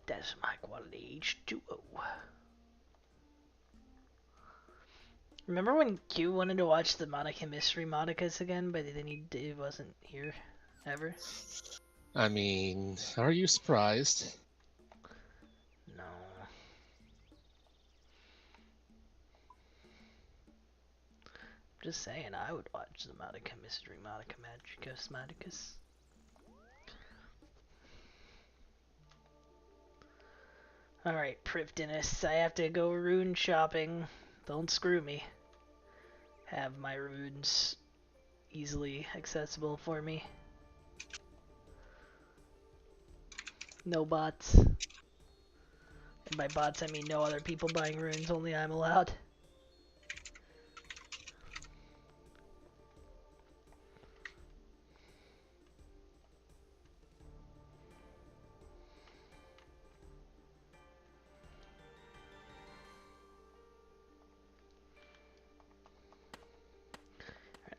That's my quality H2O. Remember when Q wanted to watch the Monica Mystery Monicas again, but then he wasn't here ever? I mean, are you surprised? No. Just saying, I would watch the Monica Mystery Monica Magicus Magicus. Alright, Prifdinus, I have to go rune shopping. Don't screw me. Have my runes easily accessible for me. No bots. And by bots, I mean no other people buying runes, only I'm allowed.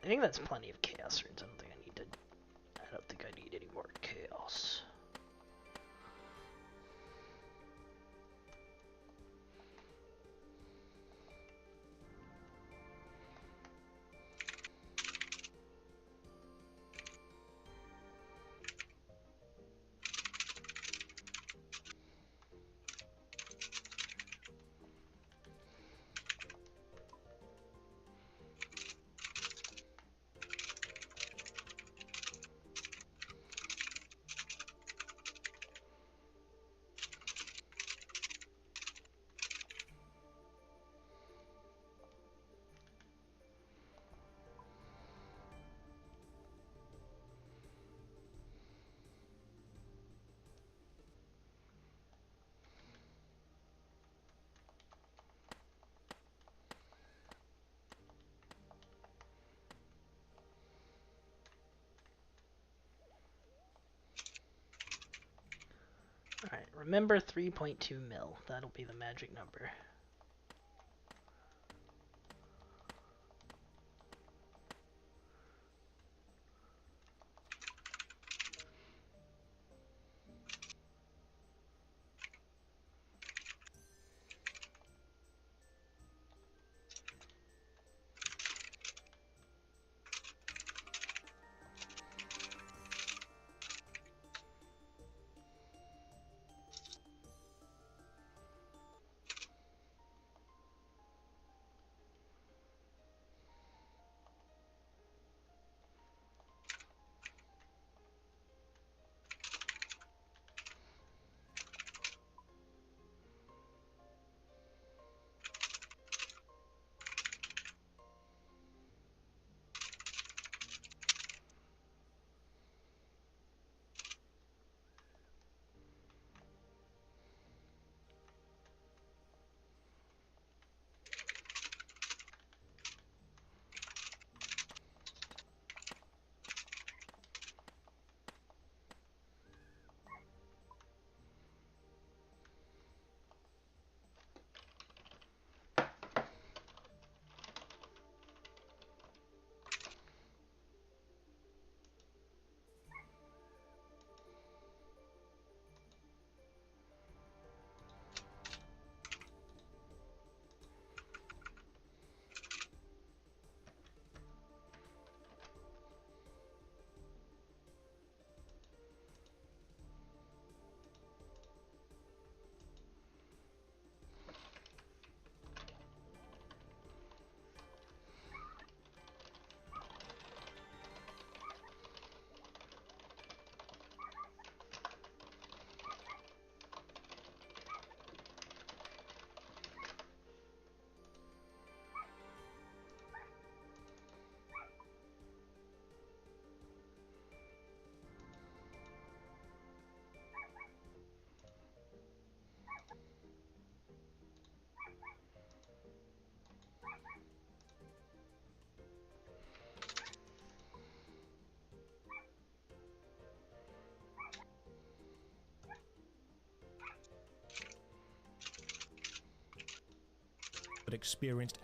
I think that's plenty of chaos runes. I don't think I need any more chaos. Alright, remember 3.2 mil. That'll be the magic number. but experienced.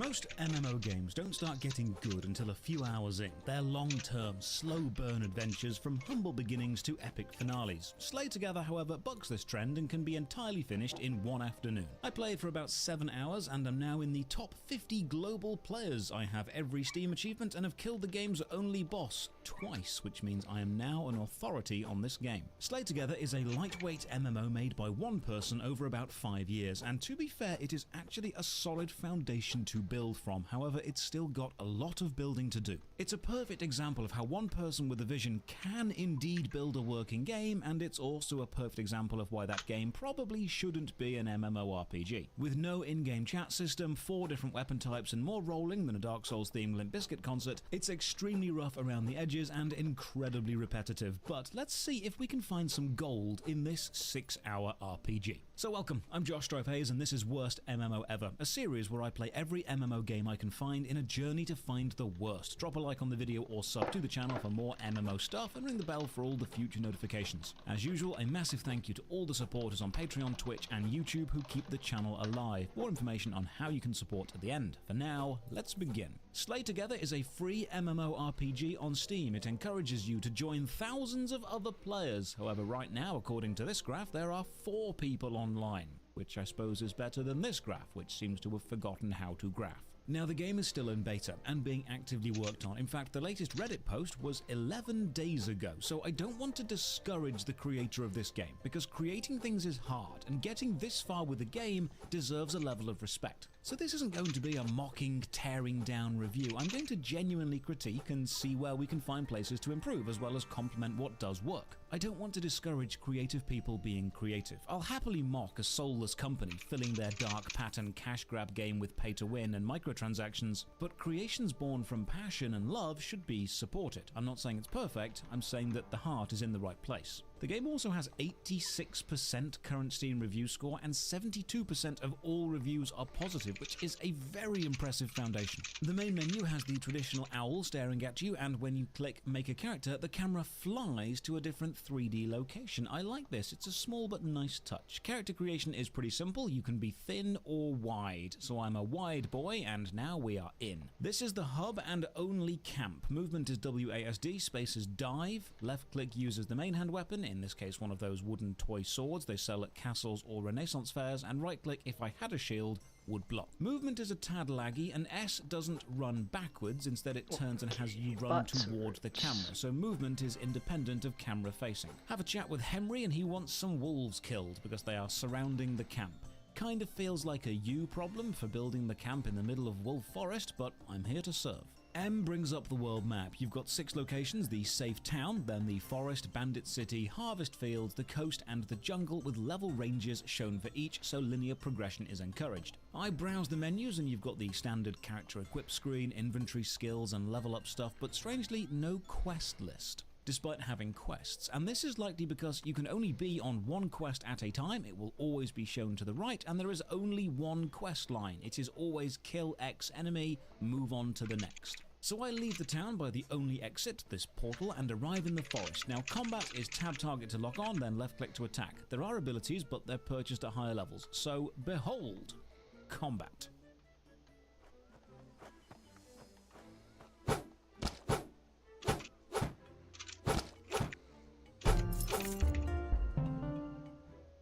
Most MMO games don't start getting good until a few hours in. They're long-term, slow-burn adventures from humble beginnings to epic finales. Slay Together, however, bucks this trend and can be entirely finished in one afternoon. I played for about 7 hours and am now in the top 50 global players. I have every Steam achievement and have killed the game's only boss twice, which means I am now an authority on this game. Slay Together is a lightweight MMO made by one person over about 5 years, and to be fair, it is actually a solid foundation to build from. However, it's still got a lot of building to do. It's a perfect example of how one person with a vision can indeed build a working game, and it's also a perfect example of why that game probably shouldn't be an MMORPG. With no in-game chat system, 4 different weapon types, and more rolling than a Dark Souls-themed Limp Bizkit concert, it's extremely rough around the edges and incredibly repetitive. But let's see if we can find some gold in this 6-hour RPG. So welcome, I'm Josh Hayes, and this is Worst MMO Ever, a series where I play every MMO game I can find in a journey to find the worst. Drop a like on the video or sub to the channel for more MMO stuff, and ring the bell for all the future notifications. As usual, a massive thank you to all the supporters on Patreon, Twitch and YouTube who keep the channel alive. More information on how you can support at the end. For now, let's begin. Slay Together is a free MMORPG on Steam. It encourages you to join thousands of other players. However, right now, according to this graph, there are 4 people online, which I suppose is better than this graph, which seems to have forgotten how to graph. Now, the game is still in beta and being actively worked on. In fact, the latest Reddit post was 11 days ago, so I don't want to discourage the creator of this game, because creating things is hard, and getting this far with the game deserves a level of respect. So this isn't going to be a mocking, tearing down review. I'm going to genuinely critique and see where we can find places to improve, as well as compliment what does work. I don't want to discourage creative people being creative. I'll happily mock a soulless company filling their dark pattern cash grab game with pay to win and microtransactions, but creations born from passion and love should be supported. I'm not saying it's perfect, I'm saying that the heart is in the right place. The game also has 86% current Steam review score, and 72% of all reviews are positive, which is a very impressive foundation. The main menu has the traditional owl staring at you, and when you click Make a Character, the camera flies to a different 3D location. I like this, it's a small but nice touch. Character creation is pretty simple, you can be thin or wide, so I'm a wide boy, and now we are in. This is the hub and only camp. Movement is WASD, space is dive, left click uses the main hand weapon, in this case one of those wooden toy swords they sell at castles or Renaissance fairs, and right click if I had a shield would block. Movement is a tad laggy, and S doesn't run backwards, instead it turns and has you run toward the camera, so movement is independent of camera facing. Have a chat with Henry and he wants some wolves killed because they are surrounding the camp. Kind of feels like a you problem for building the camp in the middle of Wolf Forest, but I'm here to serve. M brings up the world map. You've got 6 locations: the safe town, then the forest, bandit city, harvest fields, the coast and the jungle, with level ranges shown for each, so linear progression is encouraged. I browse the menus and you've got the standard character equip screen, inventory, skills and level up stuff, but strangely no quest list, despite having quests. And this is likely because you can only be on one quest at a time, it will always be shown to the right, and there is only one quest line. It is always kill X enemy, move on to the next. So I leave the town by the only exit, this portal, and arrive in the forest. Now combat is tab target to lock on, then left click to attack. There are abilities, but they're purchased at higher levels. So behold, combat.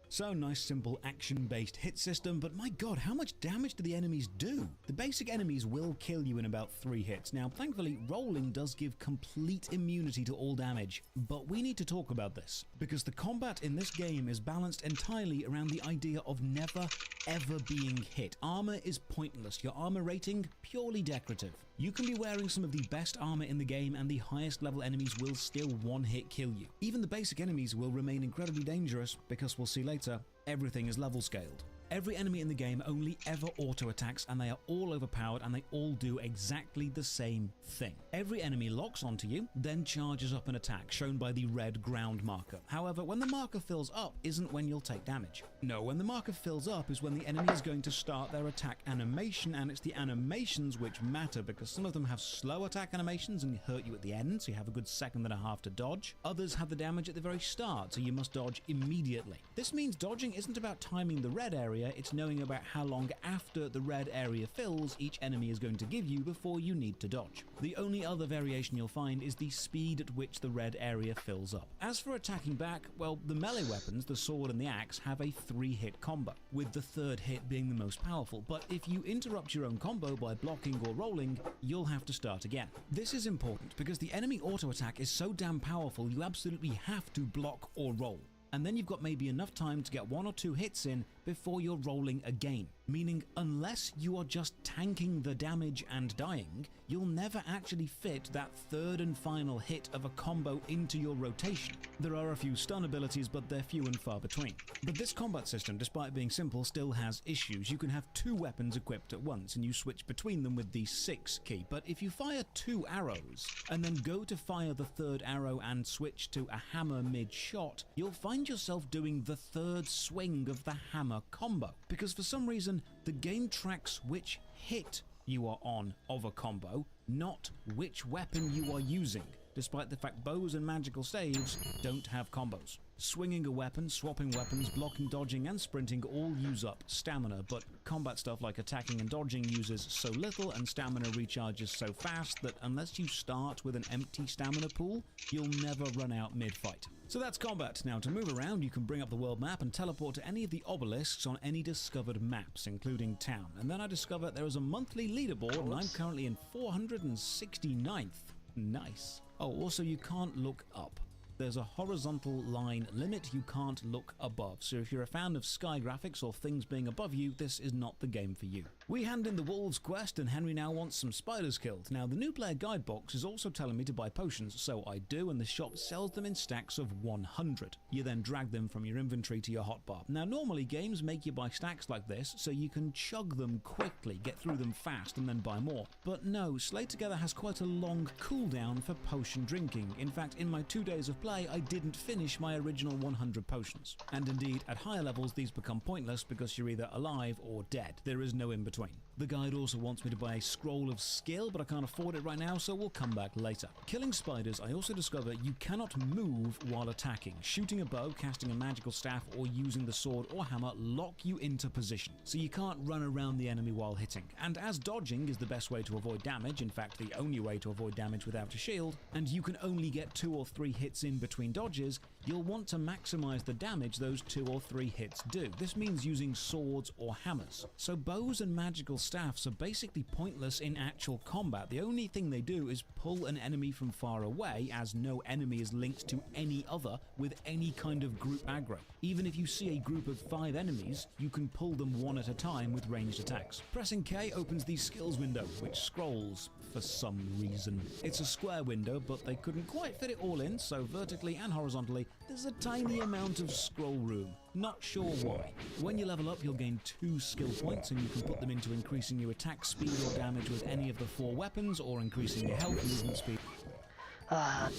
So nice simple action-based hit system, but my god, how much damage do the enemies do? The basic enemies will kill you in about 3 hits. Now thankfully, rolling does give complete immunity to all damage, but we need to talk about this, because the combat in this game is balanced entirely around the idea of never ever being hit. Armor is pointless, your armor rating purely decorative. You can be wearing some of the best armor in the game and the highest level enemies will still one-hit kill you. Even the basic enemies will remain incredibly dangerous because we'll see later, everything is level scaled. Every enemy in the game only ever auto-attacks, and they are all overpowered and they all do exactly the same thing. Every enemy locks onto you, then charges up an attack, shown by the red ground marker. However, when the marker fills up isn't when you'll take damage. No, when the marker fills up is when the enemy is going to start their attack animation, and it's the animations which matter, because some of them have slow attack animations and hurt you at the end, so you have a good second and a half to dodge. Others have the damage at the very start, so you must dodge immediately. This means dodging isn't about timing the red area, area, it's knowing about how long after the red area fills each enemy is going to give you before you need to dodge. The only other variation you'll find is the speed at which the red area fills up. As for attacking back, well, the melee weapons, the sword and the axe, have a 3-hit combo, with the 3rd hit being the most powerful, but if you interrupt your own combo by blocking or rolling, you'll have to start again. This is important because the enemy auto attack is so damn powerful you absolutely have to block or roll. And then you've got maybe enough time to get 1 or 2 hits in before you're rolling again. Meaning, unless you are just tanking the damage and dying, you'll never actually fit that 3rd and final hit of a combo into your rotation. There are a few stun abilities, but they're few and far between. But this combat system, despite being simple, still has issues. You can have 2 weapons equipped at once, and you switch between them with the 6 key. But if you fire 2 arrows, and then go to fire the 3rd arrow and switch to a hammer mid-shot, you'll find yourself doing the 3rd swing of the hammer combo. Because for some reason, the game tracks which hit you are on of a combo, not which weapon you are using, despite the fact bows and magical staves don't have combos. Swinging a weapon, swapping weapons, blocking, dodging, and sprinting all use up stamina, but combat stuff like attacking and dodging uses so little and stamina recharges so fast that unless you start with an empty stamina pool, you'll never run out mid-fight. So that's combat. Now, to move around, you can bring up the world map and teleport to any of the obelisks on any discovered maps, including town. And then I discovered there is a monthly leaderboard, and I'm currently in 469th. Nice. Oh, also you can't look up. There's a horizontal line limit, you can't look above. So if you're a fan of sky graphics or things being above you, this is not the game for you. We hand in the wolves quest and Henry now wants some spiders killed. Now the new player guide box is also telling me to buy potions, so I do, and the shop sells them in stacks of 100. You then drag them from your inventory to your hotbar. Now normally games make you buy stacks like this so you can chug them quickly, get through them fast and then buy more. But no, Slay Together has quite a long cooldown for potion drinking. In fact, in my 2 days of play, I didn't finish my original 100 potions. And indeed, at higher levels these become pointless because you're either alive or dead. There is no in between. The guide also wants me to buy a scroll of skill, but I can't afford it right now, so we'll come back later. Killing spiders, I also discover you cannot move while attacking. Shooting a bow, casting a magical staff, or using the sword or hammer lock you into position, so you can't run around the enemy while hitting. And as dodging is the best way to avoid damage, in fact the only way to avoid damage without a shield, and you can only get 2 or 3 hits in between dodges, you'll want to maximize the damage those 2 or 3 hits do. This means using swords or hammers. So bows and magical staffs are basically pointless in actual combat. The only thing they do is pull an enemy from far away, as no enemy is linked to any other with any kind of group aggro. Even if you see a group of 5 enemies, you can pull them one at a time with ranged attacks. Pressing K opens the skills window, which scrolls for some reason. It's a square window, but they couldn't quite fit it all in, so vertically and horizontally, there's a tiny amount of scroll room. Not sure why. When you level up, you'll gain 2 skill points, and you can put them into increasing your attack speed or damage with any of the 4 weapons, or increasing your health movement speed.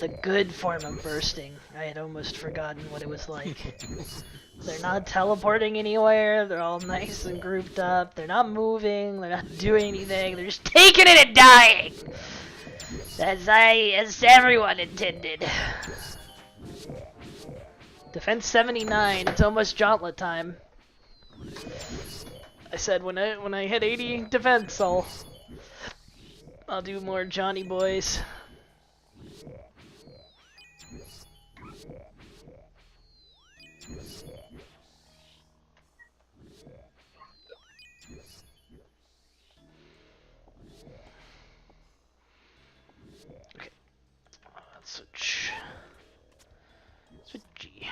The good form of bursting. I had almost forgotten what it was like. They're not teleporting anywhere, they're all nice and grouped up, they're not moving, they're not doing anything, they're just taking it and dying! As everyone intended. Defense 79, it's almost Jauntlet time. I said when I hit 80 defense, I'll do more Johnny boys. Okay, switch G.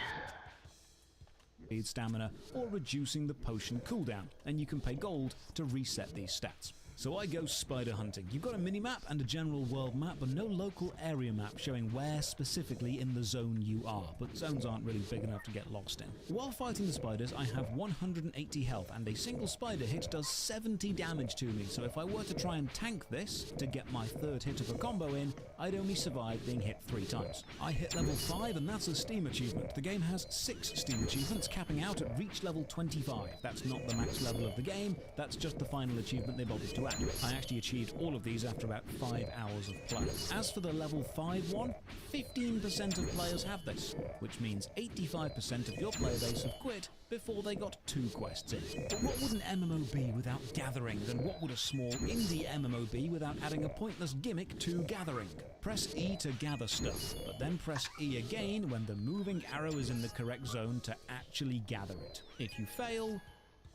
Stamina, or reducing the potion cooldown, and you can pay gold to reset these stats. So I go spider hunting. You've got a mini-map and a general world map, but no local area map showing where specifically in the zone you are, but zones aren't really big enough to get lost in. While fighting the spiders, I have 180 health, and a single spider hit does 70 damage to me, so if I were to try and tank this to get my 3rd hit of a combo in, I'd only survive being hit 3 times. I hit level 5, and that's a Steam achievement. The game has 6 Steam achievements, capping out at reach level 25. That's not the max level of the game, that's just the final achievement they bothered to add. map. I actually achieved all of these after about 5 hours of play. As for the level 5 one, 15% of players have this, which means 85% of your player base have quit before they got 2 quests in. But what would an MMO be without gathering? Then what would a small indie MMO be without adding a pointless gimmick to gathering? Press E to gather stuff, but then press E again when the moving arrow is in the correct zone to actually gather it. If you fail,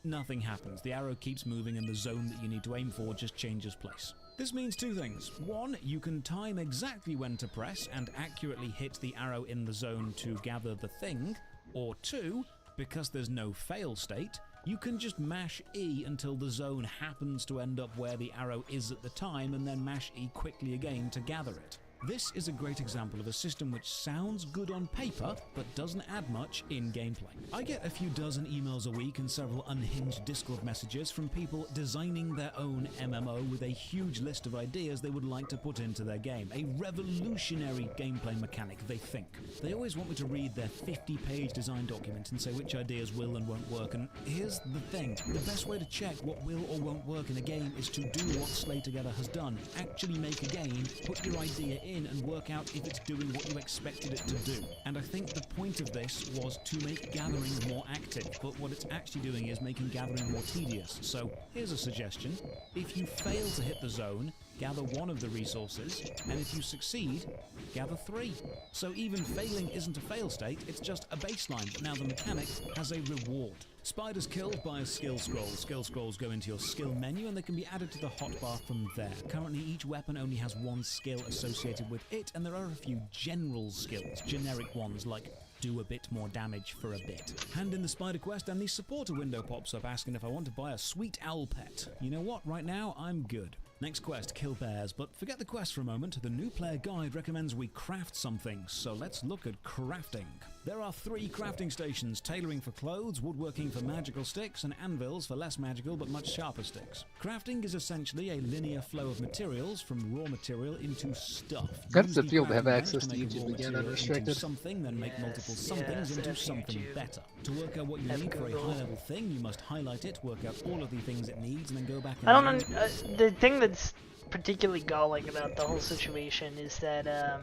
nothing happens. The arrow keeps moving and the zone that you need to aim for just changes place. This means 2 things. 1, you can time exactly when to press and accurately hit the arrow in the zone to gather the thing, or 2, because there's no fail state, you can just mash E until the zone happens to end up where the arrow is at the time and then mash E quickly again to gather it. This is a great example of a system which sounds good on paper, but doesn't add much in gameplay. I get a few dozen emails a week and several unhinged Discord messages from people designing their own MMO with a huge list of ideas they would like to put into their game. A revolutionary gameplay mechanic, they think. They always want me to read their 50-page design document and say which ideas will and won't work, and here's the thing. The best way to check what will or won't work in a game is to do what Slay Together has done. Actually make a game, put your idea in and work out if it's doing what you expected it to do. And I think the point of this was to make gathering more active, but what it's actually doing is making gathering more tedious. So here's a suggestion. If you fail to hit the zone, gather 1 of the resources, and if you succeed, gather 3. So even failing isn't a fail state, it's just a baseline, but now the mechanic has a reward. Spiders killed by a skill scroll. Skill scrolls go into your skill menu and they can be added to the hotbar from there. Currently each weapon only has 1 skill associated with it, and there are a few general skills, generic ones like do a bit more damage for a bit. Hand in the spider quest and the supporter window pops up asking if I want to buy a sweet owl pet. You know what, right now I'm good. Next quest, kill bears, but forget the quest for a moment. The new player guide recommends we craft something, so let's look at crafting. There are 3 crafting stations, tailoring for clothes, woodworking for magical sticks, and anvils for less magical but much sharper sticks. Crafting is essentially a linear flow of materials from raw material into stuff. How does Use it the feel to have crafting access bench to make a YouTube raw again material unrestricted? into something, then make multiple somethings into F something YouTube. better. To work out what you F need for a Google. high-level thing, you must highlight it, work out all of the things it needs, and then go back and I don't know. The thing that's particularly galling about the whole situation is that,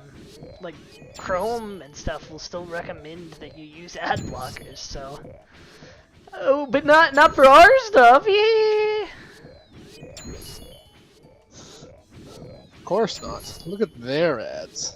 like, Chrome and stuff will still recommend that you use ad blockers. So, oh, but not for our stuff. Yeah. Of course not. Look at their ads.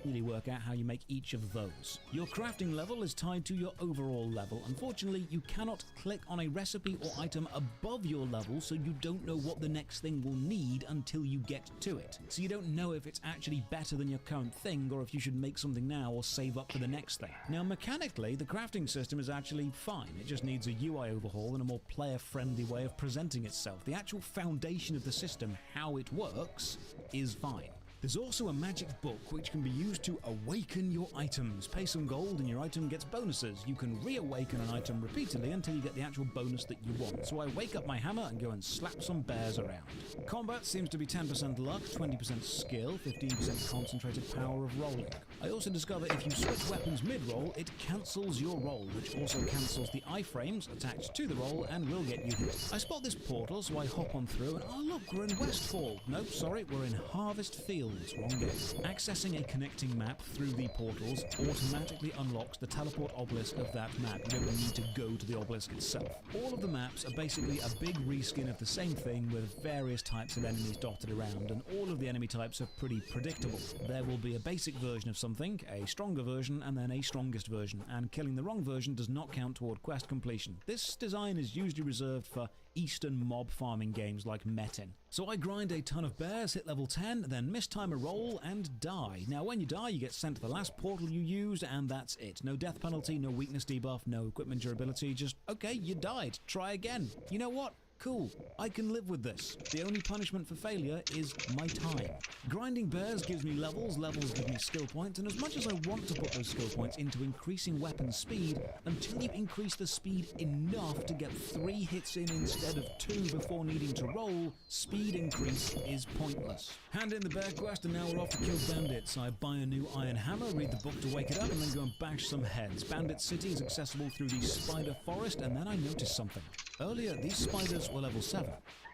Really work out how you make each of those. Your crafting level is tied to your overall level. Unfortunately, you cannot click on a recipe or item above your level, so you don't know what the next thing will need until you get to it. So you don't know if it's actually better than your current thing, or if you should make something now or save up for the next thing. Now, mechanically, the crafting system is actually fine. It just needs a UI overhaul and a more player-friendly way of presenting itself. The actual foundation of the system, how it works, is fine. There's also a magic book which can be used to awaken your items. Pay some gold and your item gets bonuses. You can reawaken an item repeatedly until you get the actual bonus that you want. So I wake up my hammer and go and slap some bears around. Combat seems to be 10% luck, 20% skill, 15% concentrated power of rolling. I also discover if you switch weapons mid-roll, it cancels your roll, which also cancels the iframes attached to the roll and will get you hit. I spot this portal, so I hop on through and oh look, we're in Westfall. Nope, sorry, we're in Harvest Field. Wrong game. Accessing a connecting map through the portals automatically unlocks the teleport obelisk of that map. You don't need to go to the obelisk itself. All of the maps are basically a big reskin of the same thing with various types of enemies dotted around, and all of the enemy types are pretty predictable. There will be a basic version of something, a stronger version, and then a strongest version, and killing the wrong version does not count toward quest completion. This design is usually reserved for Eastern mob farming games like Metin. So I grind a ton of bears, hit level 10, then mistime a roll and die. Now when you die, you get sent to the last portal you used, and that's it. No death penalty, no weakness debuff, no equipment durability, just, okay, you died, try again. You know what? Cool, I can live with this. The only punishment for failure is my time. Grinding bears gives me levels give me skill points, and as much as I want to put those skill points into increasing weapon speed, until you increase the speed enough to get 3 hits in instead of 2 before needing to roll, speed increase is pointless. Hand in the bear quest and now we're off to kill bandits. I buy a new iron hammer, read the book to wake it up, and then go and bash some heads. Bandit City is accessible through the spider forest, and then I noticed something. Earlier, these spiders were level 7,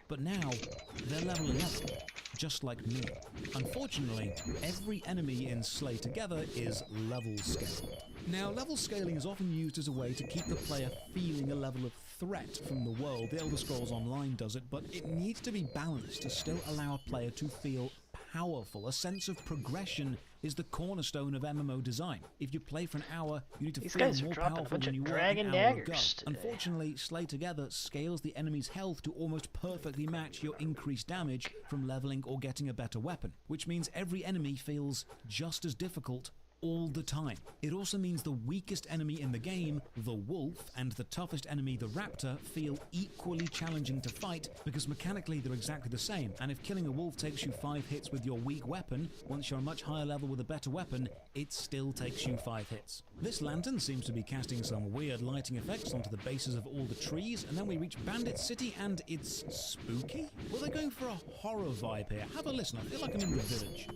but now they're level 11, just like me. Unfortunately, every enemy in Slay Together is level scaled. Now, level scaling is often used as a way to keep the player feeling a level of threat from the world. The Elder Scrolls Online does it, but it needs to be balanced to still allow a player to feel powerful. A sense of progression is the cornerstone of MMO design. If you play for an hour, you need to feel more powerful than you were an hour ago. Unfortunately, Slay Together scales the enemy's health to almost perfectly match your increased damage from leveling or getting a better weapon, which means every enemy feels just as difficult all the time. It also means the weakest enemy in the game, the wolf, and the toughest enemy, the raptor, feel equally challenging to fight because mechanically they're exactly the same, and if killing a wolf takes you 5 hits with your weak weapon, once you're a much higher level with a better weapon, it still takes you 5 hits. This lantern seems to be casting some weird lighting effects onto the bases of all the trees, and then we reach Bandit City and it's spooky? Well, they're going for a horror vibe here. Have a listen, I feel like I'm in the village.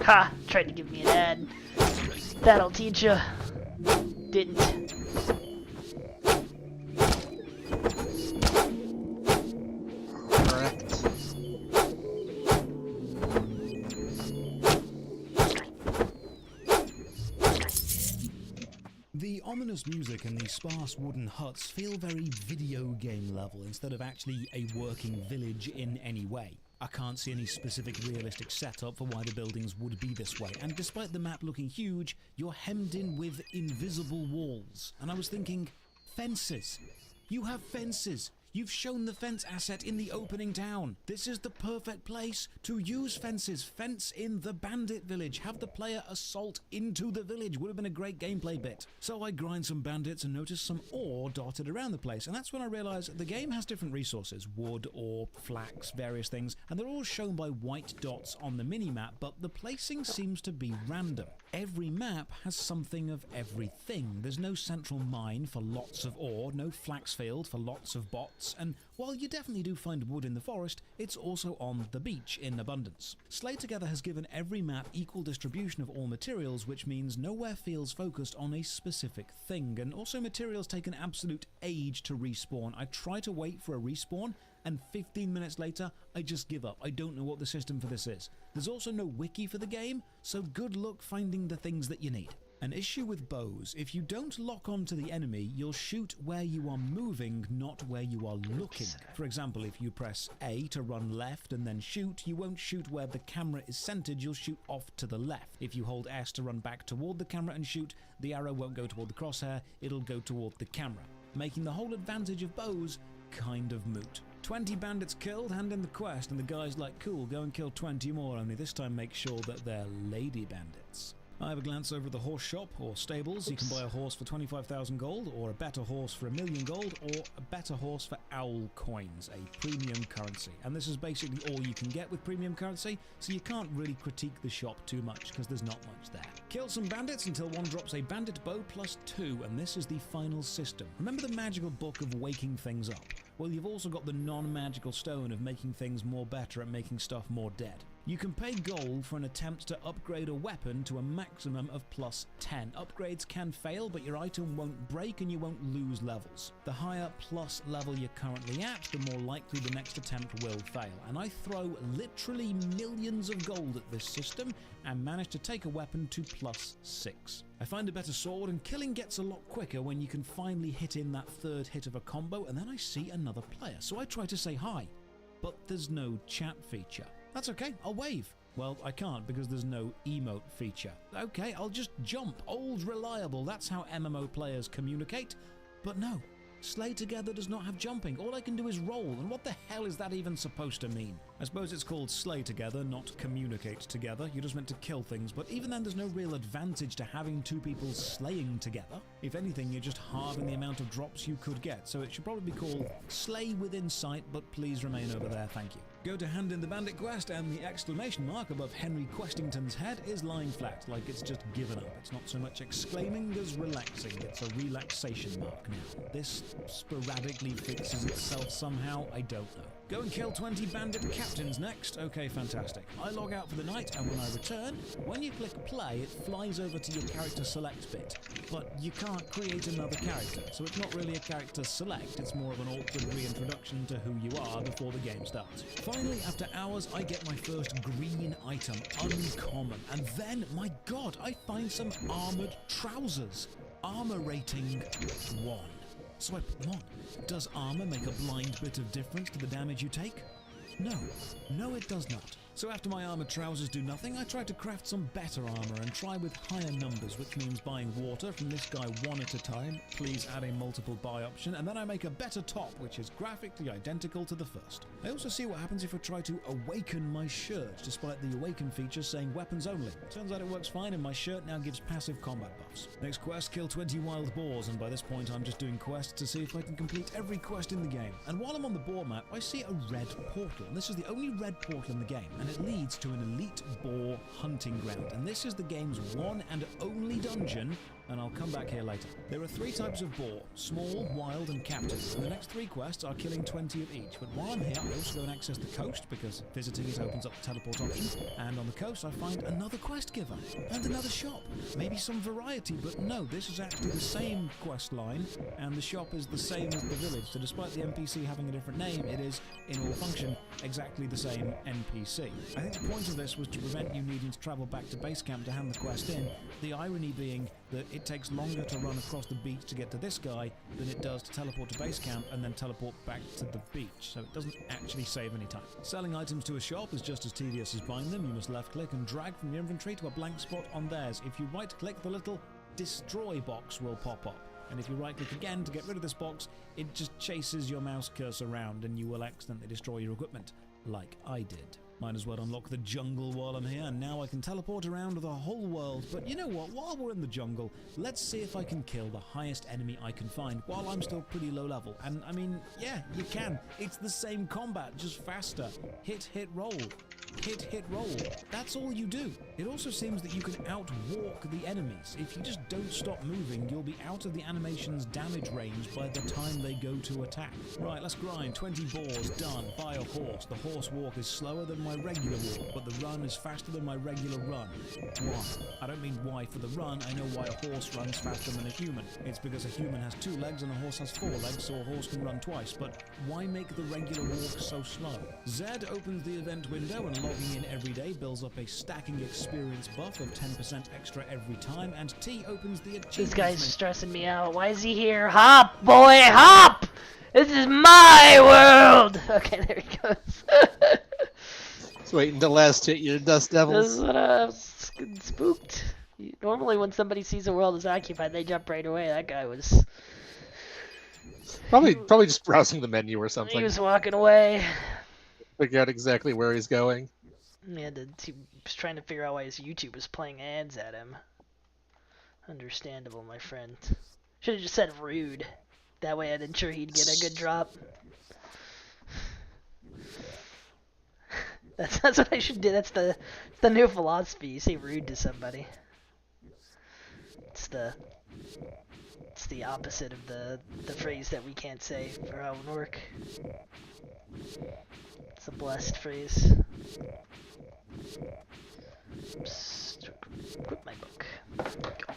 Ha! Tried to give me an ad. That'll teach ya. Didn't. Correct. The ominous music and the sparse wooden huts feel very video game level instead of actually a working village in any way. I can't see any specific realistic setup for why the buildings would be this way, and despite the map looking huge, you're hemmed in with invisible walls. And I was thinking, fences. You have fences. You've shown the fence asset in the opening town. This is the perfect place to use fences. Fence in the bandit village. Have the player assault into the village. Would have been a great gameplay bit. So I grind some bandits and notice some ore dotted around the place. And that's when I realized the game has different resources. Wood, ore, flax, various things. And they're all shown by white dots on the mini-map, but the placing seems to be random. Every map has something of everything. There's no central mine for lots of ore, no flax field for lots of bots, and while you definitely do find wood in the forest, it's also on the beach in abundance. Slay Together has given every map equal distribution of all materials, which means nowhere feels focused on a specific thing, and also materials take an absolute age to respawn. I try to wait for a respawn, and 15 minutes later, I just give up. I don't know what the system for this is. There's also no wiki for the game, so good luck finding the things that you need. An issue with bows: if you don't lock onto the enemy, you'll shoot where you are moving, not where you are looking. For example, if you press A to run left and then shoot, you won't shoot where the camera is centered, you'll shoot off to the left. If you hold S to run back toward the camera and shoot, the arrow won't go toward the crosshair, it'll go toward the camera, making the whole advantage of bows kind of moot. 20 bandits killed, hand in the quest, and the guy's like, cool, go and kill 20 more, only this time make sure that they're lady bandits. I have a glance over the horse shop, or stables. You can buy a horse for 25,000 gold, or a better horse for 1,000,000 gold, or a better horse for owl coins, a premium currency. And this is basically all you can get with premium currency, so you can't really critique the shop too much, because there's not much there. Kill some bandits until one drops a bandit bow +2, and this is the final system. Remember the magical book of waking things up? Well, you've also got the non-magical stone of making things more better at making stuff more dead. You can pay gold for an attempt to upgrade a weapon to a maximum of +10. Upgrades can fail, but your item won't break and you won't lose levels. The higher plus level you're currently at, the more likely the next attempt will fail. And I throw literally millions of gold at this system and manage to take a weapon to +6. I find a better sword, and killing gets a lot quicker when you can finally hit in that third hit of a combo, and then I see another player, so I try to say hi. But there's no chat feature. That's okay, I'll wave. Well, I can't because there's no emote feature. Okay, I'll just jump. Old reliable, that's how MMO players communicate. But no, Slay together does not have jumping. All I can do is roll, and what the hell is that even supposed to mean? I suppose it's called slay together, not communicate together. You're just meant to kill things, but even then there's no real advantage to having two people slaying together. If anything, you're just halving the amount of drops you could get, so it should probably be called slay within sight, but please remain over there, thank you. Go to hand in the bandit quest, and the exclamation mark above Henry Questington's head is lying flat, like it's just given up. It's not so much exclaiming as relaxing. It's a relaxation mark now. This sporadically fixes itself somehow, I don't know. Go and kill 20 bandit captains next. Okay, fantastic. I log out for the night, and when I return, when you click play, it flies over to your character select bit. But you can't create another character, so it's not really a character select, it's more of an awkward reintroduction to who you are before the game starts. Finally, after hours, I get my first green item, uncommon, and then, my god, I find some armored trousers. Armor rating 1. So I put them on. Does armor make a blind bit of difference to the damage you take? No. No, it does not. So after my armored trousers do nothing, I try to craft some better armor and try with higher numbers, which means buying water from this guy one at a time. Please add a multiple buy option, and then I make a better top, which is graphically identical to the first. I also see what happens if I try to awaken my shirt, despite the awaken feature saying weapons only. Turns out it works fine, and my shirt now gives passive combat buffs. Next quest, kill 20 wild boars, and by this point I'm just doing quests to see if I can complete every quest in the game. And while I'm on the boar map, I see a red portal, and this is the only red portal in the game, and it leads to an elite boar hunting ground, and this is the game's one and only dungeon, and I'll come back here later. There are 3 types of boar: small, wild, and captive. And the next 3 quests are killing 20 of each. But while I'm here, I also go and access the coast, because visiting it opens up the teleport option. And on the coast, I find another quest giver and another shop. Maybe some variety, but no, this is actually the same quest line, and the shop is the same as the village. So despite the NPC having a different name, it is, in all function, exactly the same NPC. I think the point of this was to prevent you needing to travel back to base camp to hand the quest in, the irony being that it takes longer to run across the beach to get to this guy than it does to teleport to base camp and then teleport back to the beach, so it doesn't actually save any time. Selling items to a shop is just as tedious as buying them. You must left click and drag from your inventory to a blank spot on theirs. If you right click, the little destroy box will pop up. And if you right click again to get rid of this box, it just chases your mouse cursor around and you will accidentally destroy your equipment, like I did. Might as well unlock the jungle while I'm here, and now I can teleport around the whole world. But you know what, while we're in the jungle, let's see if I can kill the highest enemy I can find while I'm still pretty low level. And I mean, yeah, you can. It's the same combat, just faster. Hit, hit, roll. Hit, hit, roll. That's all you do. It also seems that you can outwalk the enemies. If you just don't stop moving, you'll be out of the animation's damage range by the time they go to attack. Right, let's grind. 20 boars, done. Buy a horse. The horse walk is slower than my regular walk, but the run is faster than my regular run. Why? I don't mean why for the run, I know why a horse runs faster than a human. It's because a human has 2 legs and a horse has 4 legs, so a horse can run twice. But why make the regular walk so slow? Zed opens the event window, and logging in every day builds up a stacking experience buff of 10% extra every time, and T opens the achievement. This guy's stressing me out. Why is he here? Hop, boy, hop! This is my world! Okay, there he goes. Just wait until last hit you, Dust Devils. This is what I was getting spooked. Normally when somebody sees a world is occupied, they jump right away. That guy was... Probably just browsing the menu or something. He was walking away. Figure out exactly where he's going. He was trying to figure out why his YouTube was playing ads at him. Understandable, my friend. Should have just said rude. That way I'd ensure he'd get a good drop. That's what I should do. That's the new philosophy. You say rude to somebody. It's the opposite of the phrase that we can't say for how it would work. It's a blessed phrase. Oops. Equip my book. Go.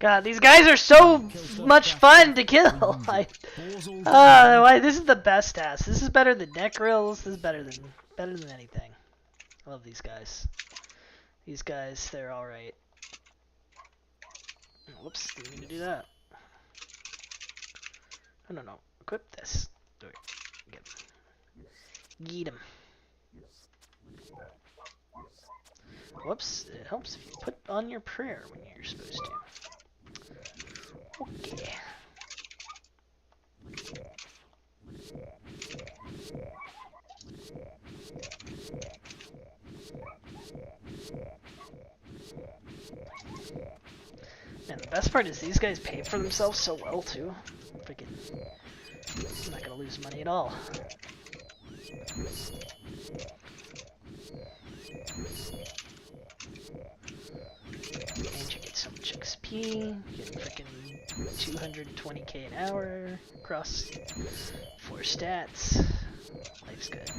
God, these guys are so much fun to kill. Minotaurs all Why, this is the best task. This is better than neck grills. This is better than anything. I love these guys. These guys, they're alright. Whoops, didn't mean to do that. No. Equip this. Do it. Get him. Whoops, it helps if you put on your prayer when you're supposed to. Okay. And the best part is these guys pay for themselves so well too. Freaking, I'm not gonna lose money at all. And you get so much XP, you get freaking 220k an hour across 4 stats. Life's good.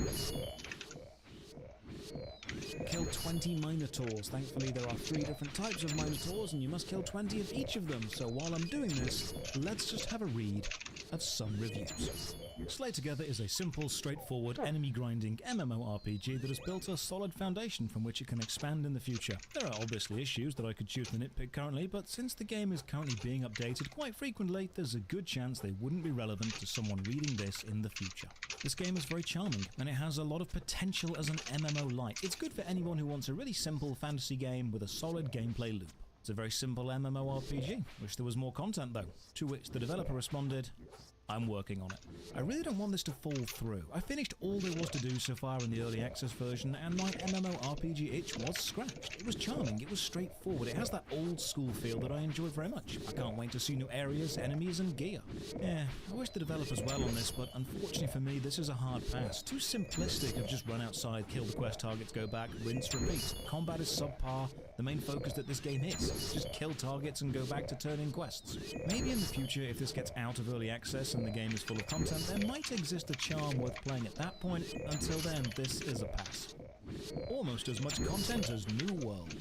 Kill 20 Minotaurs. Thankfully there are 3 different types of Minotaurs and you must kill 20 of each of them. So while I'm doing this, let's just have a read of some reviews. Slay Together is a simple, straightforward, enemy-grinding MMORPG that has built a solid foundation from which it can expand in the future. There are obviously issues that I could choose to nitpick currently, but since the game is currently being updated quite frequently, there's a good chance they wouldn't be relevant to someone reading this in the future. This game is very charming, and it has a lot of potential as an MMO light. It's good for anyone who wants a really simple fantasy game with a solid gameplay loop. It's a very simple MMORPG. Wish there was more content though. To which the developer responded, I'm working on it. I really don't want this to fall through. I finished all there was to do so far in the early access version, and my MMORPG itch was scratched. It was charming, it was straightforward, it has that old school feel that I enjoy very much. I can't wait to see new areas, enemies, and gear. Yeah, I wish the developers well on this, but unfortunately for me, this is a hard pass. Too simplistic of just run outside, kill the quest targets, go back, rinse, repeat. Combat is subpar. The main focus that this game is. Just kill targets and go back to turn in quests. Maybe in the future, if this gets out of early access and the game is full of content, there might exist a charm worth playing at that point. Until then, this is a pass. Almost as much content as New World.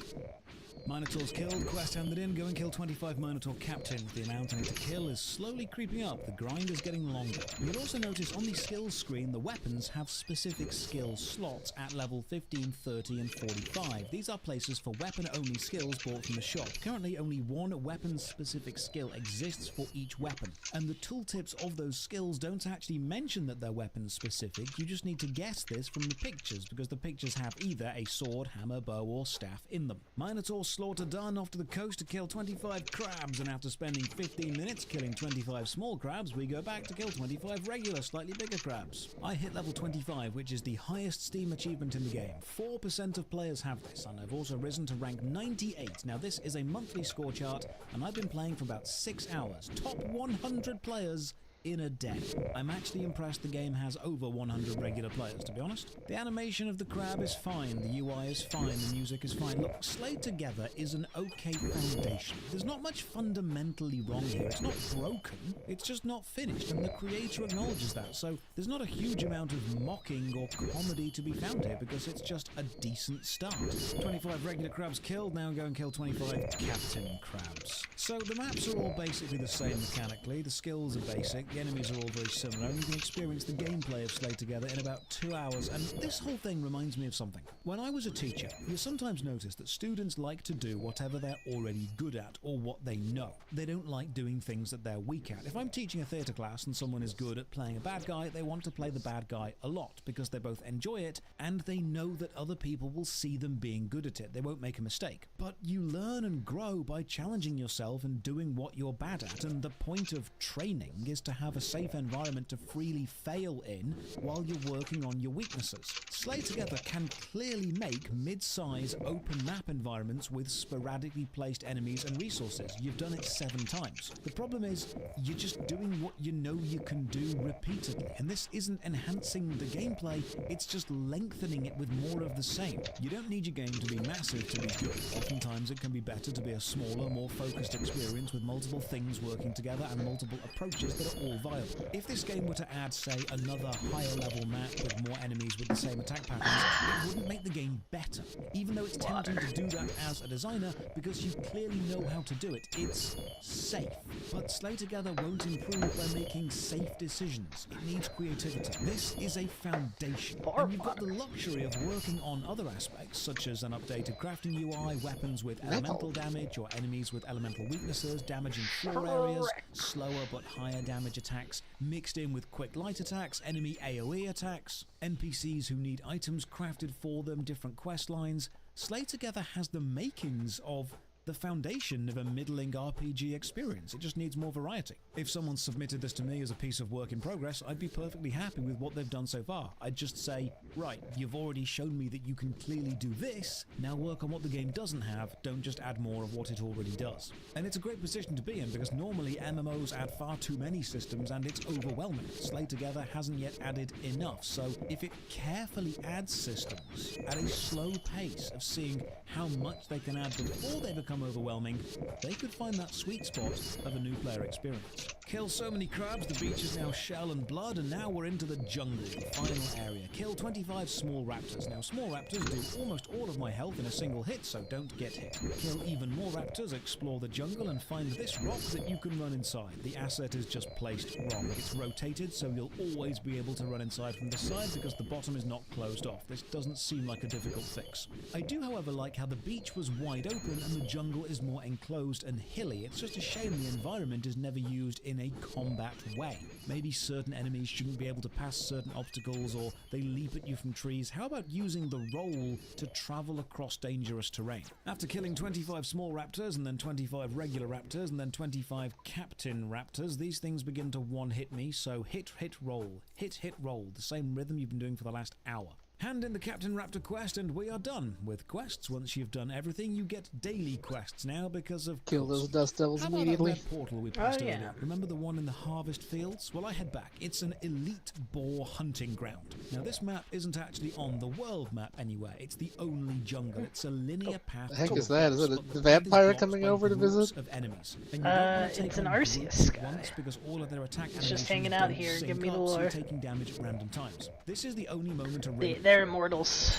Minotaurs killed, quest handed in, go and kill 25 Minotaur captains. The amount I need to kill is slowly creeping up, the grind is getting longer. You'll also notice on the skills screen the weapons have specific skill slots at level 15, 30 and 45. These are places for weapon-only skills bought from the shop. Currently only one weapon-specific skill exists for each weapon, and the tooltips of those skills don't actually mention that they're weapon-specific. You just need to guess this from the pictures, because the pictures have either a sword, hammer, bow or staff in them. Minotaur slaughter done, off to the coast to kill 25 crabs, and after spending 15 minutes killing 25 small crabs, we go back to kill 25 regular, slightly bigger crabs. I hit level 25, which is the highest Steam achievement in the game. 4% of players have this, and I've also risen to rank 98. Now this is a monthly score chart, and I've been playing for about 6 hours. Top 100 players in a day. I'm actually impressed the game has over 100 regular players, to be honest. The animation of the crab is fine, the UI is fine, the music is fine. Look, Slay Together is an okay foundation. There's not much fundamentally wrong here. It's not broken, it's just not finished, and the creator acknowledges that, so there's not a huge amount of mocking or comedy to be found here, because it's just a decent start. 25 regular crabs killed, now go and kill 25 captain crabs. So the maps are all basically the same mechanically, the skills are basic, the enemies are all very similar, and you can experience the gameplay of Slay Together in about 2 hours, and this whole thing reminds me of something. When I was a teacher, you sometimes notice that students like to do whatever they're already good at, or what they know. They don't like doing things that they're weak at. If I'm teaching a theatre class and someone is good at playing a bad guy, they want to play the bad guy a lot, because they both enjoy it, and they know that other people will see them being good at it. They won't make a mistake. But you learn and grow by challenging yourself and doing what you're bad at, and the point of training is to have a safe environment to freely fail in while you're working on your weaknesses. Slay Together can clearly make mid-size open map environments with sporadically placed enemies and resources. You've done it 7 times. The problem is you're just doing what you know you can do repeatedly, and this isn't enhancing the gameplay, it's just lengthening it with more of the same. You don't need your game to be massive to be good. Oftentimes it can be better to be a smaller, more focused experience with multiple things working together and multiple approaches that are all viable. If this game were to add, say, another higher level map with more enemies with the same attack patterns, it wouldn't make the game better, even though it's tempting to do that as a designer because you clearly know how to do it. It's safe. But Slay Together won't improve by making safe decisions. It needs creativity. This is a foundation, and you've got the luxury of working on other aspects, such as an updated crafting UI, weapons with elemental damage or enemies with elemental weaknesses, damaging floor areas, slower but higher damage attacks, mixed in with quick light attacks, enemy AoE attacks, NPCs who need items crafted for them, different quest lines. Slay Together has the makings of the foundation of a middling RPG experience. It just needs more variety. If someone submitted this to me as a piece of work in progress, I'd be perfectly happy with what they've done so far. I'd just say, right, you've already shown me that you can clearly do this, now work on what the game doesn't have, don't just add more of what it already does. And it's a great position to be in because normally MMOs add far too many systems and it's overwhelming. Slay Together hasn't yet added enough, so if it carefully adds systems at a slow pace of seeing how much they can add before they become overwhelming, they could find that sweet spot of a new player experience. Kill so many crabs, the beach is now shell and blood, and now we're into the jungle, the final area. Kill 25 small raptors. Now, small raptors do almost all of my health in a single hit, so don't get hit. Kill even more raptors, explore the jungle, and find this rock that you can run inside. The asset is just placed wrong. It's rotated, so you'll always be able to run inside from the side because the bottom is not closed off. This doesn't seem like a difficult fix. I do, however, like how the beach was wide open and the jungle is more enclosed and hilly. It's just a shame the environment is never used in a combat way. Maybe certain enemies shouldn't be able to pass certain obstacles, or they leap at you from trees. How about using the roll to travel across dangerous terrain? After killing 25 small raptors and then 25 regular raptors and then 25 captain raptors, these things begin to one-hit me, so hit, roll, hit, roll, the same rhythm you've been doing for the last hour. Hand in the Captain Raptor quest and we are done with quests. Once you've done everything, you get daily quests now because of Kill those dust devils How about immediately. that portal we passed yeah. earlier? Remember the one in the harvest fields? Well, I head back. It's an elite boar hunting ground. Now, this map isn't actually on the world map anywhere. It's the only jungle. It's a linear path. The heck to is that? Is it a but the vampire path is coming blocked over by to groups visit? Of enemies. And you don't want to take It's an on Arceus groups at guy. once because all of their attack It's just animations hanging out don't here. sync Give me the up, so you're lore. taking damage at random times. This is the only moment a raid They're immortals.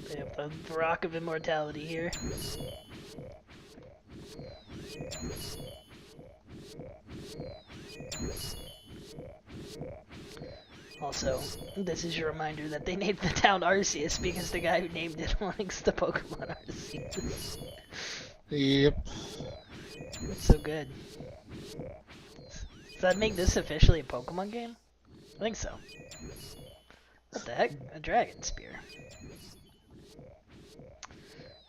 They have the rock of immortality here. Also, this is your reminder that they named the town Arceus because the guy who named it likes the Pokemon Arceus. Yep. It's so good. Does that make this officially a Pokemon game? I think so. What the heck? A dragon spear.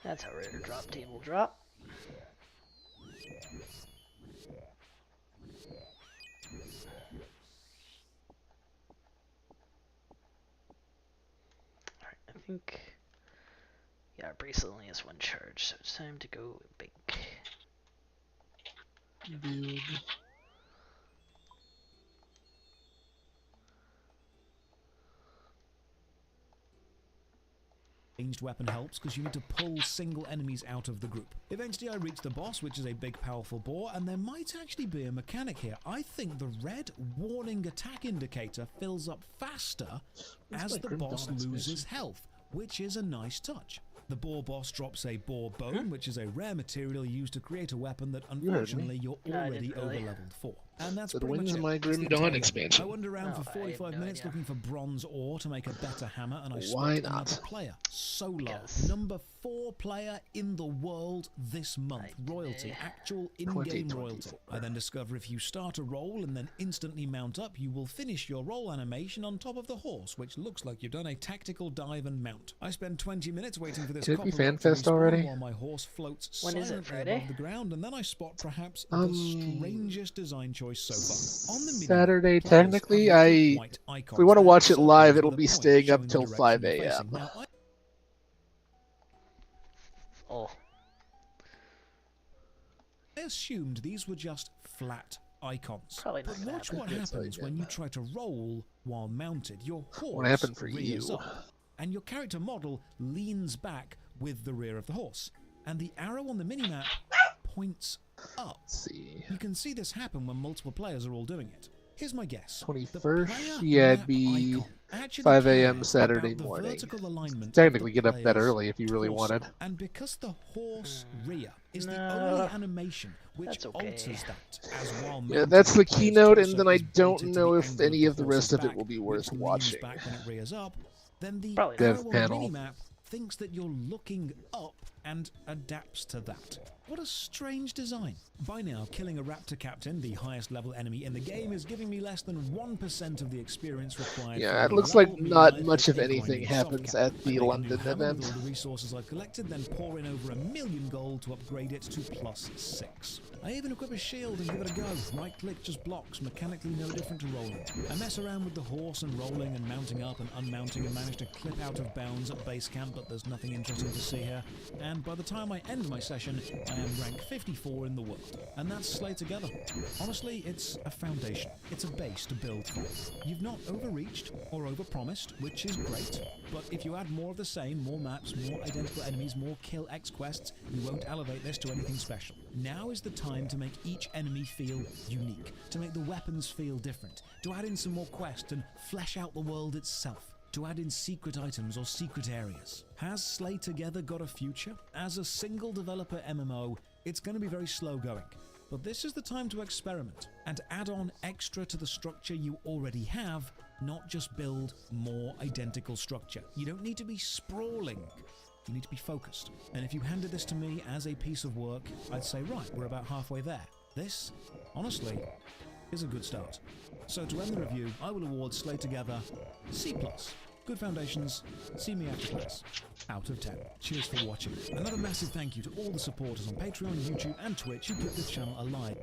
That's how rare drop table drop. Alright, I think... yeah, our bracelet only has one charge, so it's time to go big. Build. Ranged weapon helps because you need to pull single enemies out of the group. Eventually I reach the boss, which is a big powerful boar, and there might actually be a mechanic here. I think the red warning attack indicator fills up faster as the boss loses health, which is a nice touch. The boar boss drops a boar bone, which is a rare material used to create a weapon that unfortunately you're already over-leveled for. And that's So pretty when's much it. my Grim It's Dawn the game. expansion? I wander around for I have 45 no minutes idea. looking for bronze ore to make a better hammer, and I Why spot another not? player. Solar, Because- number 4 player in the world this month. Royalty, actual in-game 2024. royalty. I then discover if you start a roll and then instantly mount up, you will finish your roll animation on top of the horse, which looks like you've done a tactical dive and mount. I spend 20 minutes waiting for this Can it be copper rock to FanFest respawn already? while my horse floats When is it, silently Friday? above the ground, and then I spot perhaps the strangest design choice so far. On the mini, Saturday, players technically, have little white if we want to icons watch there, it live, circles it'll with be a point staying up showing the till direction 5 you're a.m. facing. Now, Oh. I assumed these were just flat icons. Probably not But gonna watch happen. what Yes, happens I when get you that. try to roll while mounted. Your horse What happened for rears you? up, and your character model leans back with the rear of the horse. And the arrow on the minimap points up. Let's see. You can see this happen when multiple players are all doing it. Here's my guess. 21st? Yeah, it'd be 5 a.m. Saturday morning. Technically get up that early if you really wanted. And because the horse rear is the only animation which alters that, as while yeah, that's the keynote, and then I don't know if any of the rest of it will be worth watching. Back when it rears up, then the Dev panel minimap thinks that you're looking up and adapts to that. What a strange design. By now, killing a raptor captain, the highest level enemy in the game, is giving me less than 1% of the experience required. Yeah, it looks like not much of anything happens at the London event. With all the resources I've collected, then pour in over 1 million gold to upgrade it to +6. I even equip a shield and give it a go. Right click just blocks, mechanically no different to rolling. I mess around with the horse and rolling and mounting up and unmounting and manage to clip out of bounds at base camp, but there's nothing interesting to see here. And by the time I end my session, I am rank 54 in the world. And that's Slay Together. Honestly, it's a foundation. It's a base to build from. You've not overreached or overpromised, which is great, but if you add more of the same, more maps, more identical enemies, more kill X quests, you won't elevate this to anything special. Now is the time to make each enemy feel unique, to make the weapons feel different, to add in some more quests and flesh out the world itself, to add in secret items or secret areas. Has Slay Together got a future? As a single developer MMO, it's going to be very slow going. But this is the time to experiment and add on extra to the structure you already have, not just build more identical structure. You don't need to be sprawling. You need to be focused. And if you handed this to me as a piece of work, I'd say, right, we're about halfway there. This, honestly, is a good start. So to end the review, I will award Slay Together C+. Good foundations. See me after class. Out of 10. Cheers for watching. Another massive thank you to all the supporters on Patreon, YouTube and Twitch who keep this channel alive.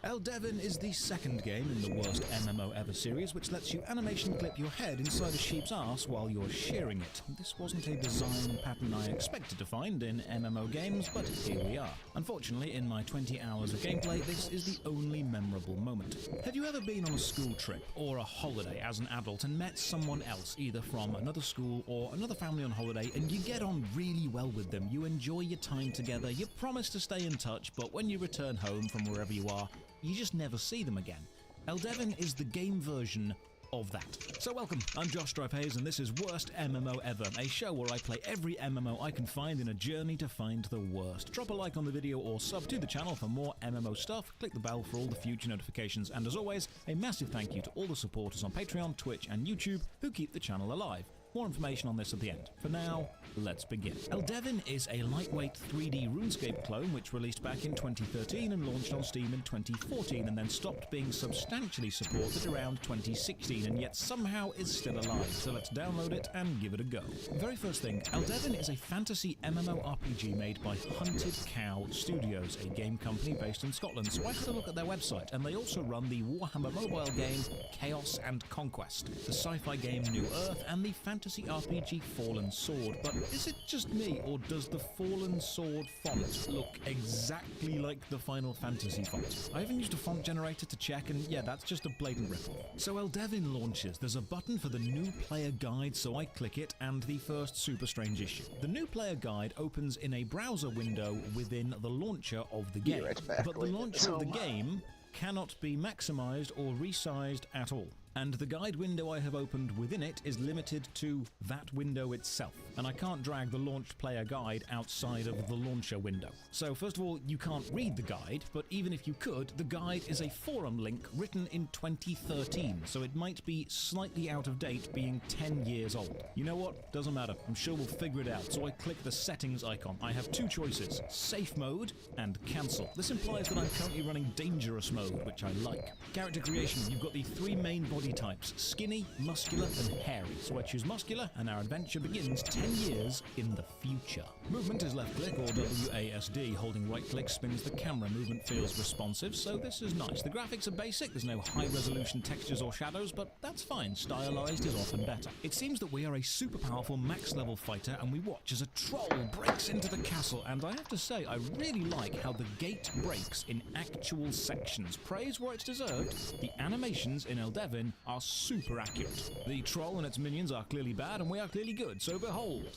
Eldevin is the second game in the worst MMO ever series, which lets you animation clip your head inside a sheep's arse while you're shearing it. This wasn't a design pattern I expected to find in MMO games, but here we are. Unfortunately, in my 20 hours of gameplay, this is the only memorable moment. Have you ever been on a school trip or a holiday as an adult and met someone else, either from another school or another family on holiday, and you get on really well with them, you enjoy your time together, you promise to stay in touch, but when you return home from wherever you are, you just never see them again? Eldevin is the game version of that. So welcome, I'm Josh Stripe-Hayes and this is Worst MMO Ever, a show where I play every MMO I can find in a journey to find the worst. Drop a like on the video or sub to the channel for more MMO stuff, click the bell for all the future notifications, and as always, a massive thank you to all the supporters on Patreon, Twitch and YouTube who keep the channel alive. More information on this at the end. For now, let's begin. Eldevin is a lightweight 3D RuneScape clone which released back in 2013 and launched on Steam in 2014 and then stopped being substantially supported around 2016 and yet somehow is still alive. So let's download it and give it a go. Very first thing, Eldevin is a fantasy MMORPG made by Hunted Cow Studios, a game company based in Scotland. So I had a look at their website and they also run the Warhammer mobile game Chaos and Conquest, the sci-fi game New Earth and the fantasy RPG Fallen Sword. But is it just me, or does the Fallen Sword font look exactly like the Final Fantasy font? I even used a font generator to check, and yeah, that's just a blatant rip-off. So Eldevin launches. There's a button for the new player guide, so I click it, and the first super strange issue. The new player guide opens in a browser window within the launcher of the game, but the launcher of the game cannot be maximized or resized at all. And the guide window I have opened within it is limited to that window itself, and I can't drag the launched player guide outside of the launcher window. So first of all, you can't read the guide, but even if you could, the guide is a forum link written in 2013, so it might be slightly out of date, being 10 years old. You know what? Doesn't matter. I'm sure we'll figure it out. So I click the settings icon. I have two choices, safe mode and cancel. This implies that I'm currently running dangerous mode, which I like. Character creation, you've got the three main body types, skinny, muscular and hairy. So I choose muscular and our adventure begins 10 years in the future. Movement is left click or WASD. Holding right click spins the camera. Movement feels responsive, so this is nice. The graphics are basic, there's no high resolution textures or shadows, but that's fine. Stylized is often better. It seems that we are a super powerful max level fighter and we watch as a troll breaks into the castle, and I have to say I really like how the gate breaks in actual sections. Praise where it's deserved. The animations in Eldevin are super accurate. The troll and its minions are clearly bad, and we are clearly good, so behold,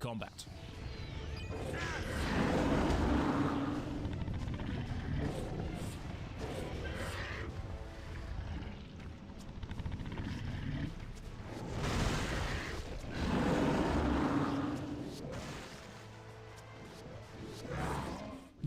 combat.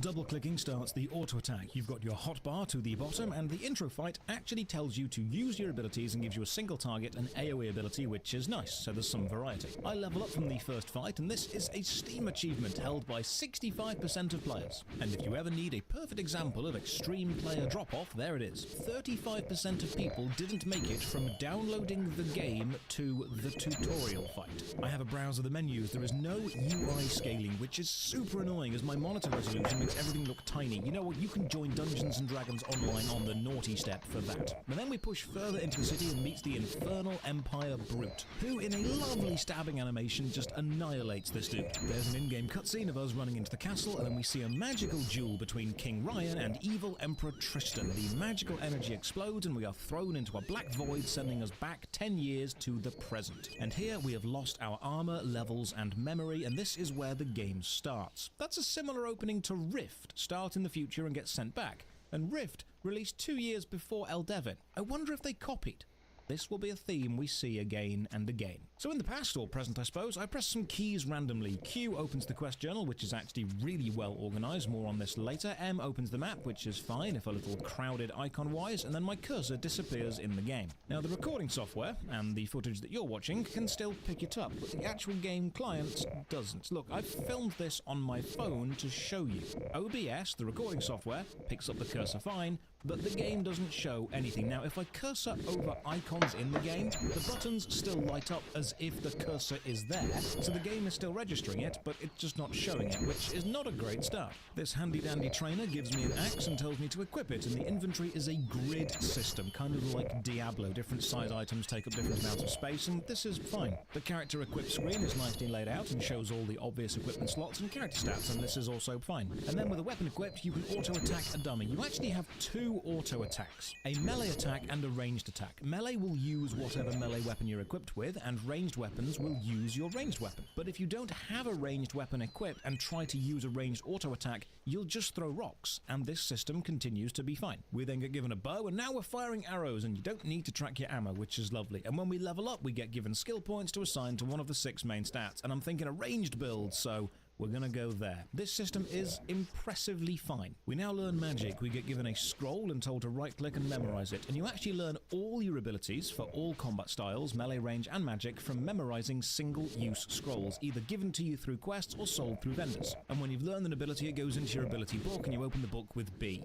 Double-clicking starts the auto-attack. You've got your hotbar to the bottom, and the intro fight actually tells you to use your abilities and gives you a single target and AoE ability, which is nice, so there's some variety. I level up from the first fight, and this is a Steam achievement held by 65% of players. And if you ever need a perfect example of extreme player drop-off, there it is. 35% of people didn't make it from downloading the game to the tutorial fight. I have a browse of the menus. There is no UI scaling, which is super annoying as my monitor resolution makes everything look tiny. You know what? You can join Dungeons & Dragons Online on the naughty step for that. But then we push further into the city and meet the Infernal Empire Brute, who in a lovely stabbing animation just annihilates this dude. There's an in-game cutscene of us running into the castle, and then we see a magical duel between King Ryan and evil Emperor Tristan. The magical energy explodes and we are thrown into a black void, sending us back 10 years to the present. And here we have lost our armor, levels, and memory, and this is where the game starts. That's a similar opening to Rift, start in the future and get sent back. And Rift released 2 years before Eldevin. I wonder if they copied. This will be a theme we see again and again. So in the past, or present I suppose, I press some keys randomly. Q opens the quest journal, which is actually really well organised, more on this later. M opens the map, which is fine, if a little crowded icon-wise, and then my cursor disappears in the game. Now the recording software, and the footage that you're watching, can still pick it up, but the actual game client doesn't. Look, I've filmed this on my phone to show you. OBS, the recording software, picks up the cursor fine, but the game doesn't show anything. Now if I cursor over icons in the game, the buttons still light up as if the cursor is there, so the game is still registering it, but it's just not showing it, which is not a great start. This handy-dandy trainer gives me an axe and tells me to equip it, and the inventory is a grid system, kind of like Diablo. Different size items take up different amounts of space, and this is fine. The character equip screen is nicely laid out and shows all the obvious equipment slots and character stats, and this is also fine. And then with a weapon equipped, you can auto-attack a dummy. You actually have two auto-attacks, a melee attack and a ranged attack. Melee will use whatever melee weapon you're equipped with, and ranged weapons will use your ranged weapon. But if you don't have a ranged weapon equipped and try to use a ranged auto-attack, you'll just throw rocks, and this system continues to be fine. We then get given a bow, and now we're firing arrows, and you don't need to track your ammo, which is lovely. And when we level up, we get given skill points to assign to one of the 6 main stats, and I'm thinking a ranged build, so we're gonna go there. This system is impressively fine. We now learn magic. We get given a scroll and told to right-click and memorize it. And you actually learn all your abilities for all combat styles, melee, range, and magic from memorizing single-use scrolls, either given to you through quests or sold through vendors. And when you've learned an ability, it goes into your ability book, and you open the book with B.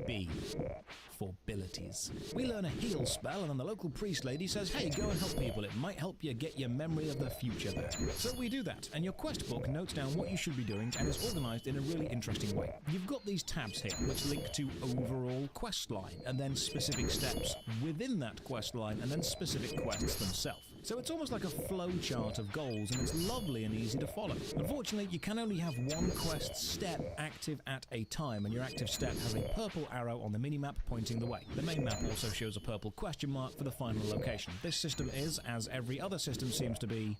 B for abilities. We learn a heal spell, and then the local priest lady says, hey, go and help people. It might help you get your memory of the future back. So we do that, and your quest book notes down what you should be doing and is organised in a really interesting way. You've got these tabs here which link to overall quest line, and then specific steps within that quest line, and then specific quests themselves. So it's almost like a flow chart of goals, and it's lovely and easy to follow. Unfortunately, you can only have one quest step active at a time, and your active step has a purple arrow on the minimap pointing the way. The main map also shows a purple question mark for the final location. This system is, as every other system seems to be,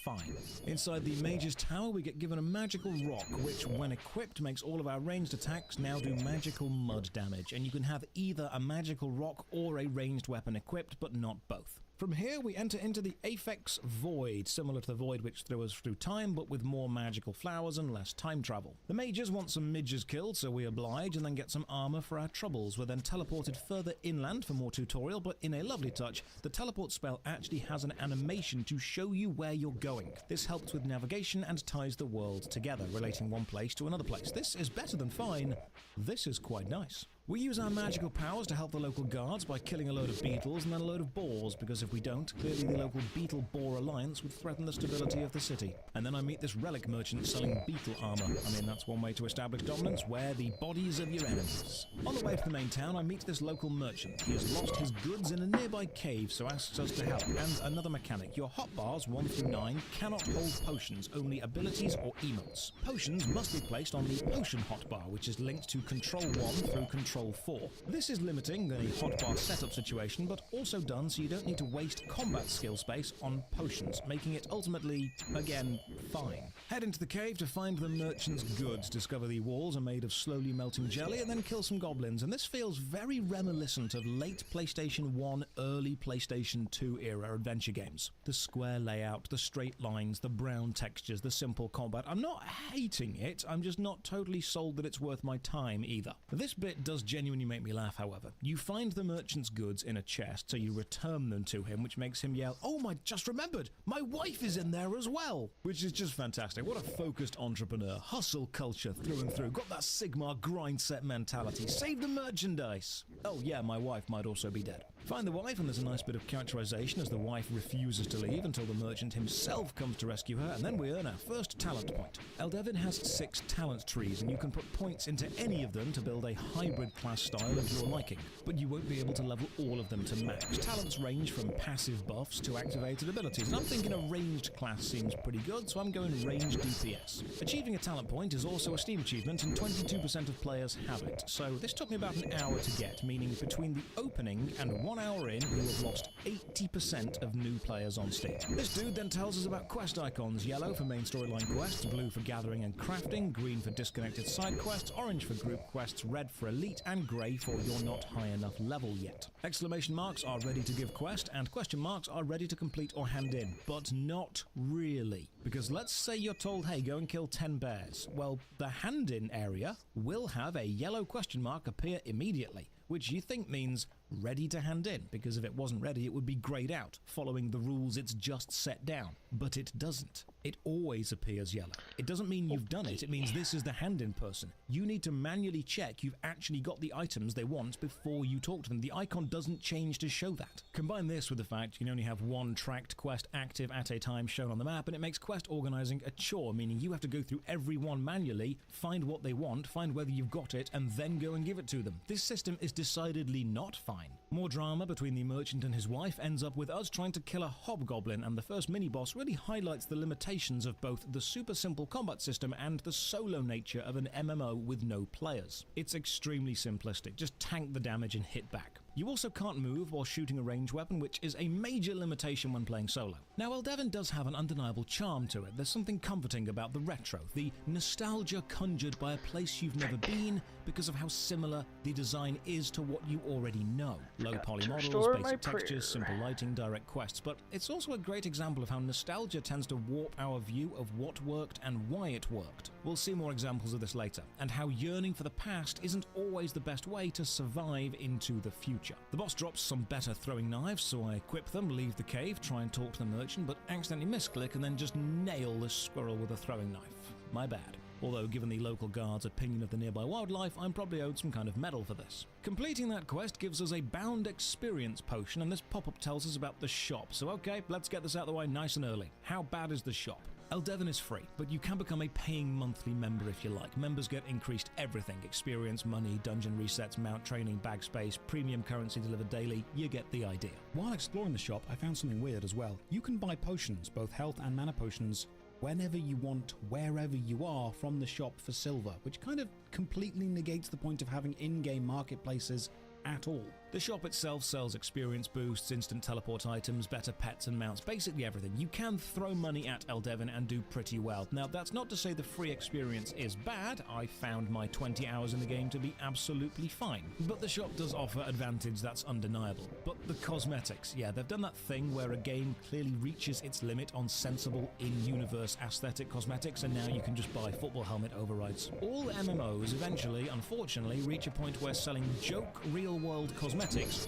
fine. Inside the Mage's Tower, we get given a magical rock, which, when equipped, makes all of our ranged attacks now do magical mud damage, and you can have either a magical rock or a ranged weapon equipped, but not both. From here, we enter into the Aphex Void, similar to the void which threw us through time, but with more magical flowers and less time travel. The mages want some midges killed, so we oblige, and then get some armor for our troubles. We're then teleported further inland for more tutorial, but in a lovely touch, the teleport spell actually has an animation to show you where you're going. This helps with navigation and ties the world together, relating one place to another place. This is better than fine. This is quite nice. We use our magical powers to help the local guards by killing a load of beetles and then a load of boars, because if we don't, clearly the local beetle-boar alliance would threaten the stability of the city. And then I meet this relic merchant selling beetle armor. I mean, that's one way to establish dominance: wear the bodies of your enemies. On the way to the main town, I meet this local merchant. He has lost his goods in a nearby cave, so asks us to help. And another mechanic: your hotbars 1 through 9 cannot hold potions, only abilities or emotes. Potions must be placed on the potion hotbar, which is linked to Control 1 through Control Control 4. This is limiting the hotbar setup situation, but also done so you don't need to waste combat skill space on potions, making it ultimately, again, fine. Head into the cave to find the merchant's goods, discover the walls are made of slowly melting jelly, and then kill some goblins, and this feels very reminiscent of late PlayStation 1, early PlayStation 2 era adventure games. The square layout, the straight lines, the brown textures, the simple combat. I'm not hating it, I'm just not totally sold that it's worth my time either. This bit does genuinely make me laugh, however. You find the merchant's goods in a chest, so you return them to him, which makes him yell, "Oh my, just remembered, my wife is in there as well!" Which is just fantastic. What a focused entrepreneur. Hustle culture through and through. Got that Sigmar grind set mentality. Save the merchandise! Oh yeah, my wife might also be dead. Find the wife, and there's a nice bit of characterization as the wife refuses to leave until the merchant himself comes to rescue her, and then we earn our first talent point. Eldevin has 6 talent trees, and you can put points into any of them to build a hybrid class style of your liking, but you won't be able to level all of them to max. Talents range from passive buffs to activated abilities, and I'm thinking a ranged class seems pretty good, so I'm going ranged DPS. Achieving a talent point is also a Steam achievement, and 22% of players have it, so this took me about an hour to get, meaning between the opening and 1 hour in, you have lost 80% of new players on Steam. This dude then tells us about quest icons: yellow for main storyline quests, blue for gathering and crafting, green for disconnected side quests, orange for group quests, red for elite, and grey for you're not high enough level yet. Exclamation marks are ready to give quest, and question marks are ready to complete or hand in. But not really. Because let's say you're told, hey, go and kill 10 bears. Well, the hand-in area will have a yellow question mark appear immediately, which you think means ready to hand in, because if it wasn't ready, it would be grayed out, following the rules it's just set down. But it doesn't. It always appears yellow. It doesn't mean you've done it, it means this is the hand-in person. You need to manually check you've actually got the items they want before you talk to them. The icon doesn't change to show that. Combine this with the fact you can only have one tracked quest active at a time shown on the map, and it makes quest organizing a chore, meaning you have to go through every one manually, find what they want, find whether you've got it, and then go and give it to them. This system is decidedly not fine. More drama between the merchant and his wife ends up with us trying to kill a hobgoblin, and the first mini-boss really highlights the limitations of both the super simple combat system and the solo nature of an MMO with no players. It's extremely simplistic, just tank the damage and hit back. You also can't move while shooting a ranged weapon, which is a major limitation when playing solo. Now, Eldevin does have an undeniable charm to it. There's something comforting about the retro, the nostalgia conjured by a place you've never been because of how similar the design is to what you already know. Low poly models, basic textures, simple lighting, direct quests, but it's also a great example of how nostalgia tends to warp our view of what worked and why it worked. We'll see more examples of this later, and how yearning for the past isn't always the best way to survive into the future. The boss drops some better throwing knives, so I equip them, leave the cave, try and talk to the merchant, but accidentally misclick and then just nail this squirrel with a throwing knife. My bad. Although, given the local guard's opinion of the nearby wildlife, I'm probably owed some kind of medal for this. Completing that quest gives us a bound experience potion, and this pop-up tells us about the shop. So okay, let's get this out of the way nice and early. How bad is the shop? Eldevin is free, but you can become a paying monthly member if you like. Members get increased everything: experience, money, dungeon resets, mount training, bag space, premium currency delivered daily. You get the idea. While exploring the shop, I found something weird as well. You can buy potions, both health and mana potions, whenever you want, wherever you are, from the shop for silver, which kind of completely negates the point of having in-game marketplaces at all. The shop itself sells experience boosts, instant teleport items, better pets and mounts, basically everything. You can throw money at Eldevin and do pretty well. Now, that's not to say the free experience is bad. I found my 20 hours in the game to be absolutely fine. But the shop does offer advantage that's undeniable. But the cosmetics, yeah, they've done that thing where a game clearly reaches its limit on sensible in-universe aesthetic cosmetics, and now you can just buy football helmet overrides. All MMOs eventually, unfortunately, reach a point where selling joke real-world cosmetics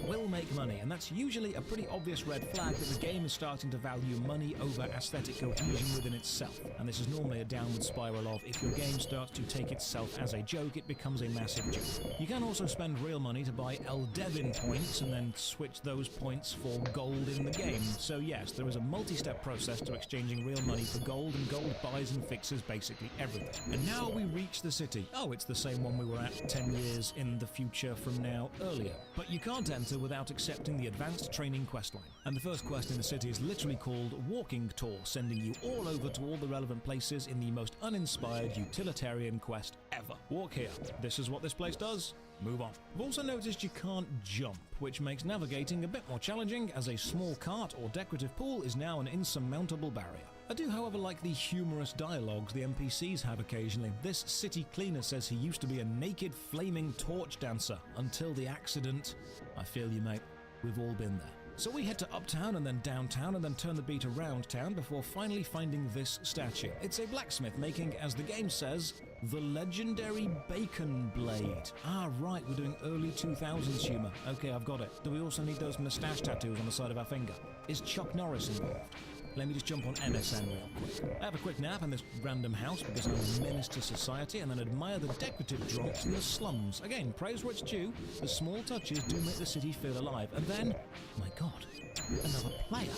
will make money, and that's usually a pretty obvious red flag that the game is starting to value money over aesthetic cohesion within itself. And this is normally a downward spiral of, if your game starts to take itself as a joke, it becomes a massive joke. You can also spend real money to buy Eldevin points and then switch those points for gold in the game. So yes, there is a multi-step process to exchanging real money for gold, and gold buys and fixes basically everything. And now we reach the city. Oh, it's the same one we were at 10 years in the future from now earlier. But you can't enter without accepting the advanced training questline. And the first quest in the city is literally called Walking Tour, sending you all over to all the relevant places in the most uninspired utilitarian quest ever. Walk here. This is what this place does. Move on. I've also noticed you can't jump, which makes navigating a bit more challenging, as a small cart or decorative pool is now an insurmountable barrier. I do, however, like the humorous dialogues the NPCs have occasionally. This city cleaner says he used to be a naked, flaming torch dancer until the accident. I feel you, mate. We've all been there. So we head to uptown and then downtown and then turn the beat around town before finally finding this statue. It's a blacksmith making, as the game says, the legendary bacon blade. Ah, right, we're doing early 2000s humor. Okay, I've got it. Do we also need those mustache tattoos on the side of our finger? Is Chuck Norris involved? Let me just jump on MSN real quick. I have a quick nap in this random house because I'm a menace to society, and then admire the decorative drops in the slums. Again, praise where it's due. The small touches do make the city feel alive. And then, my God, another player.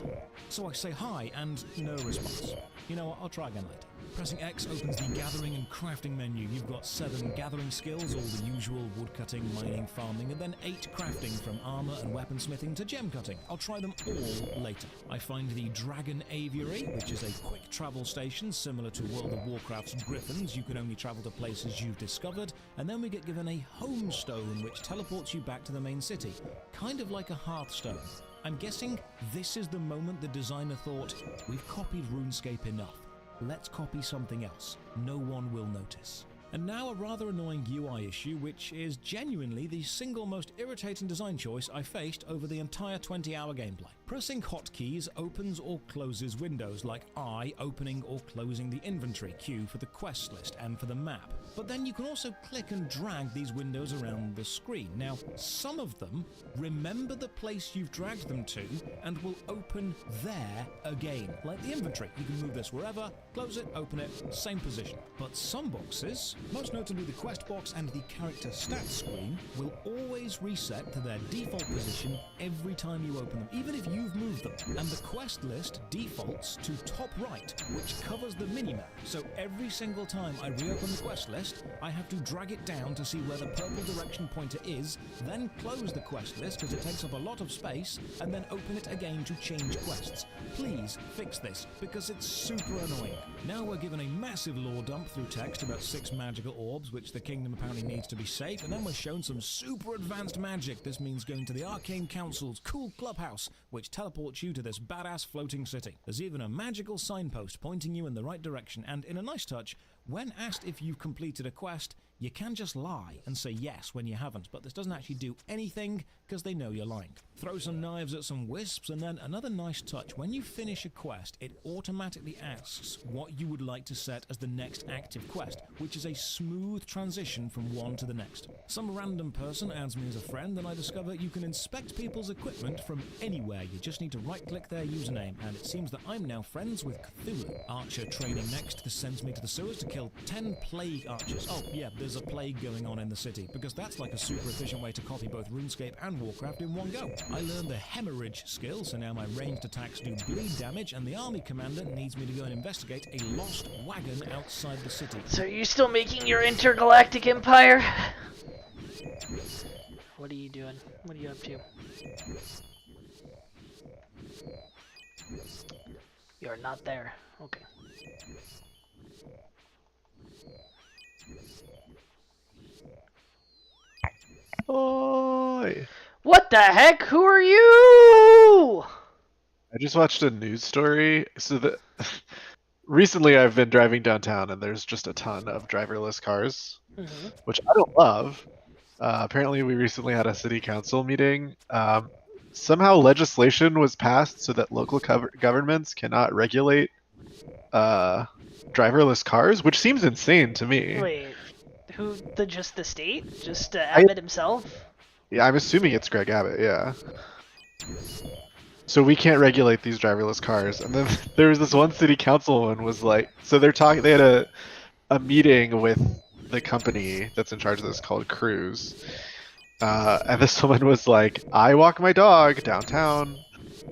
So I say hi and no response. You know what, I'll try again later. Pressing X opens the gathering and crafting menu. You've got 7 gathering skills, all the usual woodcutting, mining, farming, and then 8 crafting, from armor and weaponsmithing to gem cutting. I'll try them all later. I find the Dragon Aviary, which is a quick travel station similar to World of Warcraft's Griffins. You can only travel to places you've discovered, and then we get given a Homestone, which teleports you back to the main city, kind of like a Hearthstone. I'm guessing this is the moment the designer thought, we've copied RuneScape enough. Let's copy something else. No one will notice. And now a rather annoying UI issue, which is genuinely the single most irritating design choice I faced over the entire 20-hour gameplay. Pressing hotkeys opens or closes windows, like I opening or closing the inventory, Q for the quest list and for the map. But then you can also click and drag these windows around the screen. Now, some of them remember the place you've dragged them to and will open there again, like the inventory. You can move this wherever, close it, open it, same position. But some boxes, most notably the quest box and the character stats screen, will always reset to their default position every time you open them, even if you've moved them. And the quest list defaults to top right, which covers the minimap. So every single time I reopen the quest list, I have to drag it down to see where the purple direction pointer is, then close the quest list because it takes up a lot of space, and then open it again to change quests. Please fix this, because it's super annoying. Now we're given a massive lore dump through text about 6 magical orbs, which the kingdom apparently needs to be safe, and then we're shown some super advanced magic. This means going to the Arcane Council's cool clubhouse, which teleports you to this badass floating city. There's even a magical signpost pointing you in the right direction, and in a nice touch, when asked if you've completed a quest, you can just lie and say yes when you haven't, but this doesn't actually do anything because they know you're lying. Throw some knives at some wisps, and then another nice touch. When you finish a quest, it automatically asks what you would like to set as the next active quest, which is a smooth transition from one to the next. Some random person adds me as a friend, and I discover you can inspect people's equipment from anywhere. You just need to right-click their username, and it seems that I'm now friends with Cthulhu. Archer training next. This sends me to the sewers to kill 10 plague archers. Oh yeah, there's a plague going on in the city, because that's like a super efficient way to copy both RuneScape and Warcraft in one go. I learned the hemorrhage skill, so now my ranged attacks do bleed damage, and the army commander needs me to go and investigate a lost wagon outside the city. So are you still making your intergalactic empire? What are you doing? What are you up to? You're not there. Okay. Oi! What the heck? Who are you? I just watched a news story. Recently I've been driving downtown, and there's just a ton of driverless cars, which I don't love. Apparently we recently had a city council meeting. Somehow legislation was passed so that local governments cannot regulate driverless cars, which seems insane to me. Wait, who? Just the state? Just Abbott himself? Yeah, I'm assuming it's Greg Abbott, yeah. So we can't regulate these driverless cars. And then there was this one city councilwoman was like, so they had a meeting with the company that's in charge of this called Cruise. And this woman was like, I walk my dog downtown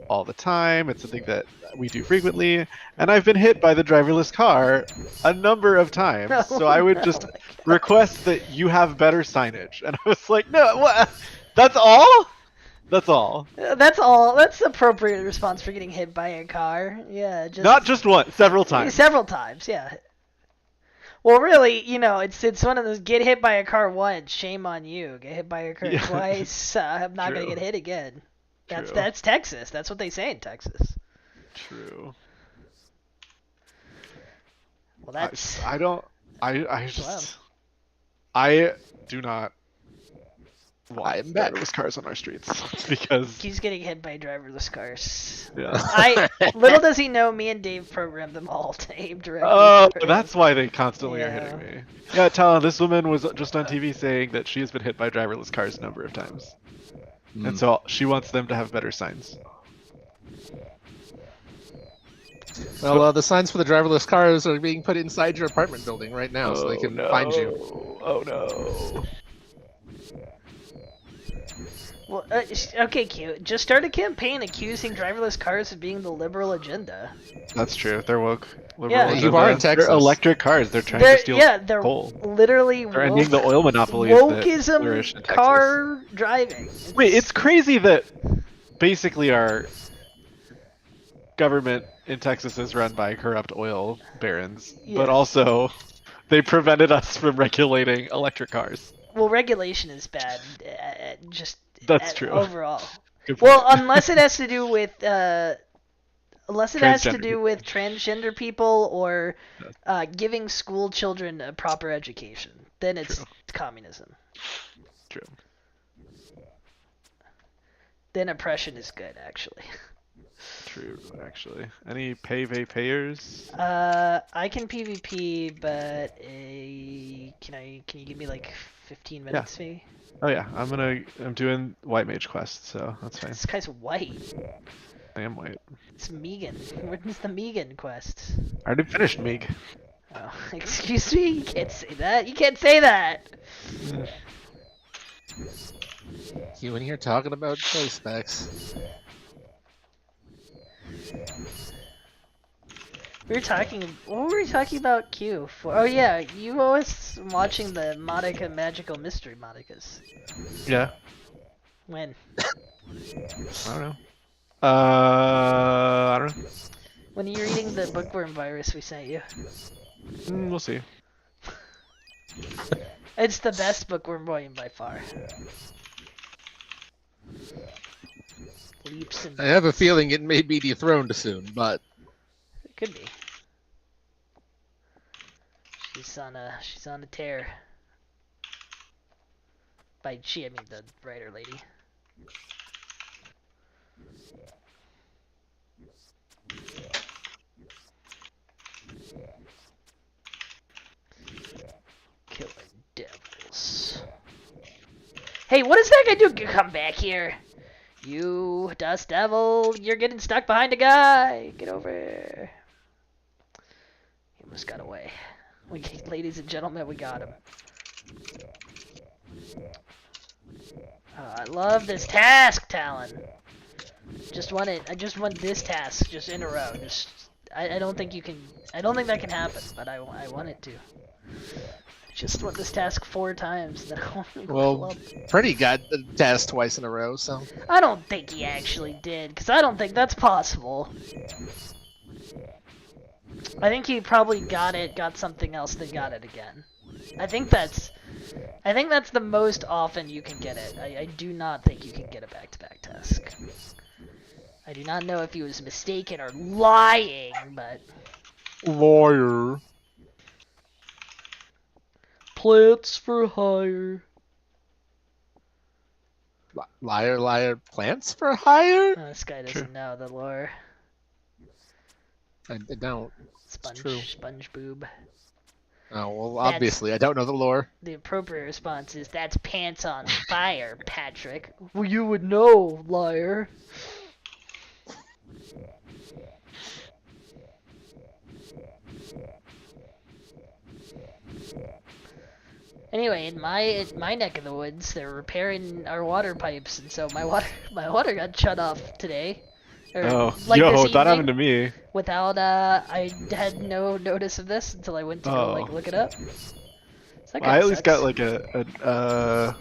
all the time. It's something that we do frequently. And I've been hit by the driverless car a number of times. So I would just request that you have better signage. And I was like, no, what? That's all? That's all. That's all. That's the appropriate response for getting hit by a car. Yeah, just Not just once, several times. several times. Yeah. Well, really, it's one of those get hit by a car once, shame on you. Get hit by a car Yeah. twice, I'm not gonna True. get hit again. True. That's Texas. That's what they say in Texas. True. Well, that's I don't. I Wow. just. I do not want I'm back. driverless cars on our streets because. he's getting hit by driverless cars. Yeah. Little does he know, me and Dave programmed them all to aim directly. Oh, for him. that's why they constantly are Yeah. hitting me. Yeah, Talon, this woman was just on TV saying that she has been hit by driverless cars a number of times. And so she wants them to have better signs. Well, the signs for the driverless cars are being put inside your apartment building right now, so they can find you. Oh no. Well, okay, Q. Just start a campaign accusing driverless cars of being the liberal agenda. That's true. They're woke. Liberal Yeah. agenda. You are in Texas. They're electric cars. They're trying to steal they're coal. literally They're ending the oil monopoly. wokeism car driving. Wait, it's crazy that basically our government in Texas is run by corrupt oil barons, Yeah. but also they prevented us from regulating electric cars. Well, regulation is bad. That's true. Overall. Good Well, point. unless it has to do with Transgender people. transgender people or giving school children a proper education, then it's True. communism. True. Then oppression is good, actually. True, actually. Any payers? I can PvP, but can you give me like 15 minutes fee? Oh yeah, I'm doing white mage quest, so that's fine. This guy's white. I am white. It's Megan. Where's the Megan quest? I already finished Meeg. Oh, excuse me? You can't say that. You can't say that! You in here talking about choice specs. What were we talking about Q for? Oh yeah, you always watching the Monica Magical Mystery Monicas. Yeah. When? I don't know. I don't know. When are you reading the bookworm virus we sent you? We'll see. It's the best bookworm volume by far. Leaps and I have a feeling it may be dethroned soon, but it could be. She's on a tear. By she, I mean the writer lady. Killing devils. Hey, what does that guy do? Come back here. You, Dust Devil, you're getting stuck behind a guy. Get over here. He almost got away. Ladies and gentlemen, we got him. Oh, I love this task, Talon. Just want it. I just want this task, just in a row. I don't think you can. I don't think that can happen, but I want it to. I just want this task 4 times. Then I want well, Pretty got the test twice in a row, so I don't think he actually did, because I don't think that's possible. I think he probably got something else, then got it again. I think that's the most often you can get it. I do not think you can get a back-to-back task. I do not know if he was mistaken or lying, but... lawyer. Plants for hire. Liar, liar, plants for hire? Oh, this guy doesn't know the lore. I don't. true. Sponge boob. Oh, well, That's- obviously, I don't know the lore. The appropriate response is, that's pants on fire, Patrick. Well, you would know, liar. Anyway, in my neck of the woods, they're repairing our water pipes, and so my water got shut off today. Or, Oh, this that evening, happened to me. Without I had no notice of this until I went to go Oh. look it up. So that I kinda at least sucks. got like a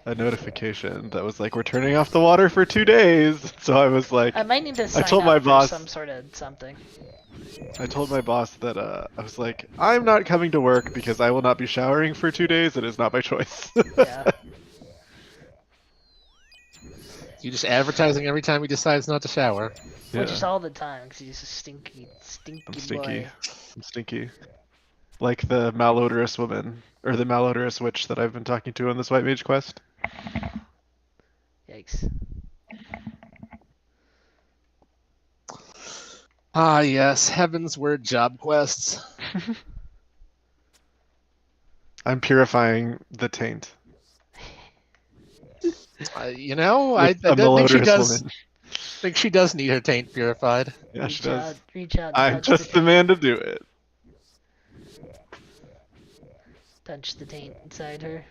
a notification that was like, "We're turning off the water for 2 days." So I was like, I might need to I sign told up my for boss. some sort of something. I told my boss that I was like, "I'm not coming to work because I will not be showering for 2 days. It is not my choice." Yeah. You just advertising every time he decides not to shower. Well, Yeah. just all the time, because he's a stinky, stinky I'm stinky. boy. I'm stinky. Like the malodorous woman, or the malodorous witch that I've been talking to on this White Mage quest. Yikes. Ah, yes, heaven's word job quests. I'm purifying the taint. You know, I With a think she malodorous does. woman. Think she does need her taint purified. Yeah, she does. Reach out and I'm touch just the man to do it. touch the taint inside her.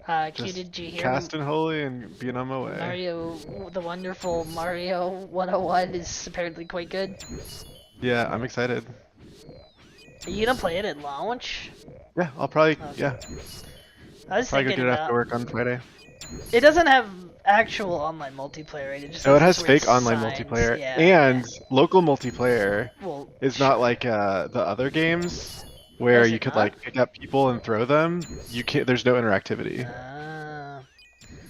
Q, Just did you hear cast and holy and being on my way. Mario, the wonderful Mario 101 is apparently quite good? Yeah, I'm excited. Are you gonna play it at launch? Yeah, I'll probably Okay. yeah I was probably go thinking do it about... after work on Friday. It doesn't have actual online multiplayer, right? It just No, it has has these weird fake online signs. multiplayer Yeah, and local multiplayer well, is not like the other games where Is you it could not? like pick up people and throw them. You can't. There's no interactivity. uh,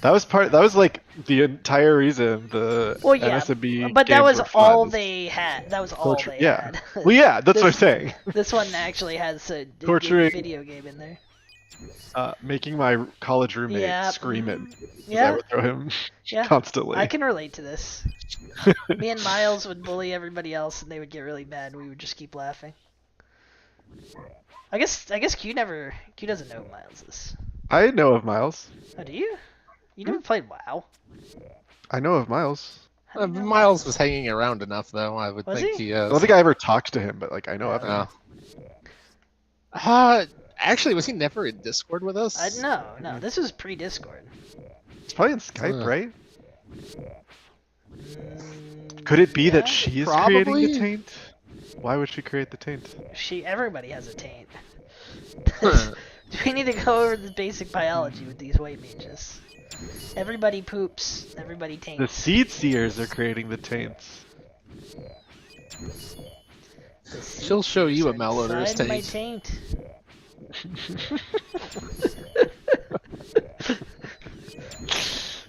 That was part. That was like the entire reason the well, yeah, MSMB but that games was were fun, all is they had. That was all torture- they yeah. had. Well, yeah, that's what I'm This- saying. This one actually has a Torturing- video game in there. Making my college roommate Yeah. scream at me. 'Cause I Yeah, would throw him yeah. constantly. I can relate to this. Me and Miles would bully everybody else, and they would get really mad, and we would just keep laughing. I guess Q doesn't know who Miles is. I know of Miles. Oh, do you? You never played WoW? I know of Miles. How do you know Miles was hanging around enough, though. I would Was think he? he I is. don't think I ever talked to him, but like I know of him. Actually, was he never in Discord with us? No. This was pre-Discord. It's probably in Skype, right? Mm, Could it be that yeah. she is Probably. creating the taint? Why would she create the taint? Everybody has a taint. Huh. Do we need to go over the basic biology with these white mages? Everybody poops. Everybody taints. The seed seers are creating the taints. The She'll show you a seeds malodorous inside my taint. taint.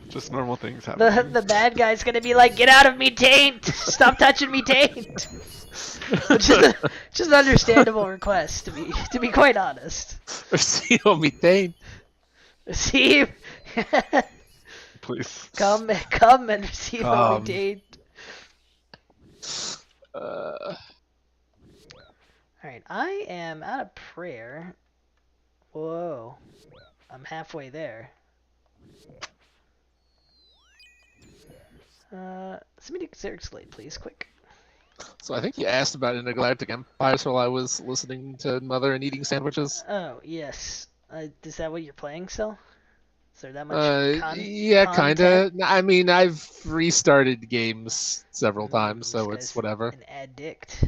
Just normal things happen. The bad guy's gonna be like, "Get out of me, taint! Stop touching me, taint!" Which is just an understandable request, to be quite honest. See on me taint. See, Please. come and receive all Come. taint. Uh, Alright, I am out of prayer. Whoa. I'm halfway there. Somebody Xerxlate, please, quick. so I think you asked about intergalactic empires while I was listening to Mother and eating sandwiches. Oh, yes. Is that what you're playing still? Is there that much Yeah, content? kinda. I mean, I've restarted games several times, so This it's guy's whatever. An addict.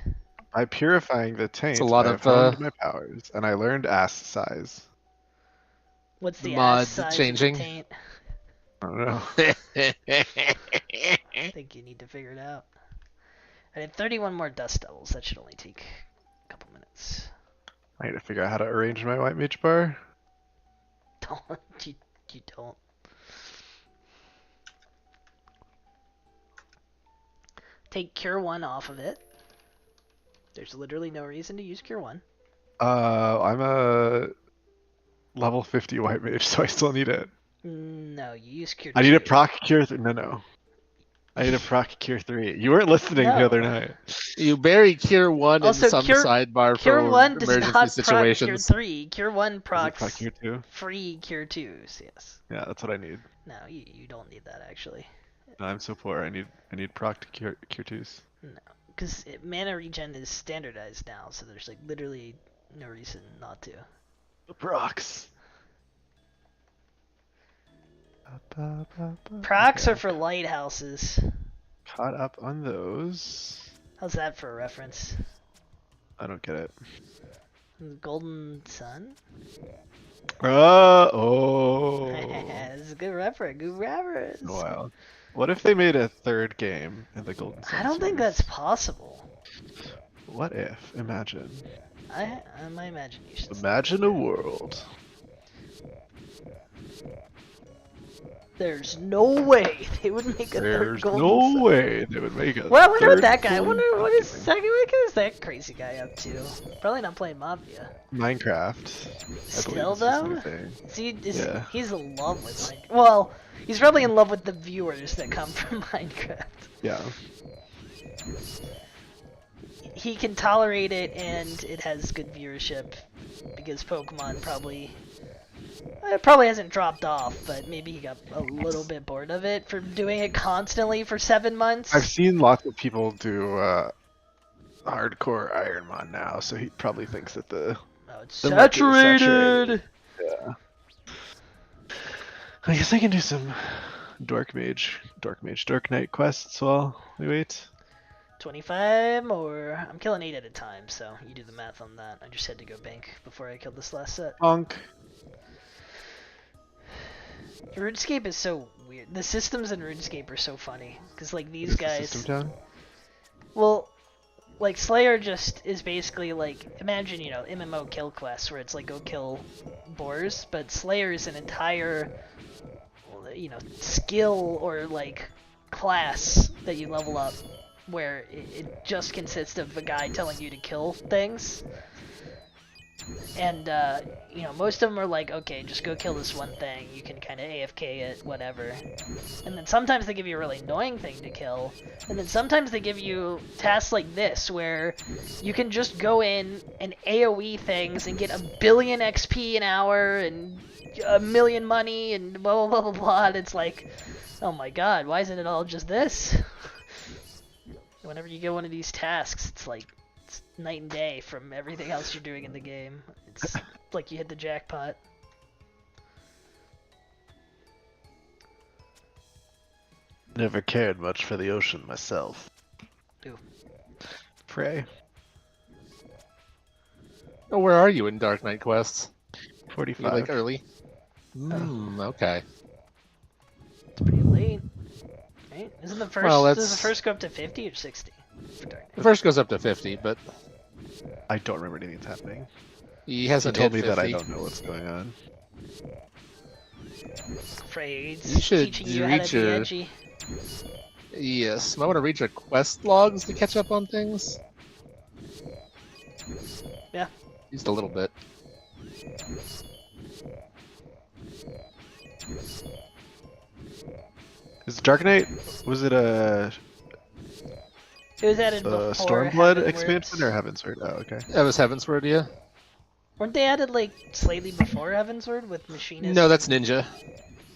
By purifying the taint, a lot I of, have honed my powers, and I learned ass size. What's the Mod ass size changing. of the taint? I don't know. I think you need to figure it out. I had 31 more dust devils. That should only take a couple minutes. I need to figure out how to arrange my white mage bar. Don't you don't. Take Cure 1 off of it. There's literally no reason to use Cure 1. I'm a level 50 white mage, so I still need it. No, you use Cure 2. I need a proc cure. No. I need a proc cure 3. You weren't listening the No. other night. You bury Cure 1 Also, in some Cure- sidebar Cure for 1 does emergency not proc situations. Cure 3. Cure 1 Is it procs proc cure 2? free Cure 2s, yes. Yeah, that's what I need. No, you don't need that actually. No, I'm so poor. I need proc cure 2s. Because mana regen is standardized now, so there's like literally no reason not to. The procs. Procs Okay, are for lighthouses. caught up on those. How's that for a reference? I don't get it. Golden Sun? Oh. It's a good reference. Good reference. Wow. What if they made a third game in the Golden Sun I don't think series? that's possible. What if? Imagine. My imagination. Imagine a world. There's no way they would make a third There's Golden no Sun. way they would make a Well, I wonder what third that guy. I Golden wonder what Sun game. what is that crazy guy up to? Probably not playing Mafia. Minecraft. I Still believe is his new though? thing. Yeah. He's in love with Minecraft. Well, he's probably in love with the viewers that come from Minecraft. Yeah. He can tolerate it, and it has good viewership because Pokemon probably it probably hasn't dropped off, but maybe he got a little bit bored of it for doing it constantly for 7 months. I've seen lots of people do hardcore Ironmon now, so he probably thinks that Oh, it's the market is saturated. yeah. I guess I can do some Dark Knight quests while we wait. 25 more. I'm killing 8 at a time, so you do the math on that. I just had to go bank before I killed this last set. Bonk. RuneScape is so weird. The systems in RuneScape are so funny because like these Is the guys. system down? Well, like Slayer just is basically like imagine MMO kill quests where it's like go kill boars, but Slayer is an entire skill or like class that you level up where it just consists of a guy telling you to kill things. And, most of them are like, okay, just go kill this one thing. You can kind of AFK it, whatever. And then sometimes they give you a really annoying thing to kill. And then sometimes they give you tasks like this, where you can just go in and AoE things and get 1 billion XP an hour and 1 million money and blah, blah, blah, blah, blah. And it's like, oh my god, why isn't it all just this? Whenever you get one of these tasks, it's like, it's night and day from everything else you're doing in the game. It's like you hit the jackpot. Never cared much for the ocean myself. Ooh. Pray. Oh, where are you in Dark Knight quests? You 45. like early? Okay. It's pretty late. Right? Isn't the first Well, does the that's- first go up to 50 or 60? For Dark Knight? The first goes up to 50, but I don't remember anything that's happening. he He hasn't told me hit that I 50. don't know what's going on. Afraid You should teaching you how to reach be your- edgy. Yes, might want to read your quest logs to catch up on things. Yeah. Just a little bit. Is Dark Knight, was it a It was added before Stormblood Heavenward. expansion or Heavensward? Oh, okay. That was Heavensward, yeah? Weren't they added like slightly before Heavensward with Machinist? No, that's Ninja.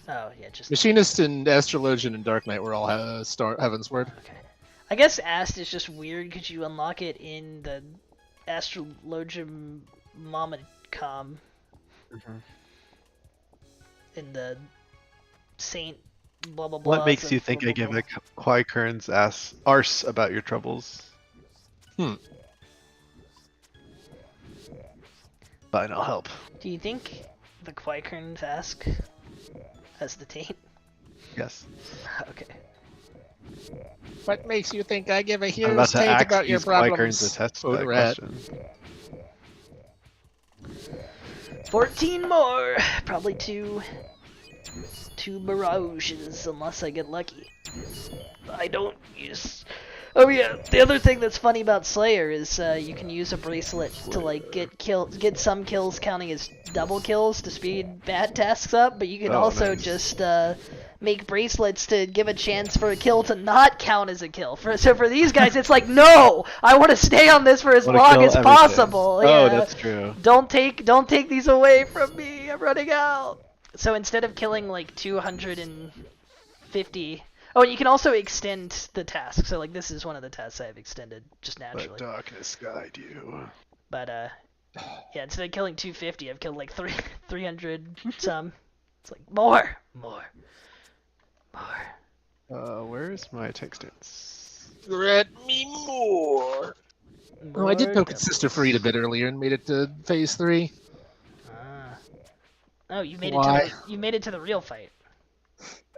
Oh yeah, just Machinist and Astrologian and Dark Knight were all Heavensward. okay. I guess Ast is just weird because you unlock it in the Astrologium Momicom in the Saint blah blah blah. What makes you think I give a Qui-Kern's arse about your troubles? Fine, I'll help. Do you think the Qui-Kern's ask has the taint? Yes. Okay. What makes you think I give a I'm about hero's to take ask about your these Qui-Kerns problems? to test Oh, that rat. question. 14 more! Probably two mirages unless I get lucky. I don't use... Oh yeah, the other thing that's funny about Slayer is you can use a bracelet to like get some kills counting as double kills to speed bad tasks up, but you can Oh, also nice. just make bracelets to give a chance for a kill to not count as a kill. So for these guys, it's like, no, I want to stay on this for as Wanna long kill as everything. possible. Oh, Yeah. that's true. Don't take these away from me. I'm running out. So instead of killing like 250, oh, and you can also extend the task. So like this is one of the tasks I've extended just naturally. Let darkness guide you. But yeah, instead of killing 250, I've killed like 300 some. It's like more. Where's my text dance? Grant me more. Oh, I did More poke its sister doubles. Freed a bit earlier and made it to phase 3. Ah. Oh, you made it Why? to you made it to the real fight.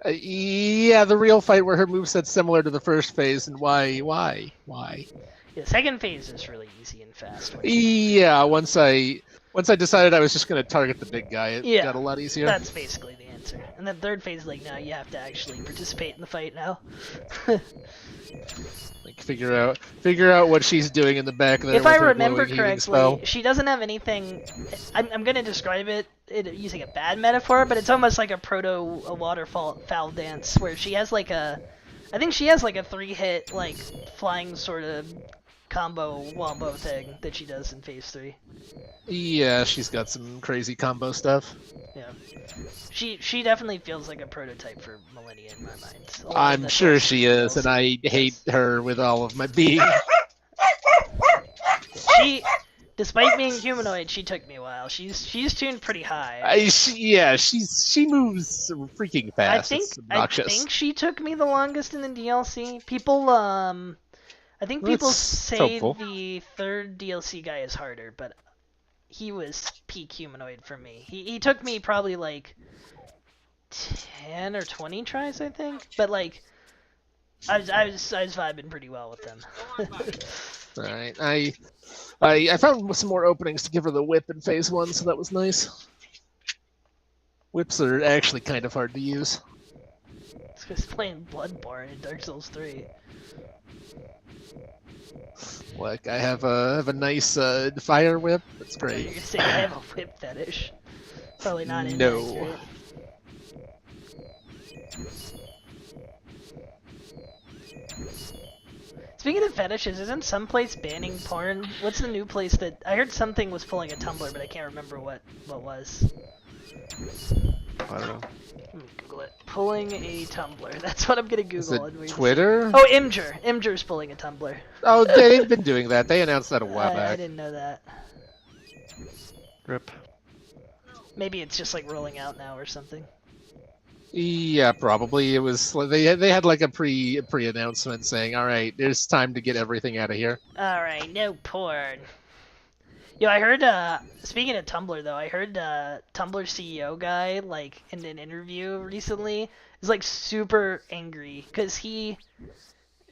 Yeah, the real fight where her moveset's similar to the first phase, and why? Yeah, the second phase is really easy and fast. Yeah, once I decided I was just gonna target the big guy, it Yeah, got a lot easier. that's basically the answer. And then third phase, like now you have to actually participate in the fight now. Like figure out what she's doing in the back there. If with I her remember glowing healing correctly, spell. she doesn't have anything. I'm gonna describe it using a bad metaphor, but it's almost like a waterfall foul dance where she has like a, I think she has like a 3-hit like flying sort of combo wombo thing that she does in phase 3. Yeah, she's got some crazy combo stuff. Yeah, she definitely feels like a prototype for Millennia in my mind. I'm sure she is, and I hate her with all of my being. She, despite being humanoid, she took me a while. She's tuned pretty high. She moves freaking fast. It's I obnoxious. think she took me the longest in the DLC. People I think people That's say helpful. the third DLC guy is harder, but he was peak humanoid for me. He took me probably like 10 or 20 tries, I think. But like I was vibing pretty well with them. Alright, I found some more openings to give her the whip in phase 1, so that was nice. Whips are actually kind of hard to use. It's because playing Bloodborne in Dark Souls 3. Like I have a nice fire whip. It's You're great. gonna say I have a whip fetish. Probably not No. inaccurate. Speaking of fetishes, isn't some place banning porn? What's the new place that I heard something was pulling a Tumblr, but I can't remember what was. I don't know. Let me Google it. Pulling a Tumblr. That's what I'm gonna Is Google. it and we can see. Twitter? Oh, Imgur. Imgur's pulling a Tumblr. Oh, they've been doing that. They announced that a while I back. didn't know that. Rip. Maybe it's just like rolling out now or something. Yeah, probably. It was they had like a pre-announcement saying, "All right, there's time to get everything out of here." All right, no porn. Yo, I heard. Speaking of Tumblr, though, I heard Tumblr CEO guy, like in an interview recently, is like super angry because he,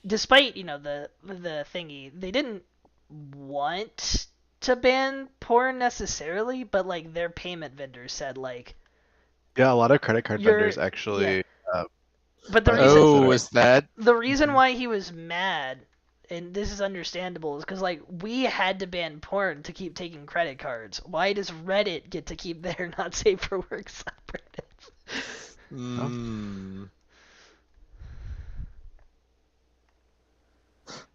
despite the thingy, they didn't want to ban porn necessarily, but like their payment vendors said like, Yeah, a lot of credit card You're- vendors actually. but the Right. reason Oh, is that? the reason why he was mad, and this is understandable, is because like we had to ban porn to keep taking credit cards. Why does Reddit get to keep their not safe for work subreddits?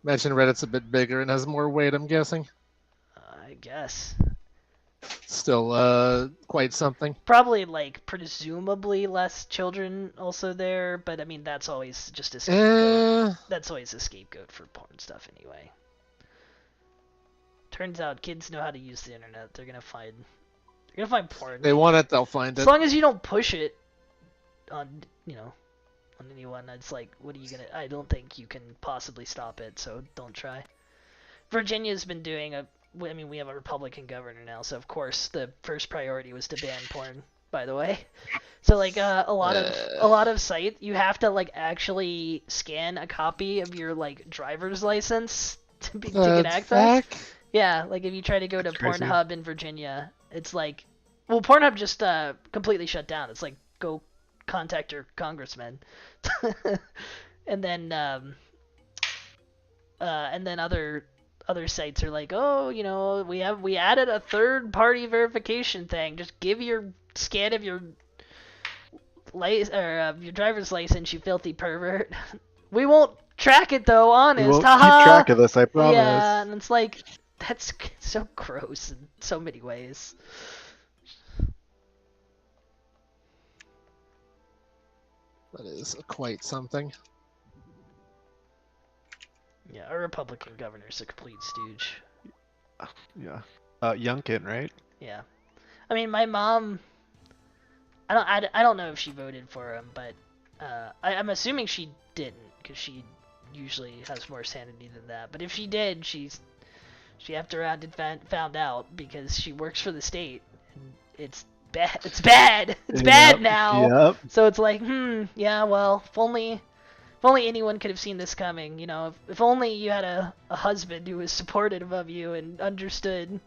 Imagine Reddit's a bit bigger and has more weight. I'm guessing. I guess Still, quite something. probably like presumably less children also there, but I mean that's always just a scapegoat. That's always a scapegoat for porn stuff anyway. Turns out kids know how to use the internet. They're gonna find porn. They want it, they'll find As it. long as you don't push it on on anyone, it's like, what are you gonna? I don't think you can possibly stop it, so don't try. Virginia's been doing I mean, we have a Republican governor now, so of course the first priority was to ban porn. By the way, so like a lot of site, you have to like actually scan a copy of your like driver's license to get access. Yeah, like if you try to go to That's crazy. Pornhub in Virginia, it's like, well, Pornhub just completely shut down. It's like, go contact your congressman, and then other sites are like, oh, we added a third party verification thing. Just give your scan of your your driver's license, you filthy pervert. We won't track it though, honest. We won't Haha. keep track of this, I promise. Yeah, and it's like, that's so gross in so many ways. That is quite something. Yeah, our Republican governor's a complete stooge. Yeah. Youngkin, right? Yeah. I mean, my mom, I don't know if she voted for him, but I'm assuming she didn't, because she usually has more sanity than that. But if she did, she She after round found out because she works for the state. And it's bad. It's bad. It's bad now. Yep. So it's like, yeah, well, if only anyone could have seen this coming, you know, if only you had a husband who was supportive of you and understood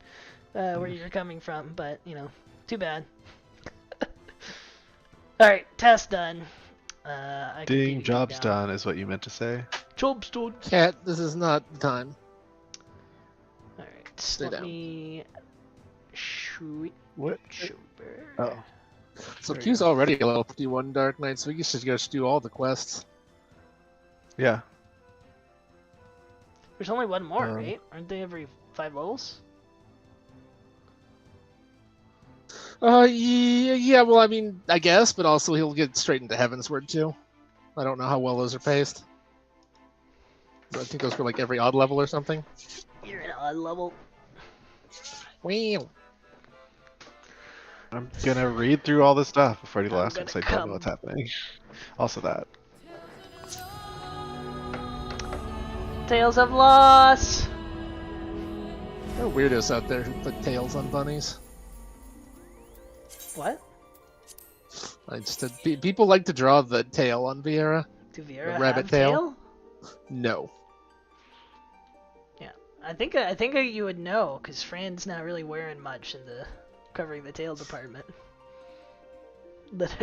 where you're coming from, but, you know, too bad. Alright, test done. I completed Ding, it job's now. done is what you meant to say. Job's done. Cat, this is not the time. Alright, Stay let down. me... Shoot. What? Super. Oh. So There you Q's go. already a level 51 Dark Knight, so we should just do all the quests. Yeah. There's only one more, Um, right? Aren't they every 5 levels? Yeah, well, I mean, I guess, but also he'll get straight into Heavensward too. I don't know how well those are paced. I think those were like every odd level or something. You're an odd level. Wow. I'm gonna read through all this stuff before I do the I'm last one gonna because I don't know what's come. happening. Also that. Tales of Loss! There are weirdos out there who put tails on bunnies. What? I just people like to draw the tail on Vieira. Do Vera rabbit have tail? No. Yeah, I think you would know, because Fran's not really wearing much in the covering the tail department.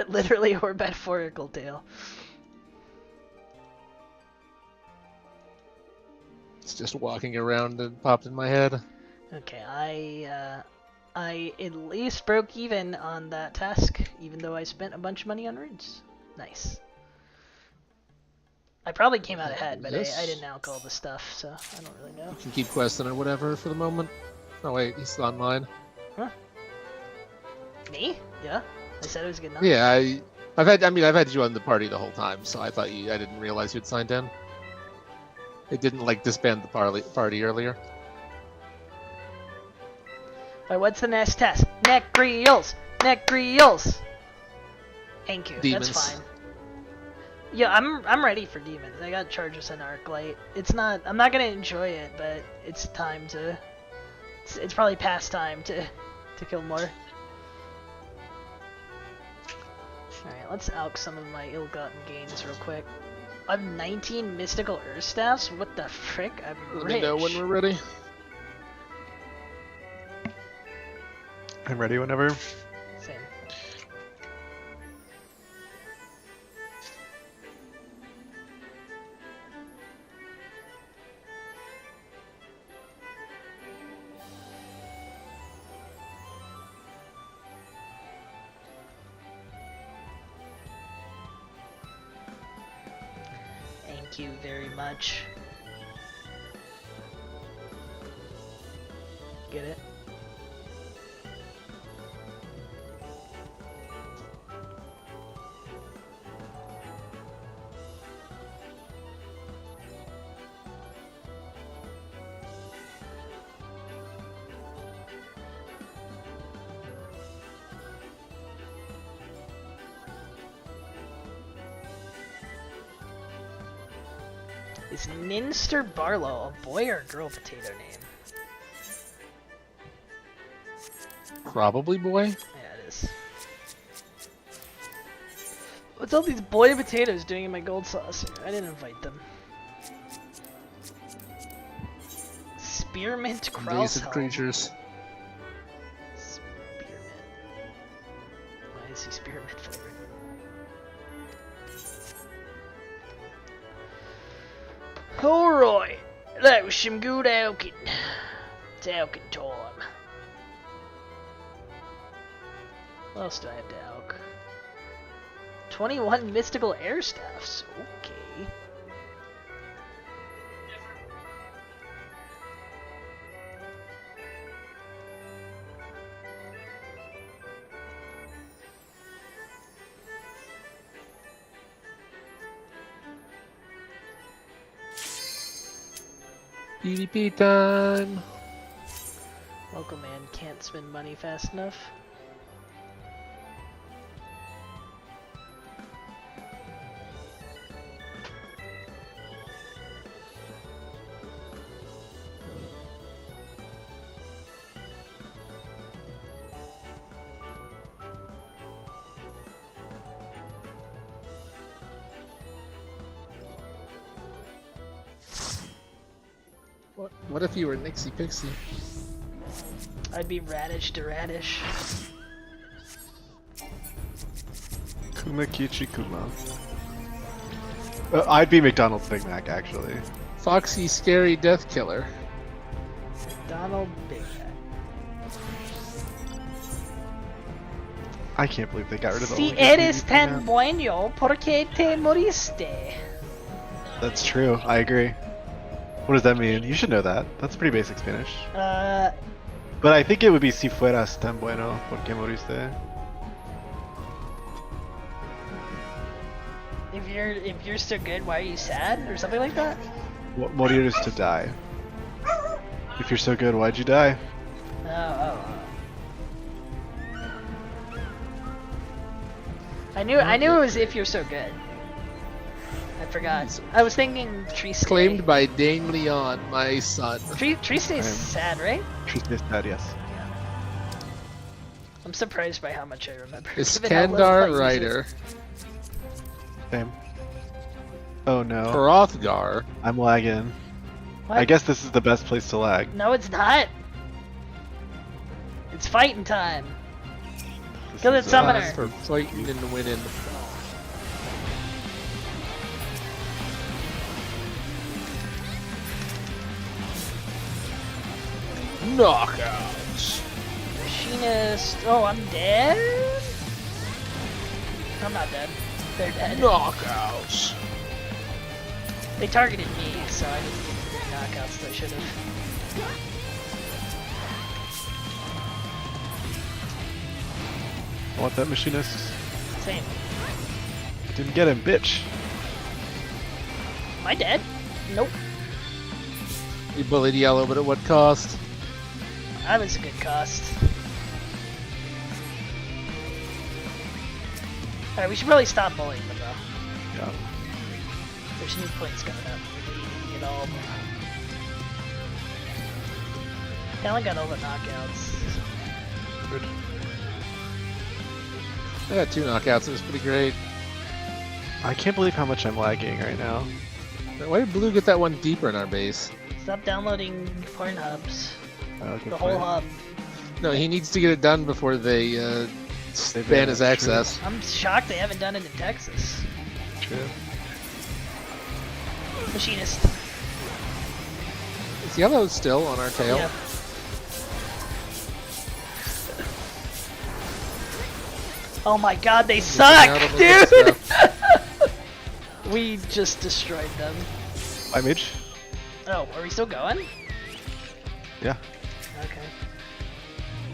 Literally or metaphorical tail. It's just walking around and popped in my head. Okay, I at least broke even on that task, even though I spent a bunch of money on runes. Nice. I probably came out ahead, but Yes. I didn't alch all the stuff, so I don't really know. You can keep questing or whatever for the moment. Oh wait, he's online. Me? Yeah? I said it was good enough. Yeah, I've had you on the party the whole time, so I didn't realize you'd signed in. It didn't like disband the party earlier. Alright, what's the next test? Necreals! Necreals! Thank you, Demons. that's fine. Yeah, I'm ready for demons. I got Charges and Arclight. I'm not gonna enjoy it, but it's time to... It's probably past time to kill more. Alright, let's alch some of my ill-gotten gains real quick. I have 19 mystical earth staffs? What the frick? I'm Let rich. me know when we're ready. I'm ready whenever. Same. Thank you very much. Get it? Is Ninster Barlow a boy or girl potato name? Probably, boy. Yeah, it is. What's all these boy potatoes doing in my gold saucer? I didn't invite them. Spearmint Invasive Krauselm. creatures. Spearmint. Why is he spearmint flavored? Alright, that was some good alching. It's alching time. What else do I have to alch? 21 mystical air staffs. Okay. PvP time. Local man can't spend money fast enough. What if you were Nixie Pixie? I'd be radish to radish. Kuma Kichi Kuma. I'd be McDonald's Big Mac, actually. Foxy Scary Death Killer. Donald Big Mac. I can't believe they got rid of the Si only eres good tan TV bueno, ¿por qué te moriste? That's true. I agree. What does that mean? You should know that. That's pretty basic Spanish. But I think it would be si fueras tan bueno, ¿por qué moriste? If you're so good, why are you sad? Or something like that? Morir is to die. If you're so good, why'd you die? Oh. I knew it was if you're so good. I forgot. I was thinking Triste. Claimed by Dane Leon, my son. Triste's sad, right? Triste is sad, yes. I'm surprised by how much I remember. given how little Iskandar I use it. Rider. Same. Oh no. Hrothgar. I'm lagging. What? I guess this is the best place to lag. No, it's not. It's fighting time. This Kill is, that summoner. For fighting and winning. Knockouts. Machinist. Oh, I'm dead? I'm not dead. They're dead. Knockouts. They targeted me, so I didn't get the good knockouts that I should have. I want that machinist. Same. Didn't get him, bitch. Am I dead? Nope. You bullied Yellow, but at what cost? That was a good cost. Alright, we should probably stop bullying them though. Yeah. There's new points coming up. We need to get all of them. Kinda got all the knockouts. Good. I got 2 knockouts, it was pretty great. I can't believe how much I'm lagging right now. Why did Blue get that one deeper in our base? Stop downloading porn hubs. Oh, good The whole point. hub. No, he needs to get it done before they ban his true. access. I'm shocked they haven't done it in Texas. True. Machinist. Is Yellow still on our tail? Yep. Oh my god, they suck, out on the dude! stuff. We just destroyed them. Image? Oh, are we still going? Yeah. Okay.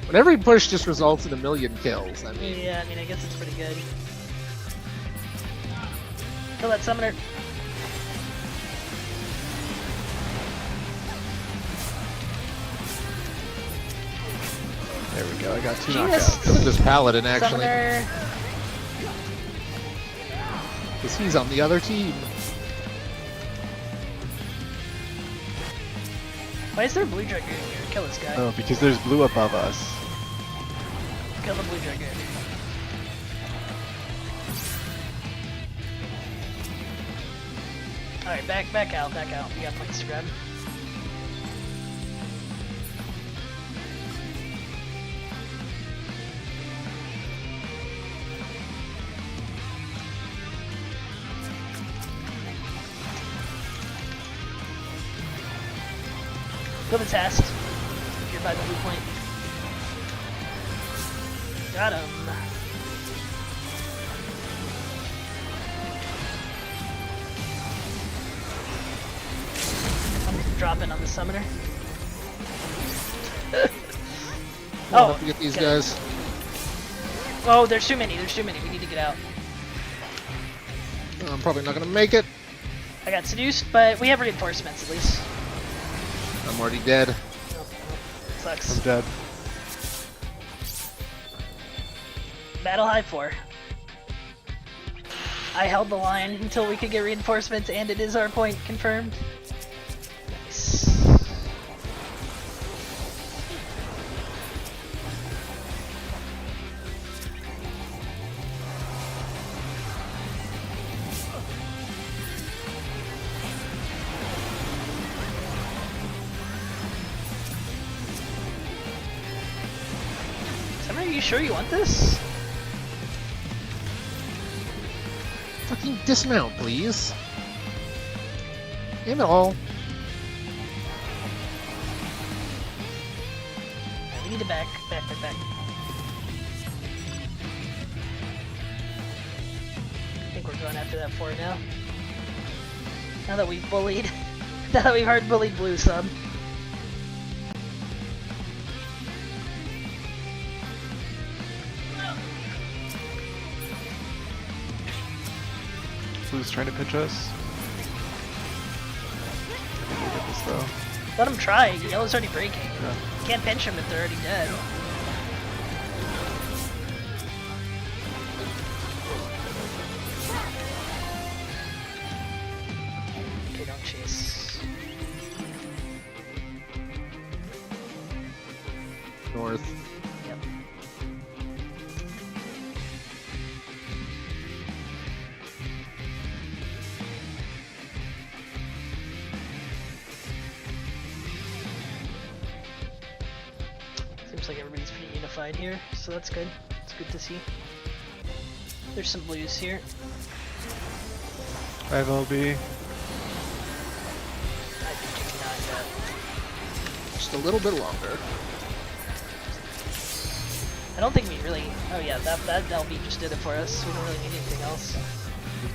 When every push just results in 1,000,000 kills, I mean, Yeah, I mean, I guess it's pretty good. Kill that summoner. There we go. I got 2 Genius. knockouts. look at this Paladin actually, Summoner. because he's on the other team. Why is there a blue dragoon here? Kill this guy. Oh, because there's blue above us. Kill the blue dragoon. Alright, back out. We got points to grab. Kill the test. You're by the blue point. Got him. I'm dropping on the summoner. Oh, Oh, get these okay. guys. Oh, there's too many. We need to get out. I'm probably not gonna make it. I got seduced, but we have reinforcements at least. I'm already dead. Nope. Sucks. I'm dead. Battle High 4. I held the line until we could get reinforcements, and it is our point confirmed. Nice. Summer, are you sure you want this? Fucking dismount, please. Aim it all. We need to back. I think we're going after that 4 now. Now that we've bullied, now that we've hard bullied blue some. Blue's trying to pinch us. I think we get this though. Let him try. Yellow's already breaking. Yeah. Can't pinch him if they're already dead. Okay, don't chase. North. Yep. Seems like everybody's pretty unified here, so that's good. It's good to see. There's some blues here. 5 LB. I think you can knock that. Just a little bit longer. I don't think we really. Oh yeah, that LB just did it for us. We don't really need anything else.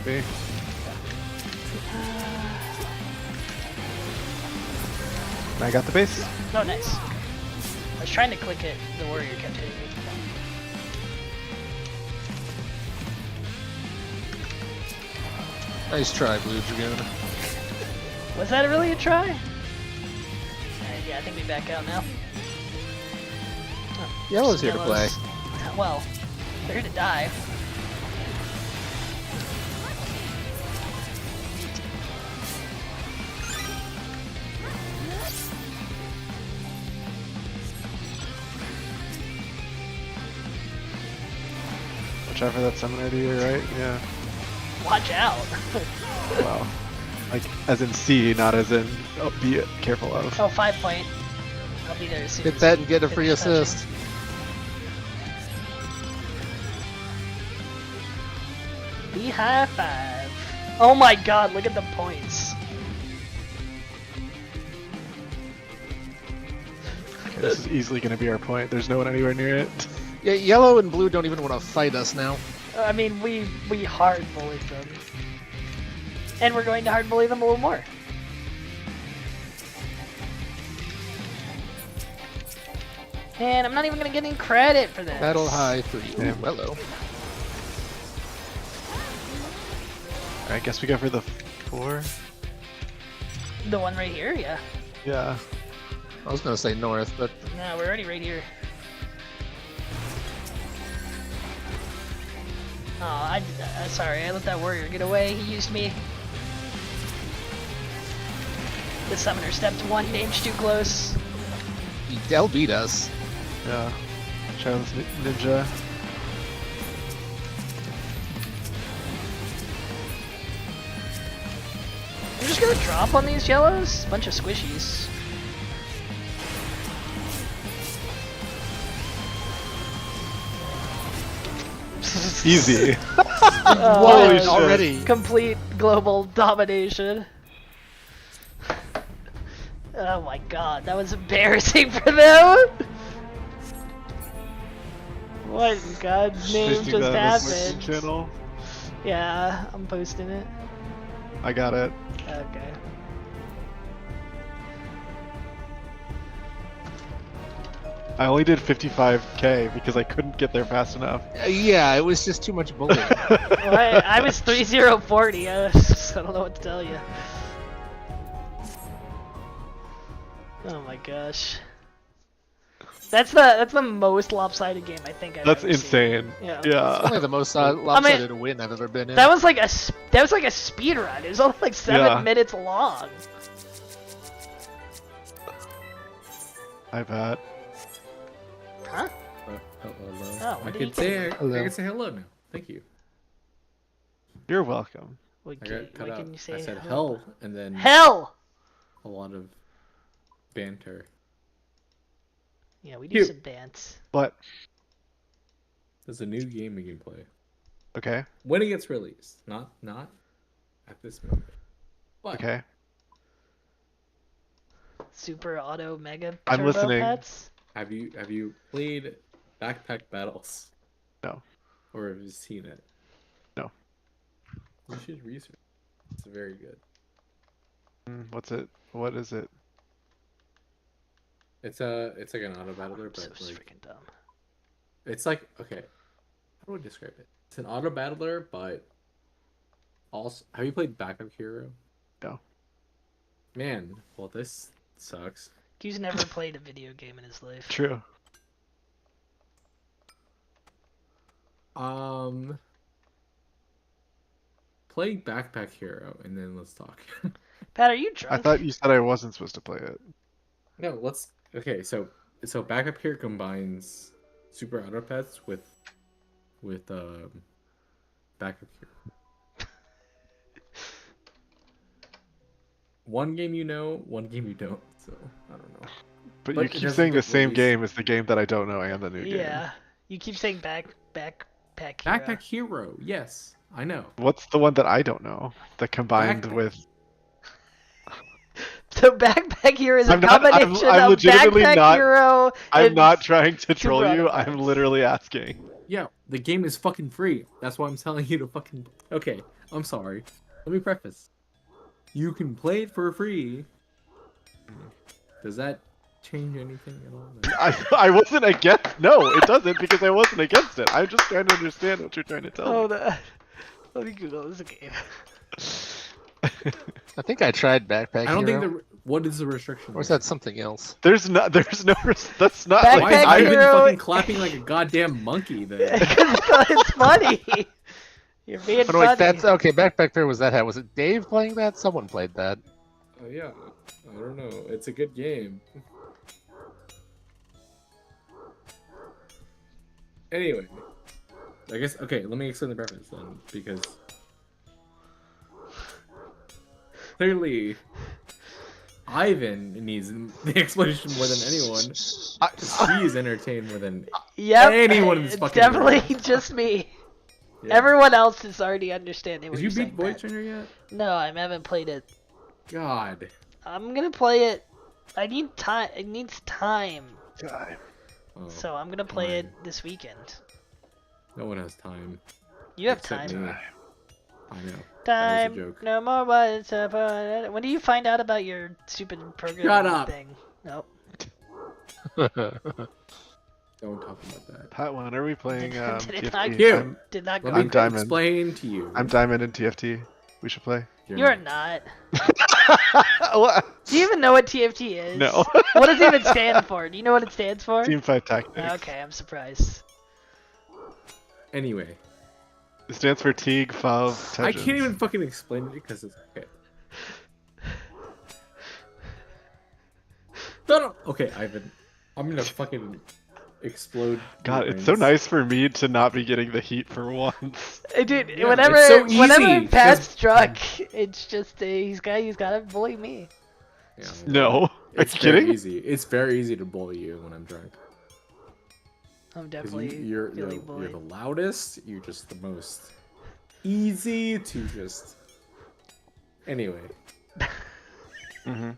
B. I got the base. Oh, nice. I was trying to click it. The warrior kept hitting me. Nice try, Blue Dragoon. Was that really a try? Yeah, I think we back out now. Oh, Yellow's here to play. Well, they're here to die. Watch out for that summoner to your right. Yeah. Watch out. Wow. Like as in C, not as in be careful of. Oh, 5 point. I'll be there as soon Hit as that he and get a free finishes touching. assist. Be high 5. Oh my god, look at the points. Okay, this is easily going to be our point. There's no one anywhere near it. Yeah, Yellow and Blue don't even want to fight us now. I mean, we hard bullied them. And we're going to hard bully them a little more. And I'm not even going to get any credit for this. Battle high for you. Yeah. Hello. I guess we go for the 4. The one right here, yeah. Yeah. I was gonna say north, but No, we're already right here. Oh, sorry, I let that warrior get away. He used me. The summoner stepped 1 inch too close. they'll beat us. Yeah. Child's ninja. I'm just gonna drop on these yellows. Bunch of squishies. Easy. Holy shit. already. Complete global domination. Oh my god, that was embarrassing for them! What in God's name Posting just that on the happened? channel. Yeah, I'm posting it. I got it. Okay. I only did 55k because I couldn't get there fast enough. Yeah, it was just too much bullying. Well, I was 3040. I don't know what to tell you. Oh my gosh. That's the most lopsided game I think I've That's ever seen. insane. Yeah. Yeah. Only the most lopsided win I've ever been in. That was like a speed run. It was only like 7 minutes long. I bet. Huh? Hello. Oh, I what did can he say say? I can say hello now. Thank you. You're welcome. What I can, got cut what out. can you say? I said Hello? hell and then Hell! a lot of banter. Yeah, we do Cute. some dance. But There's a new game you can play Okay. when it gets released. Not at this moment. But Okay. Super Auto Mega I'm Turbo listening. Pets? have you played Backpack Battles? No. Or have you seen it? No. You should research. It's very good. What's it? What is it? It's like an auto battler, So but like freaking dumb. it's like okay. How do I describe it? It's an auto battler, but also have you played Backup Hero? No. Man, well this sucks. Q's never played a video game in his life. True. Play Backpack Hero and then let's talk. Pat, are you I drunk? thought you said I wasn't supposed to play it. No, let's okay, so Backup Hero combines Super Auto Pets with Backup Hero. One game you know, one game you don't, so I don't know. But But you it keep doesn't saying the get same released. game as the game that I don't know and the new game. Yeah. You keep saying Backpack Hero. Backpack Hero, yes, I know. What's the one that I don't know? That combined Backpack- with. So Backpack Hero is a I'm not- I'm- combination I'm of legitimately Backpack not- Hero I'm and not trying to troll Super you. Auto I'm Pets. literally asking. Yeah, the game is fucking free. That's why I'm telling you to fucking. Okay, I'm sorry. Let me preface. You can play it for free. Does that change anything at all? I wasn't against. No, it doesn't because I wasn't against it. I'm just trying to understand what you're trying to tell Oh, me. let me Google this game. I think I tried Backpack I don't Hero. think what is the restriction? Or is that something else? There's no. That's not Backpack Why is like Ivan Hero- fucking clapping like a goddamn monkey then? It's funny. You're being Oh, no, funny. wait, that's okay. Backpack Hero was that? Was it Dave playing that? Someone played that. Oh yeah, I don't know. It's a good game. Anyway, I guess okay. Let me explain the preference then, because clearly Ivan needs the explanation more than anyone. She is entertained more than Yep, anyone in this it's fucking definitely world. just me. Yeah. Everyone else is already understanding what Did you're you saying. beat Void Pat. Trainer yet? No, I haven't played it. God. I'm gonna play it. I need time. It needs time. Oh, So I'm gonna play it Fine. this weekend. no one has time. You have except time. me. I know. Time. That was a joke. No more what's up. When do you find out about your stupid programming Shut up. thing? Nope. Don't talk about that. Pat, when are we playing Did it TFT? not- Cute. Did not go. Let me I'm Diamond. explain to you. I'm Diamond in TFT. We should play. You're not. What? Do you even know what TFT is? No. What does it even stand for? Do you know what it stands for? Team 5 Tactics. Okay, I'm surprised. Anyway, It stands for Teague, Fav, I can't even fucking explain it because it's okay. No. Okay, Ivan. I'm gonna fucking explode. God, your it's so brains. nice for me to not be getting the heat for once. Dude, Yeah, whenever it's so whenever easy, Pat's 'cause- drunk, it's just he's gotta bully me. Yeah, No. Are you it's very kidding? easy. It's very easy to bully you when I'm drunk. I'm 'Cause definitely you're feeling bullied. the loudest. You're just the most easy to just. Anyway, hmm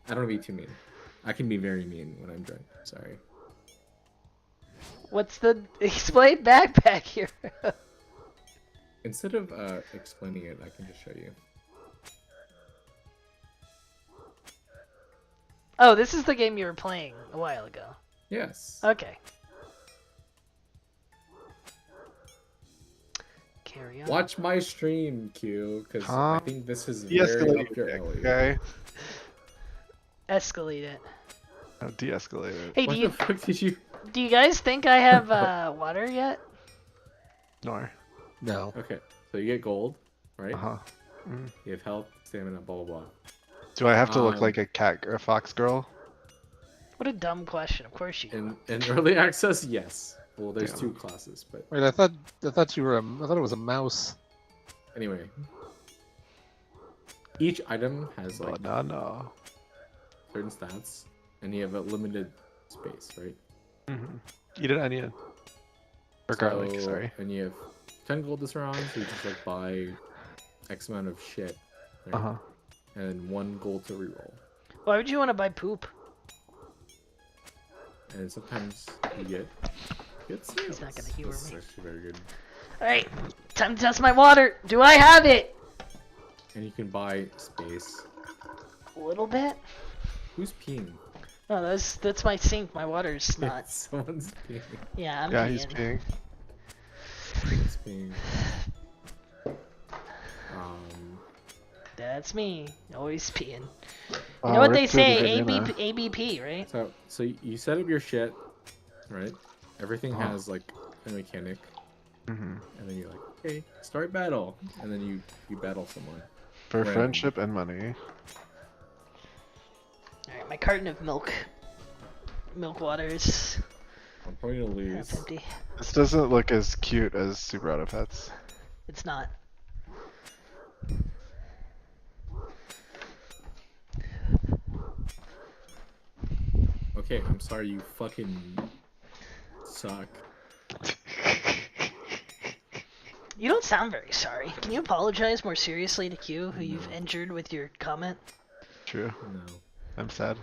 I don't be too mean. I can be very mean when I'm drunk. Sorry. What's the explain backpack here? Instead of explaining it, I can just show you. Oh, this is the game you were playing a while ago. Yes. Okay. Carry on. Watch my stream, Q, because I Huh? think this is De-escalate very it, up your Nick, alley. okay? Escalate it. No, de-escalate it. Hey, What do the you fuck did you? do you guys think I have water yet? Nor. No. Okay, so you get gold, right? Uh-huh. You have health, stamina, blah blah blah. Do I have to look Um, like a cat or a fox girl? What a dumb question. Of course you. In early access, yes. Well, there's Damn. 2 classes, but Wait, I thought you were. I thought it was a mouse. anyway. Each item has like Banana. certain stats, and you have a limited space, right? Mm-hmm. Eat an onion. Or garlic, sorry. And you have 10 gold this round, so you just like buy X amount of shit. Right? Uh huh. And 1 gold to reroll. Why would you want to buy poop? And sometimes you get sales. He's not gonna humor This is me. actually very good. Alright, time to test my water. Do I have it? And you can buy space. A little bit. Who's peeing? Oh, that's my sink. My water's not. Someone's peeing. Yeah, I'm Yeah, peeing. he's peeing. Who's peeing? That's me. Always peeing. You Oh, know what they Rick said say? he's gonna- ABP, right? So you set up your shit, right? Everything Oh. has like a mechanic, Mhm. and then you're like, okay, start battle, and then you battle someone. For Right. friendship and money. Alright, my carton of milk water is I'm probably gonna half lose. empty. This doesn't look as cute as Super Auto Pets. It's not. Okay, I'm sorry, you fucking suck. You don't sound very sorry. Can you apologize more seriously to Q, who you've injured with your comment? True. No, I'm sad.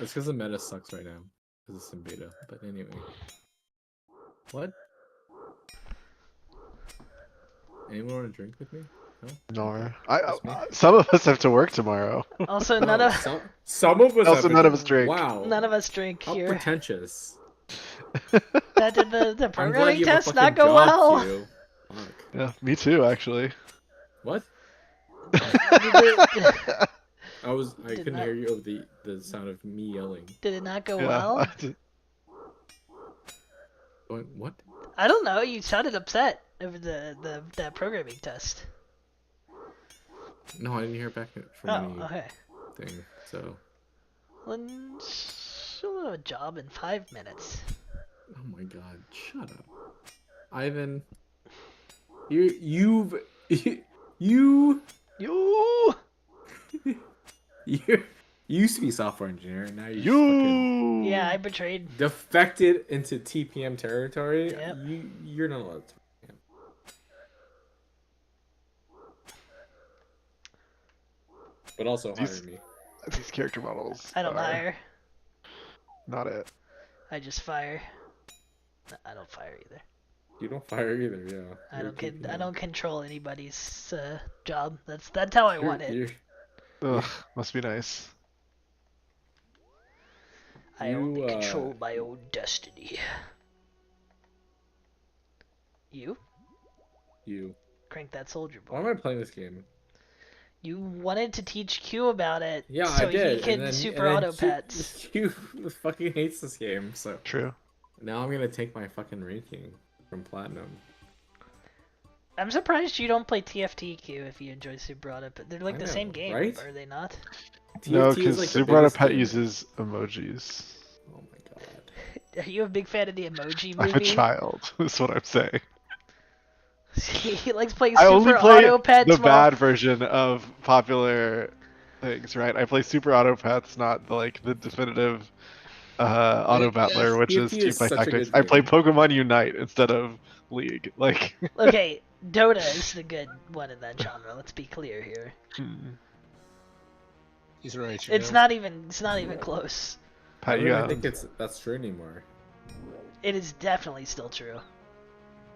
it's because the meta sucks right now. Because it's in beta. But anyway, what? Anyone want to drink with me? No. No, Just me? some of us have to work tomorrow. Also, none of Some of us. Also, have none to- of us drink. Wow. none of us drink How here. pretentious. That did the I'm glad programming you have a test fucking not go job, well? Q. Fuck. Yeah, me too, actually. What? Did it, I Did couldn't not- hear you over the sound of me yelling. did it not go Yeah. well? What? I don't know. You sounded upset over that programming test. No, I didn't hear back from Oh, any okay. thing. So, Well, then she'll have a job in 5 minutes. oh my god, shut up, Ivan. You You. used to be software engineer, and now you just fucking You. Yeah, I betrayed. defected into TPM territory. Yep. You're not allowed to. But also hire These- me. These character models. I don't are hire. Not it. I just fire. I don't fire either. You don't fire either, yeah. I You're don't TPM. I don't control anybody's job. That's how I want it. You're- Ugh, must be nice. I only you, control my own destiny. You You. crank that soldier Why boy. am I playing this game? You wanted to teach Q about it. Yeah, so I did. he can and then, super and then auto pets. You fucking hates this game, so True. now I'm gonna take my fucking ranking from platinum. I'm surprised you don't play TFTQ if you enjoy super auto pet. They're like I the know, same game, right? are they not? No, TFT is because like the Super Auto biggest Pet game. uses emojis. Oh my god. Are you a big fan of the emoji I'm a movie? child. Is what I'm saying. He likes playing I only super play auto pets. the bad version of popular things, right? I play Super Auto Pets, not the definitive auto Yes, battler, which is TFT Team is Fight such a Tactics. good I play game. Pokemon Unite instead of League. Like, Okay, Dota is the good one in that genre. Let's be clear here. He's right. It's not even close. I Pat, don't you even got think that's true anymore. It is definitely still true.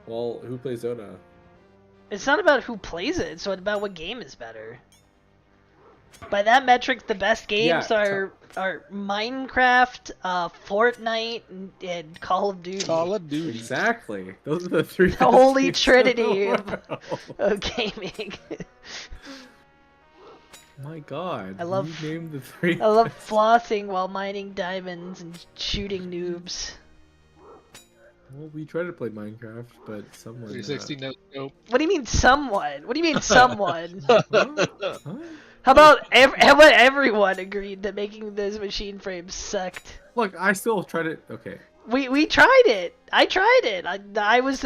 Well, who plays Dota? It's not about who plays it, it's about what game is better. By that metric, the best games Yeah, are Minecraft, Fortnite, and Call of Duty. Call of Duty. Exactly. Those are the three. The holy best games trinity in the of- world. Of gaming. My god. I love- You named the three. I love flossing while mining diamonds and shooting noobs. Well, we tried to play Minecraft, but someone. 360 no scope. What do you mean someone? What do you mean someone? Huh? How about everyone agreed that making those machine frames sucked? Look, I still tried it. Okay. We tried it. I tried it. I was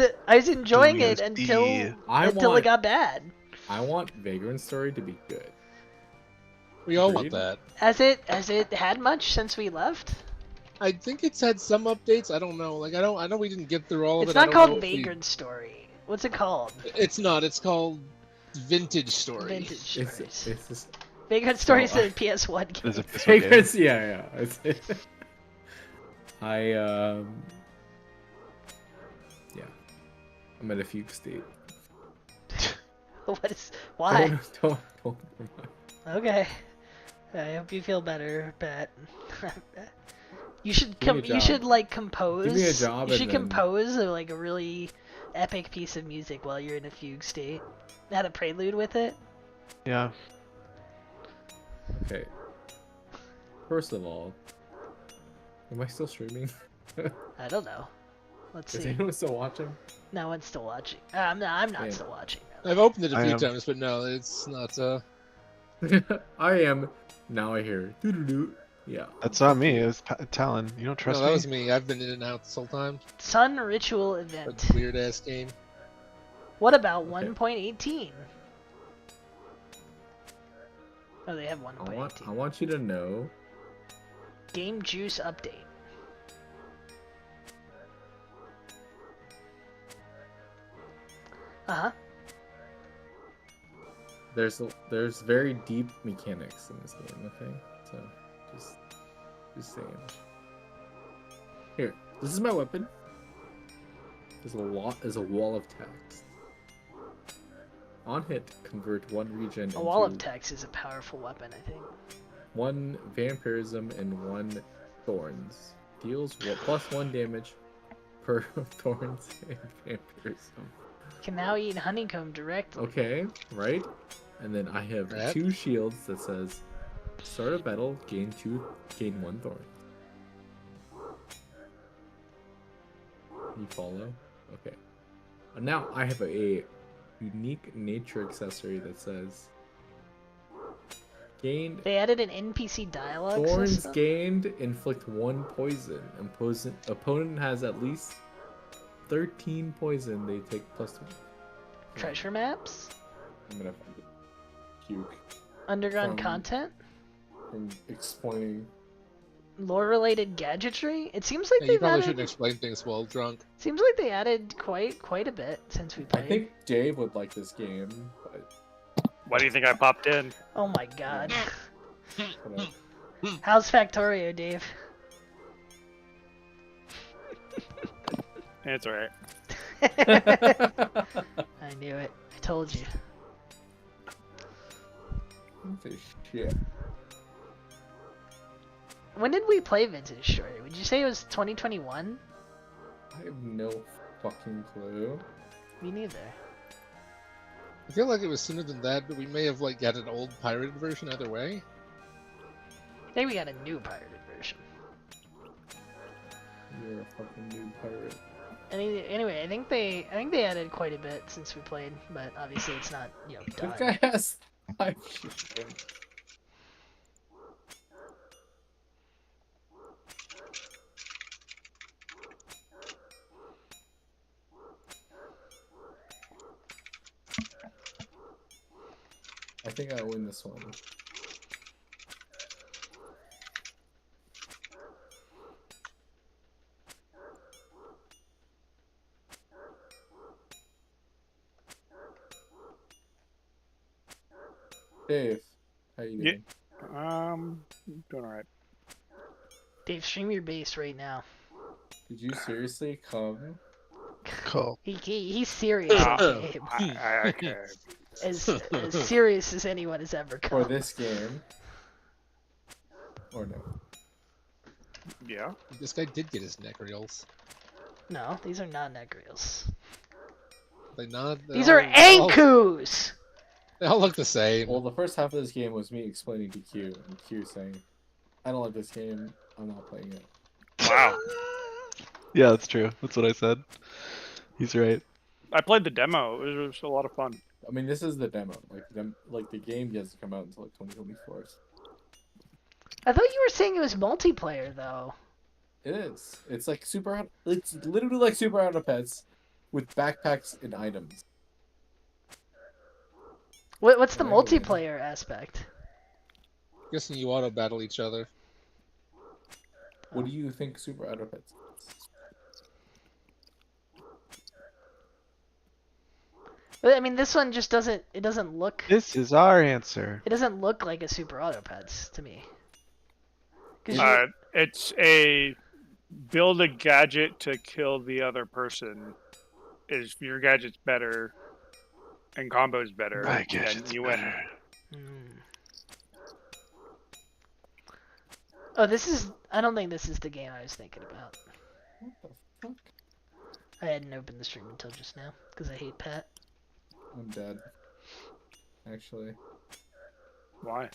enjoying it WSD. until it got bad. I want Vagrant Story to be good. We all want Agreed. that. Has it had much since we left? I think it's had some updates. I don't know. Like I know we didn't get through all of It's it. I not don't know called if we- Vagrant Story. What's it called? It's not. It's called Vintage Story. Vintage It's Stories. it's just Vagrant Story is Oh, a PS1 game. There's a PS1 game. Vagrants. Yeah. Yeah. I'm at a fugue state. What is? Why? Don't. Okay. I hope you feel better, Pat. You should Give me a you job. should like compose. Give me a job You should and then- compose like a really epic piece of music while you're in a fugue state. Add a prelude with it. Yeah. Okay. First of all, am I still streaming? I don't know. Let's Is see. anyone still watching? No one's still watching. I'm not Yeah. still watching. No. I've opened it a I few am. times, but no, it's not. I am. Now I hear. Doo-doo-doo. Yeah. That's not me. It was Talon. You don't No, trust that me? was me. I've been in and out this whole time. Sun Ritual That Event. weird ass game. What about Okay. 1.18? Oh, they have I 1.18. want you to know. Game Juice update. Uh-huh. There's very deep mechanics in this game. Okay, so just saying. Here, this is my weapon. There's a wall of text. On hit, convert one region A wall of into text is a powerful weapon, I think. one vampirism and one thorns. Deals +1 damage per thorns and vampirism. Can now eat honeycomb directly. Okay, right? And then I have Right. 2 shields that says start a battle, gain 1 thorn. You follow? Okay. And now I have a unique nature accessory that says gained They added an NPC dialogue thorns system. gained inflict 1 poison. Opponent has at least 13 poison, they take +1. Treasure maps. I'm gonna puke Underground From- content. from explaining. Lore-related gadgetry. It seems like Yeah, you they've probably added. shouldn't explain things while drunk. Seems like they added quite a bit since we I played. think Dave would like this game, but Why do you think I popped in? Oh my god. but, How's Factorio, Dave? It's alright. I knew it. I told you. shit. When did we play Vintage Story? Would you say it was 2021? I have no fucking clue. Me neither. I feel like it was sooner than that, but we may have like got an old pirated version either way. I think we got a new pirated version. You're a fucking new pirate. Anyway, I think they added quite a bit since we played, but obviously it's not, done. This guy has 5 shit. I think I win this one. Dave, how you Yeah. doing? Doing alright. Dave, stream your bass right now. Did you seriously come? Cool. He's serious, Gabe. Okay. As serious as anyone has ever For come. this game? Or no? Yeah. This guy did get his neck reels. No, these are not neck reels. They not. These are Ankus! They all look the same. Well, the first half of this game was me explaining to Q, and Q saying, I don't like this game, I'm not playing it. Wow. Yeah, that's true. That's what I said. He's right. I played the demo. It was a lot of fun. I mean, this is the demo. Like the game doesn't come out until like 2024. I thought you were saying it was multiplayer, though. It is. It's like it's literally like Super Out of Pets with backpacks and items. What's the Anyway. multiplayer aspect? Guessing you auto battle each other. What do you think Super Auto Pets is? But I mean, this one just doesn't. It doesn't look. This is our answer. It doesn't look like a Super Autopets to me. 'Cause It's a build a gadget to kill the other person. If your gadget's better and combo's better, My then gadget's you win. better. Oh, this is. I don't think this is the game I was thinking about. What the fuck? I hadn't opened the stream until just now because I hate Pat. I'm dead. Actually. Why?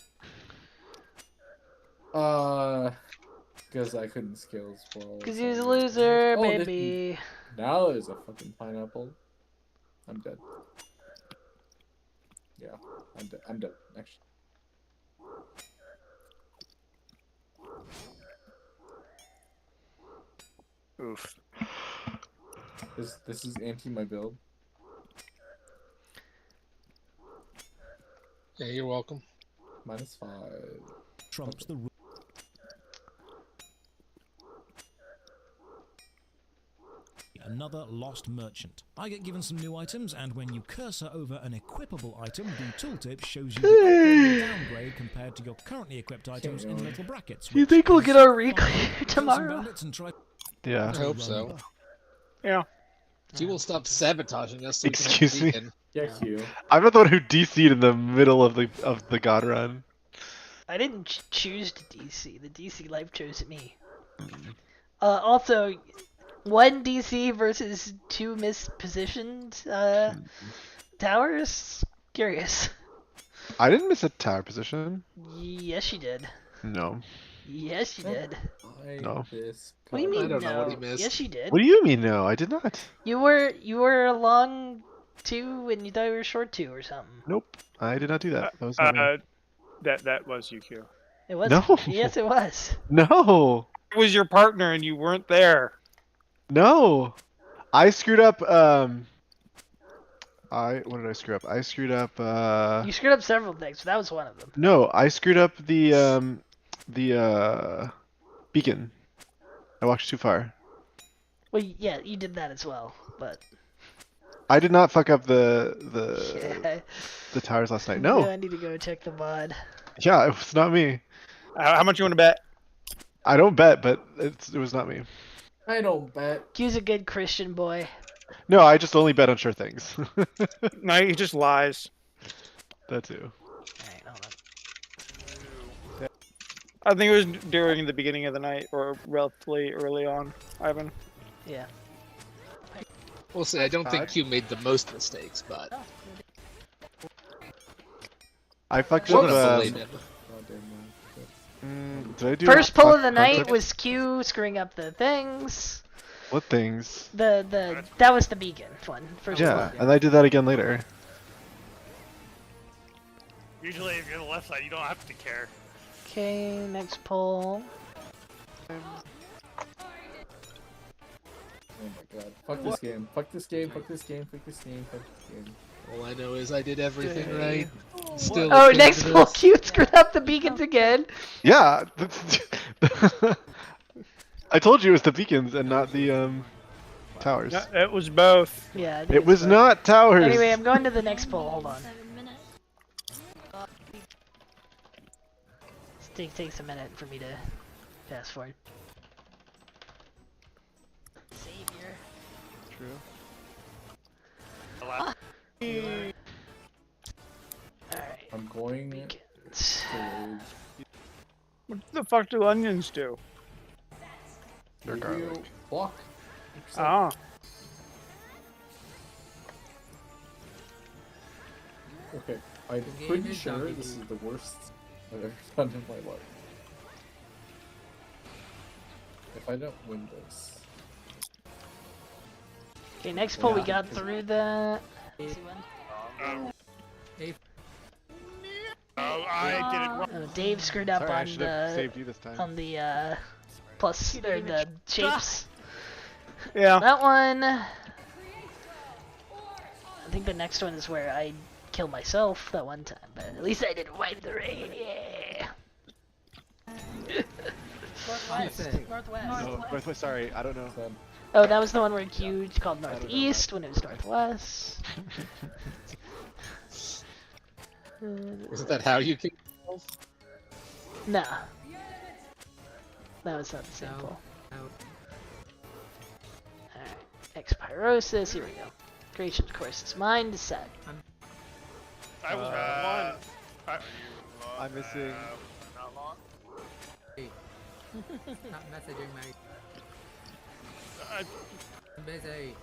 Because I couldn't scale scroll. Because he's a loser, Oh, baby. Now there's a fucking pineapple. I'm dead. Yeah, I'm dead. I'm dead. Actually. Oof. This is anti my build. Yeah, you're welcome. -5. Trumps the another lost merchant. I get given some new items, and when you cursor over an equipable item, the tooltip shows you the upgrade or downgrade compared to your currently equipped items in little brackets. Do you which think we'll is get our fine. reclaim Kill some tomorrow? bandits and try Yeah. I hope so. Yeah. You will stop sabotaging us. So we can have Excuse me? Beacon. Yeah, Q. I'm not the one who DC'd in the middle of the God run. I didn't choose to DC. The DC life chose me. Also, one DC versus two mispositioned towers. Curious. I didn't miss a tower position. Yes, you did. No. Yes, you did. No. What do you mean I don't know no? what he missed. Yes, you did. What do you mean no? I did not. You were along 2 and you thought you were short 2 or something. Nope. I did not do that. That was not me. That was UQ. It was. No. Yes, it was. No. It was your partner and you weren't there. No. I screwed up. What did I screw up? I screwed up. You screwed up several things, but that was one of them. No, I screwed up the beacon. I walked too far. Well, yeah, you did that as well, but I did not fuck up the towers last night. yeah, No. I need to go check the mod. Yeah, it was not me. How much you want to bet? I don't bet, but it was not me. I don't bet. Q's a good Christian boy. No, I just only bet on sure things. No, he just lies. That too. Alright, hold on. I think it was during the beginning of the night or relatively early on, Ivan. Yeah. We'll see. I don't think Q made the most mistakes, but I fucked I'm up. gonna believe him. Did I do First pull of the fuck night concept? was Q screwing up the things. What things? That was the beacon one. First Yeah, pull. and I did that again later. Usually, if you're on the left side, you don't have to care. Okay, next pull. Oh my god. Fuck this game. Fuck this game. Fuck this game. Fuck this game. Fuck this game. All I know is I did everything right. Still. Oh, looking next at pull, this. Q screwed up the beacons again. Yeah. I told you it was the beacons and not the towers. No, it was both. Yeah, I think It it's was both. not towers. Anyway, I'm going to the next pull. Hold on. It takes a minute for me to fast forward. Savior. True. Alright. I'm going Beacons. to rage. What the fuck do onions do? They're Review garlic. block. Ah. Okay, I'm pretty sure this is the worst I've ever done in my life. If I don't win this, Okay, next pull we Yeah. got through the. Oh, I did it wrong. Oh, Dave screwed up Sorry, I on should have the saved you this time. plus or the shapes. Yeah. That one. I think the next one is where I kill myself that one time, but at least I didn't wipe the rain. Yeah. Northwest. Say. Northwest. No, Northwest. Sorry, I don't know. Oh, that was the one where Q called don't know. northeast when it was northwest. Isn't that how you kill yourself? Nah. That was not the same No. pull. No. Alright. Expyrosis, here we go. Creation course is mine to set. I was one. I'm missing. Stop messaging me. I- I'm busy.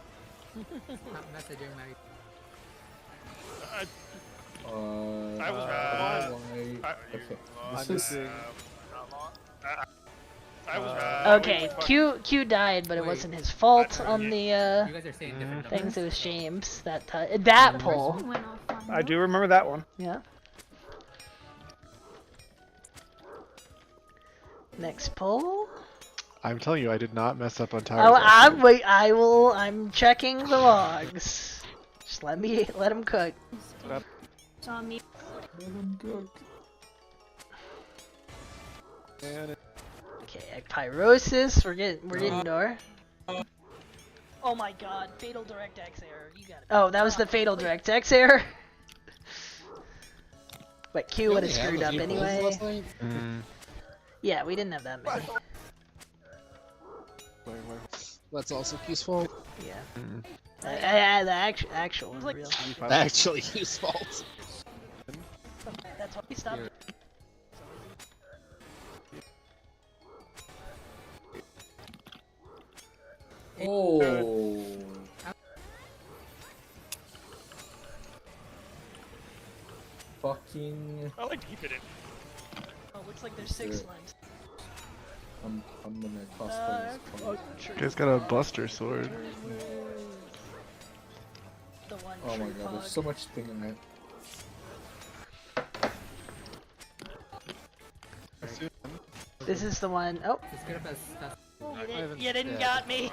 Stop messaging me. I was why- Okay. I'm This is missing. Okay, Q died, but it Wait. wasn't his fault on the You guys are saying different things. numbers. It was James that pull. Went off on I do remember that one. Yeah. Next pull. I'm telling you, I did not mess up on tires. Oh, last time. I'm checking the logs. Just let him cook. saw me. Okay, pyrosis. We're getting door. Oh my God! Fatal DirectX error. You got it. Oh, that was the fatal DirectX error. But Q would have Yeah, screwed a up few pulls anyway. last night. Yeah, we didn't have that many. That's also useful. Yeah. Mm. The actual one, real. Actually, useful. That's why we stopped. Oh. Fucking. I like to keep it in. Oh, looks like there's 6 Yeah. slimes. I'm gonna cosplay this card. You guys got a Buster sword. The one Oh my true god, pug. there's so much thing in it. This is the one oh Just get up as stuff. you didn't got me.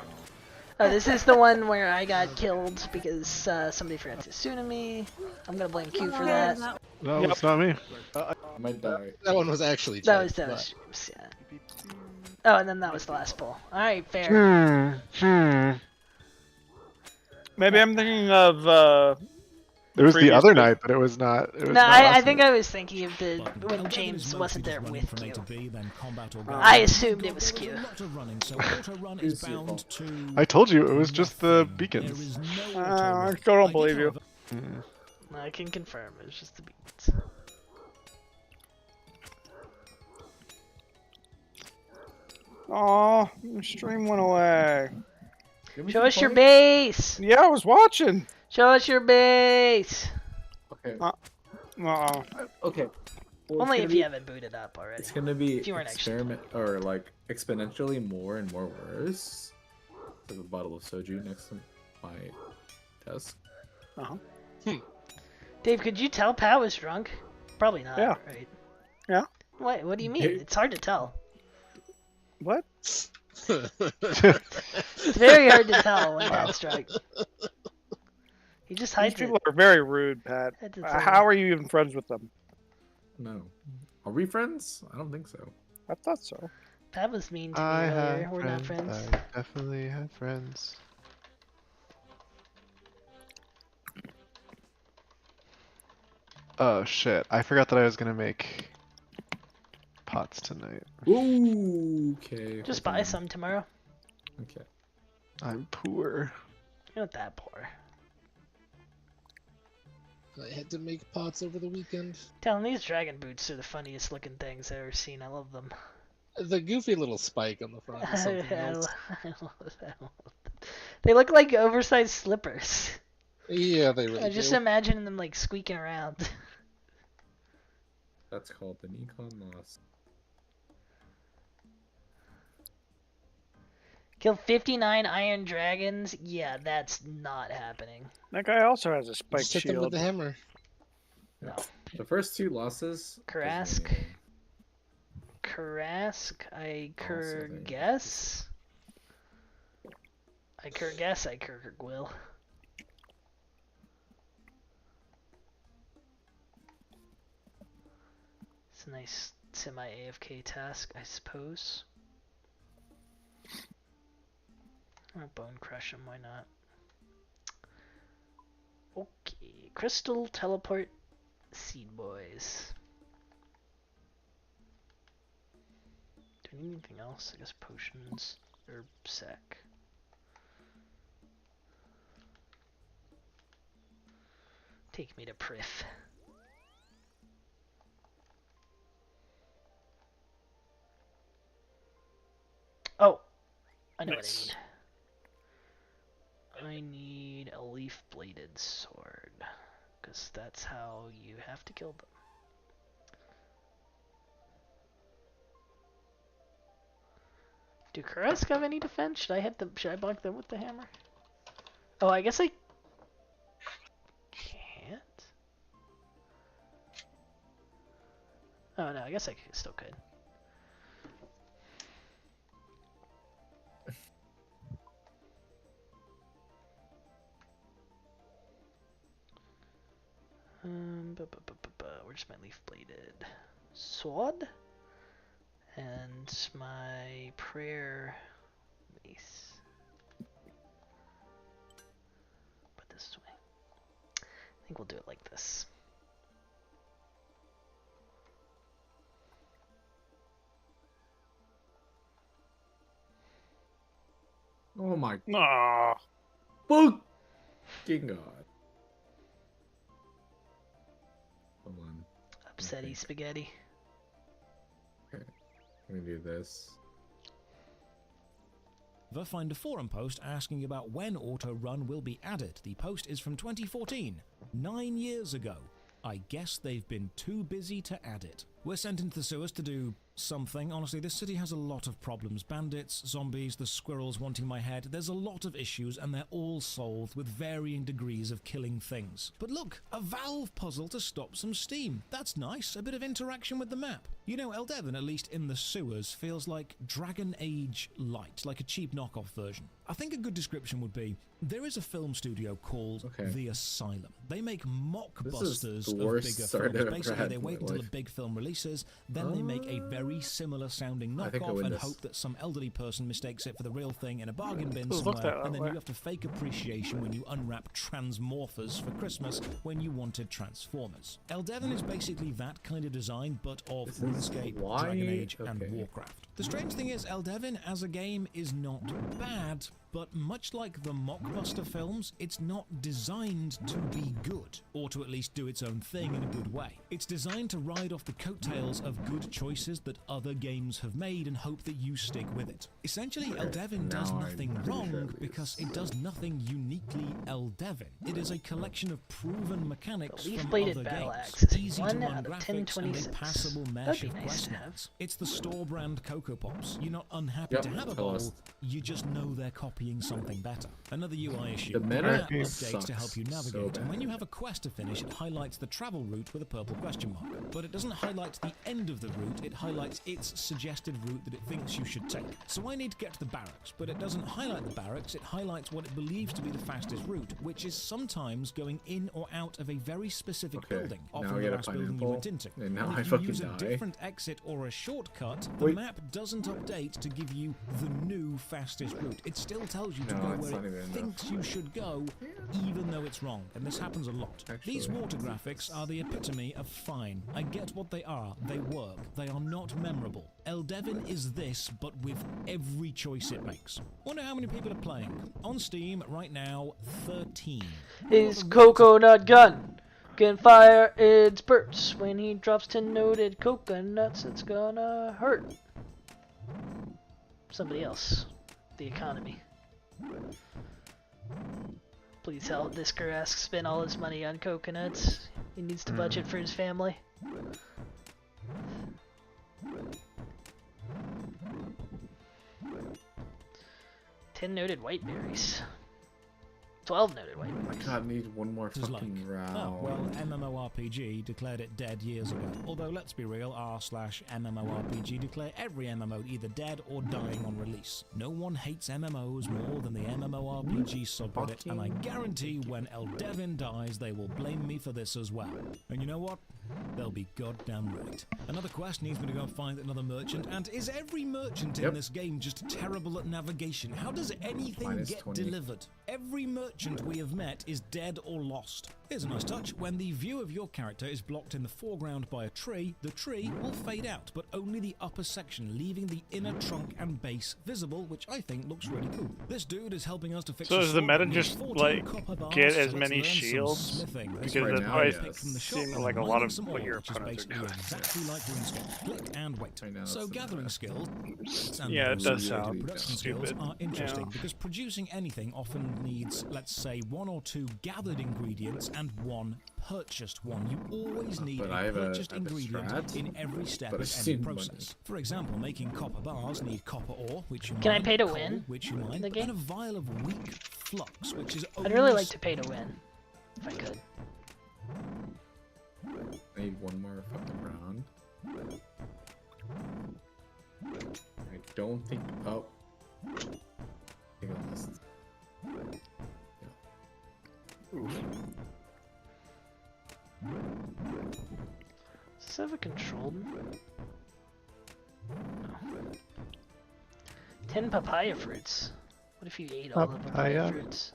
Oh, this is the one where I got killed because somebody forgot to Tsunami. I'm gonna blame Q for that. No, it's not me. I might die. That one was actually That was Jake, James, yeah. Oh, and then that was the last pull. Alright, fair. Maybe I'm thinking of There was the Previous other to- night, but it was not. It was No, not I last think night. I was thinking of the Button. when Weather James is mostly wasn't just there running with from A to Q. B, then combat or I guide. assumed it was There is Q. a lot of running, so auto run is It's your bound fault. to. I told you it was just the nothing. beacons. There is no I auto still don't run. believe you. Mm. I can confirm it was just the beats. Aw, your stream went away. Give me Show some us your point. base. Yeah, I was watching. Show us your base. Okay. Uh-oh. Okay. Well, Only it's if gonna you haven't booted up already. It's gonna be If you weren't actually experiment or like exponentially more and more worse. There's a bottle of soju next to my desk. Dave, could you tell Pat was drunk? Probably not. Yeah. Right. Yeah. What do you mean? Hey. It's hard to tell. What? It's very hard to tell when Pat's drunk. He just These hides it. people are very rude, Pat. Hides it How are you even friends with them? No. Are we friends? I don't think so. I thought so. Pat was mean to me I earlier. have We're not friends. I definitely have friends. Oh shit! I forgot that I was gonna make pots tonight. Ooh, okay. Just hold buy on. some tomorrow. Okay. I'm poor. You're not that poor. I had to make pots over the weekend. Telling these dragon boots are the funniest looking things I've ever seen. I love them. The goofy little spike on the front is something else. I love them. They look like oversized slippers. Yeah, they really I just do. imagine them like squeaking around. That's called the Nikon loss. Kill 59 iron dragons? Yeah, that's not happening. That guy also has a spike Just hit them with shield. the hammer. No. The first two losses. Karask? Karask? I Also, guess? I guess I will. It's a nice semi-AFK task, I suppose. Or bone crush him, why not? Okay, crystal teleport seed boys. Do I need anything else? I guess potions or sec. Take me to Prif. Oh, I know Nice. what I need. I need a leaf-bladed sword, because that's how you have to kill them. Do Kursk have any defense? Should I block them with the hammer? Oh, I guess I can't. Oh no, I guess I still could. Where's my leaf-bladed sword? And my prayer mace. Put this away. I think we'll do it like this. Oh my Aw. fucking god. Hold on. Upsetty Okay. spaghetti. Okay. Let me do this. The Find a forum post asking about when auto run will be added. The post is from 2014, 9 years ago. I guess they've been too busy to add it. We're sent into the sewers to do something. Honestly, this city has a lot of problems. Bandits, zombies, the squirrels wanting my head. There's a lot of issues and they're all solved with varying degrees of killing things. But look, a valve puzzle to stop some steam. That's nice, a bit of interaction with the map. You know, Eldevon, at least in the sewers, feels like Dragon Age Light, like a cheap knockoff version. I think a good description would be, there is a film studio called The Asylum. They make mockbusters of bigger films. Basically, they wait until a big film releases, then they make a very similar sounding knockoff and hope that some elderly person mistakes it for the real thing in a bargain bin somewhere, and then you have to fake appreciation when you unwrap Transmorphers for Christmas when you wanted Transformers. Eldevon is basically that kind of design, but of RuneScape, Dragon Age, and Warcraft. The strange thing is, Eldevon as a game is not bad, but much like the mockbuster films, it's not designed to be good, or to at least do its own thing in a good way. It's designed to ride off the coattails of good choices that other games have made and hope that you stick with it. Essentially, Eldevon does nothing wrong because it does nothing uniquely Eldevon. It is a collection of proven mechanics from other games, easy to run graphics and a passable mesh of quest lines. It's the store brand Cocoa Pops. You're not unhappy to have a bowl, you just know they're copying something better. Another UI issue. The meta updates to help you navigate, so and when you have a quest to finish, it highlights the travel route with a purple question mark. But it doesn't highlight the end of the route, it highlights its suggested route that it thinks you should take. So I need to get to the barracks, but it doesn't highlight the barracks, it highlights what it believes to be the fastest route, which is sometimes going in or out of a very specific building, often the last building you went into. And now if you use a different exit or a shortcut, the map doesn't update to give you the new fastest route. It still tells you to go where it thinks you should go, even though it's wrong, and this happens a lot. These water graphics are the epitome of fine. I get what they are, they work, they are not memorable. Eldevon is this, but with every choice it makes. Wonder how many people are playing. On Steam, right now, 13. His coconut gun can fire its bursts. When he drops 10 noted coconuts, it's gonna hurt somebody else. The economy. Please help this Kursk spend all his money on coconuts. He needs to budget for his family. 10 noted white berries. 12 noted white berries. God, I need one more It's like, fucking round. oh, well, MMORPG declared it dead years ago. Although, let's be real, r/MMORPG declare every MMO either dead or dying on release. No one hates MMOs more than the MMORPG subreddit, and I guarantee when Eldevin dies, they will blame me for this as well. And you know what? They'll be goddamn right. Another quest needs me to go and find another merchant, and is every merchant in this game just terrible at navigation? How does anything Minus get 20. delivered? Every merchant we have met is dead or lost. Here's a nice touch. When the view of your character is blocked in the foreground by a tree, the tree will fade out, but only the upper section, leaving the inner trunk and base visible, which I think looks really cool. This dude is helping us to fix So a does the sword meta that needs just 14 like copper bars, get so as let's many learn some shields? smithing. This Because right that's now, what I yes. take from the shop seem and like a lot mining of some what ore, your which is opponents are basically doing. exactly like RuneScape. Click and wait. Right now, So that's gathering the- skills and Yeah, it those does sorts of sound production skills stupid. are interesting Yeah. because producing anything often needs, let's say, 1 or 2 gathered ingredients and 1 purchased one. You always need But a I have a- purchased I have a ingredient strat, in every step but of I've any seen process. money. For example, making copper bars need copper ore, which you Can I mine, pay to coal, win which you mine, the and a game? vial of weak flux, which is I'd really like almost to pay to win, if I could. I need one more fucking round. I don't think. Oh. I think I lost. Does this have a controlled? No. 10 papaya fruits. What if you ate all the papaya Papaya? fruits?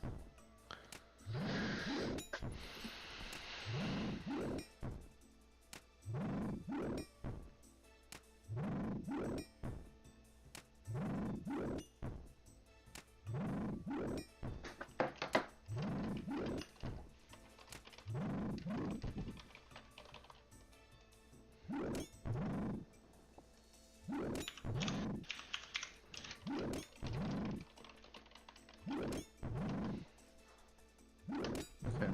Okay.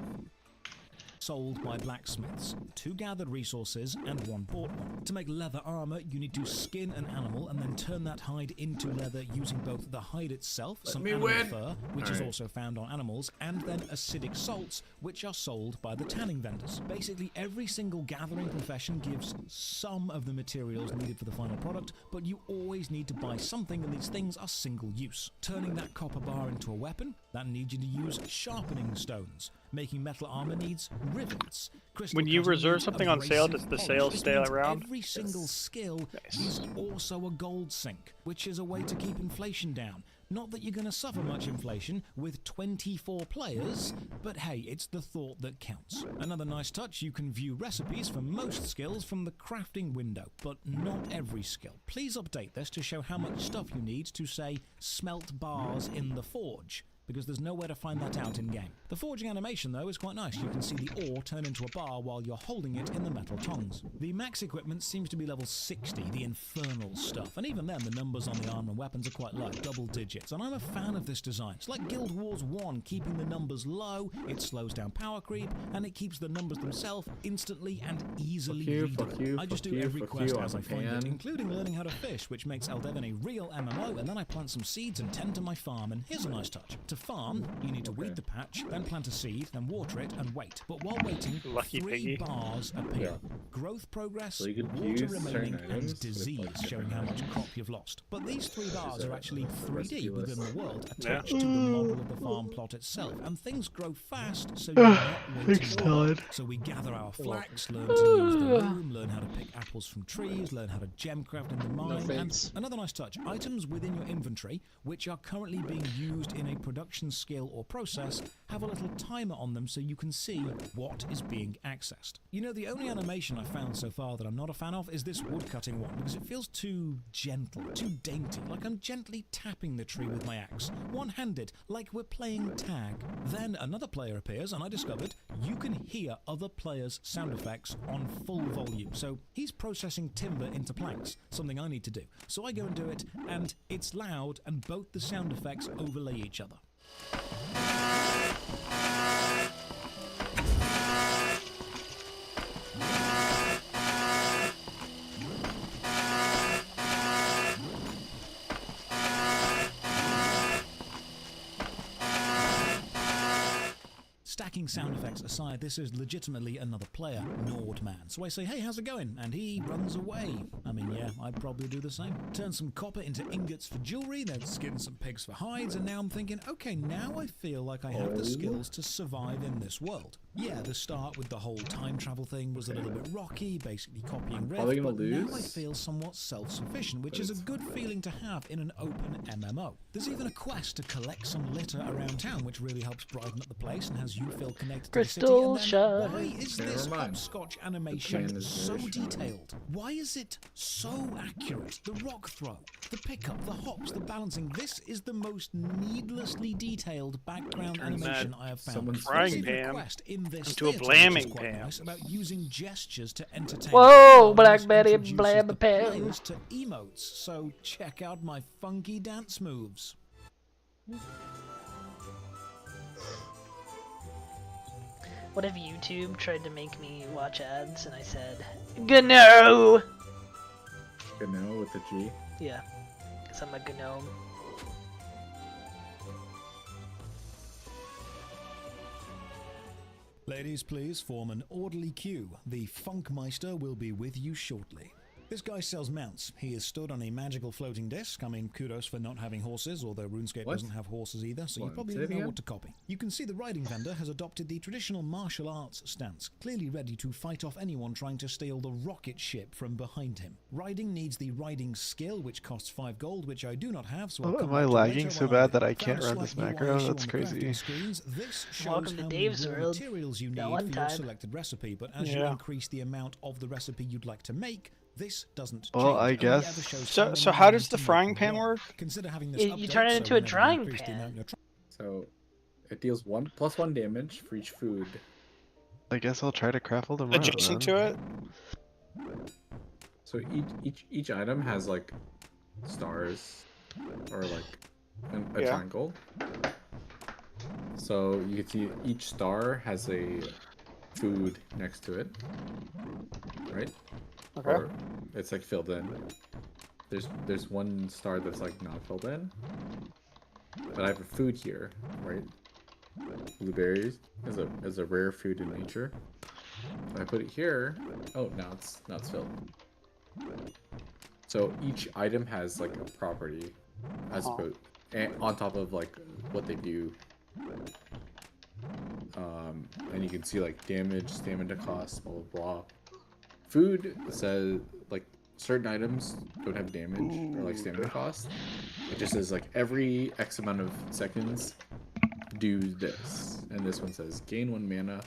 sold by blacksmiths, 2 gathered resources and 1 bought one. To make leather armor, you need to skin an animal and then turn that hide into leather using both the hide itself, some me animal win. fur, which is Alright. also found on animals, and then acidic salts, which are sold by the tanning vendors. Basically, every single gathering profession gives some of the materials needed for the final product, but you always need to buy something, and these things are single use. Turning that copper bar into a weapon, that needs you to use sharpening stones. Making metal armor needs rivets. Crystal When you cutting reserve needs something on sale, abrasive does the polish. sale This stay means around? Every single skill is also a gold sink, which is a way to keep inflation down. Not that you're going to suffer much inflation with 24 players, but hey, it's the thought that counts. Another nice touch, you can view recipes for most skills from the crafting window, but not every skill. Please update this to show how much stuff you need to, say, smelt bars in the forge, because there's nowhere to find that out in-game. The forging animation, though, is quite nice. You can see the ore turn into a bar while you're holding it in the metal tongs. The max equipment seems to be level 60, the infernal stuff, and even then the numbers on the armor and weapons are quite low, double digits, and I'm a fan of this design. It's like Guild Wars 1, keeping the numbers low, it slows down power creep, and it keeps the numbers themselves instantly and easily readable. I just do every quest as I find it, including learning how to fish, which makes Eldevin a real MMO, and then I plant some seeds and tend to my farm, and here's a nice touch. To farm, you need to weed the patch, then plant a seed, then water it, and wait. But while waiting, Lucky 3 piggy. bars appear. Growth progress, So you could water use remaining, certain items and with, disease, like, showing how much crop you've lost. But these 3 bars are actually 3D recipe within list. the world, Yeah. attached to the model of the farm plot itself, and things grow fast, so you're not waiting long. So we gather our flax, learn to use the loom, learn how to pick apples from trees, learn how to gemcraft in the mine, and thanks. another nice touch, items within your inventory, which are currently being used in a production skill or process, have a little timer on them so you can see what is being accessed. You know, the only animation I've found so far that I'm not a fan of is this woodcutting one, because it feels too gentle, too dainty, like I'm gently tapping the tree with my axe, one-handed, like we're playing tag. Then another player appears, and I discovered you can hear other players' sound effects on full volume. So he's processing timber into planks, something I need to do. So I go and do it, and it's loud, and both the sound effects overlay each other. stacking sound effects aside, this is legitimately another player, Nordman. So I say, hey, how's it going? And he runs away. I mean, yeah, I'd probably do the same. Turn some copper into ingots for jewelry, then skin some pigs for hides, and now I'm thinking, okay, now I feel like I have the skills to survive in this world. Yeah, the start with the whole time travel thing was a little bit rocky, basically copying Rift, Probably gonna but now I lose. feel somewhat self-sufficient, which is a good feeling to have in an open MMO. There's even a quest to collect some litter around town, which really helps brighten up the place and has you feel connected to the city. Crystal And then, shard. why is this Never mind. hopscotch The animation plan is so very strong. detailed? Why is it so accurate? The rock throw, the pickup, the hops, the balancing. This is the most needlessly detailed background Turn animation that I have found. someone's There's frying even a pan quest in this into a theatre, which is blamming quite pan. nice, about using gestures to entertain. Whoa, players, Blackberry introduces blab the pan. players to emotes. So check out my funky dance moves. What if YouTube tried to make me watch ads and I said, GNO? Good now with the G. Yeah, because I'm a gnome. Ladies, please form an orderly queue. The Funkmeister will be with you shortly. This guy sells mounts. He is stood on a magical floating disc. I mean, kudos for not having horses, although RuneScape What? doesn't have horses either, so you What? probably Say don't it know again? what to copy. You can see the riding vendor has adopted the traditional martial arts stance, clearly ready to fight off anyone trying to steal the rocket ship from behind him. Riding needs the riding skill, which costs 5 gold, which I do not have, so I'll Oh, come am I back to lagging later so when I bad do. that I Found can't a run slight this UI macro? issue That's on the crazy. crafting screens. This shows Welcome to how Dave's many raw world. materials you That need one for your time. selected recipe, but as you Yeah. increase the amount of the recipe you'd like to make, this doesn't Well, change. I Only guess- ever shows So many so you how need does the to make frying them pan raw. work? Consider having this You update, turn it so into a whenever you drying increase the pan. amount you're trying So it deals +1 damage for each food. I guess I'll try to craft them out. Adjacent to it? So each item has like stars or like a Yeah. triangle. So you can see each star has a food next to it, right? Okay. Or it's like filled in. There's one star that's like not filled in. But I have a food here, right? Blueberries is a rare food in nature. If I put it here, oh now it's filled. So each item has like a property as opposed and on top of like what they do. And you can see like damage, stamina cost, blah blah blah. Food says like certain items don't have damage or like stamina cost. It just says like every X amount of seconds do this. And this one says gain 1 mana.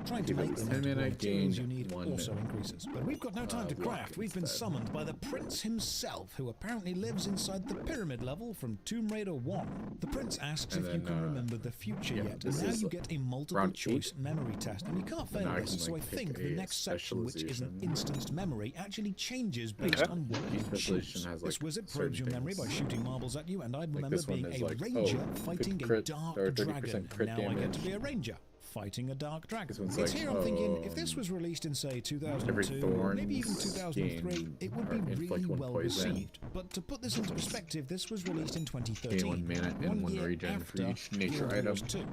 to Give make it the 10 amount of raw mana, materials you gain need 1 also increases. But we've got no time to rock craft. We've been instead. summoned by the prince himself, who apparently lives inside the pyramid level from Tomb Raider 1. The prince asks And if you then, can remember the future yeah, yet, and this now is you get a multiple round choice 8. memory test, and you can't fail now I this. can, So I like, pick think the a next section, which is an specialization. instanced memory, actually changes based Okay. on what Each you specialization choose. has, This like, wizard certain probes your memory by things. shooting marbles at you, and I'd Like remember this one being is a like, ranger oh, fighting a 50% dark or 30% dragon. crit Now I get to damage. be a ranger fighting a dark dragon. This one's It's like, here I'm thinking, if this was released in, say, 2002 or maybe even thorns 2003, gain it would or be inflict really 1 well poison. received. But to put this into perspective, this was released in 2013. Gain 1 mana and 1 year regen for after each nature Guild Wars item. 2.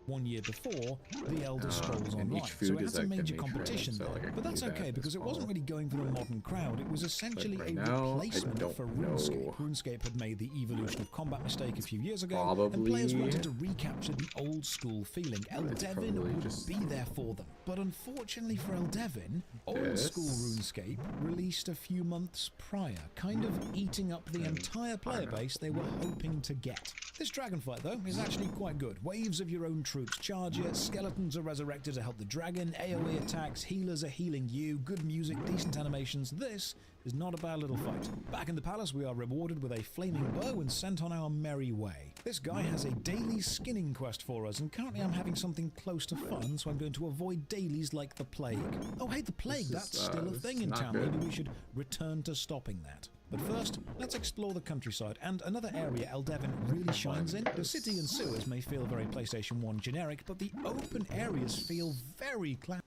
1 year before, The Elder Scrolls and Online. each So food it had is some like a major nature item, competition so, there. like, I But can that's do that okay, as because it well. wasn't really going for the modern crowd. It was essentially right a now, I replacement don't for RuneScape. know. RuneScape had made the evolution of combat mistake a few years ago, and players Probably- wanted to recapture the old school feeling. Eldevin probably would just be there for them. But unfortunately for Eldevin, old school this. RuneScape released a few months prior, kind of eating up the entire player base they were hoping to get. This dragonfight, though, is actually quite good. Waves of your own troops charge it, skeletons are resurrected to help the dragon, AoE attacks, healers are healing you, good music, decent animations. This is not a bad little fight. Back in the palace, we are rewarded with a flaming bow and sent on our merry way. This guy has a daily skinning quest for us, and currently I'm having something close to fun, so I'm going to avoid dailies like the plague. Oh hey, the plague, This is, that's still a this thing is in not town. good. Maybe we should return to stopping that. But first, let's explore the countryside, and another area Eldevin really shines in. The city and sewers may feel very PlayStation 1 generic, but the open areas feel very classic.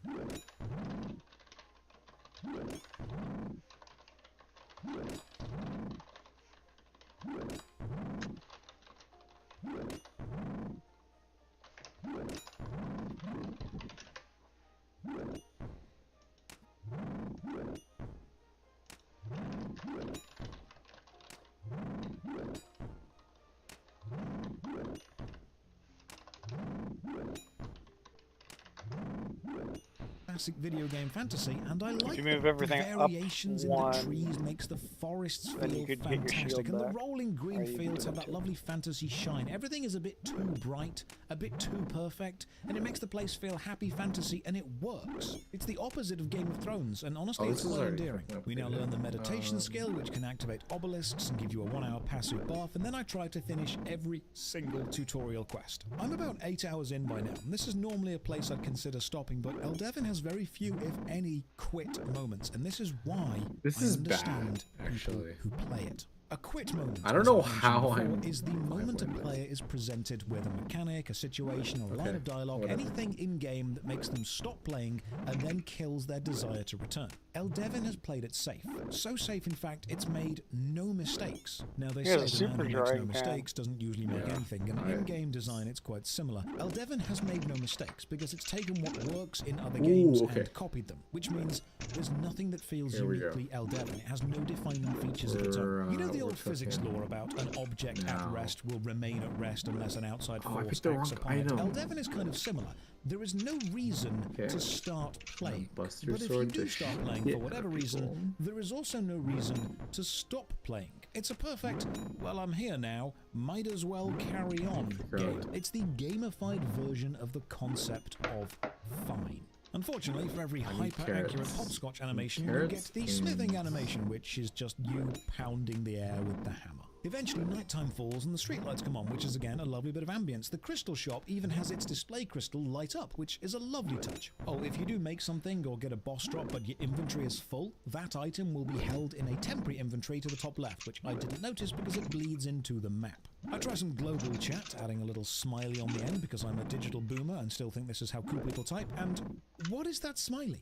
classic video game fantasy, and I like you that. move everything The up variations in one, the trees makes the forests then you feel could get your fantastic, shield and the back. rolling green Or you can fields do have that that too. lovely fantasy shine. Everything is a bit too bright, a bit too perfect, and it makes the place feel happy fantasy, and it works. It's the opposite of Game of Thrones, and honestly, Oh, it's this is well already endearing. fucking We now updated. learn the meditation skill, which can activate obelisks and give you a 1-hour passive buff, and then I try to finish every single tutorial quest. I'm about 8 hours in by now, and this is normally a place I'd consider stopping, but Eldevin has very few, if any, quit moments, and this is why This I is understand bad, actually. people who play it. A quit moment, I don't as know I've mentioned how before, I'm is the moment a 5 player is presented with a mechanic, a situation, or a line Okay, of dialogue, whatever. anything in-game that makes them stop playing and then kills their desire to return. Eldevin has played it safe. So safe, in fact, it's made no mistakes. Now, they Yeah, the say the man super who makes no drawing pan. mistakes doesn't usually make Yeah, anything, and I- in-game design, it's quite similar. Eldevin has made no mistakes because it's taken what works in other Ooh, games okay. and copied them, which means there's nothing that feels Here we go. uniquely Eldevin. It has no defining features of its We're, own. You know the we're old physics cooking law about an object at now. rest will remain at rest unless an outside Oh, I force picked the acts wrong upon it. item. Eldevin is kind of similar. There is no reason Okay. to start playing. Bust your But if you sword do to start playing shit for whatever out of reason, people. there is also no reason to stop playing. It's a perfect, well, I'm here now, might as well carry on game. It's the gamified version of the concept of fine. Unfortunately, for every need hyper-accurate carrots. hopscotch animation, you Carrots get the and- smithing animation, which is just you pounding the air with the hammer. Eventually, nighttime falls and the streetlights come on, which is again a lovely bit of ambience. The crystal shop even has its display crystal light up, which is a lovely touch. Oh, if you do make something or get a boss drop but your inventory is full, that item will be held in a temporary inventory to the top left, which I didn't notice because it bleeds into the map. I try some global chat, adding a little smiley on the end because I'm a digital boomer and still think this is how cool people type, and what is that smiley?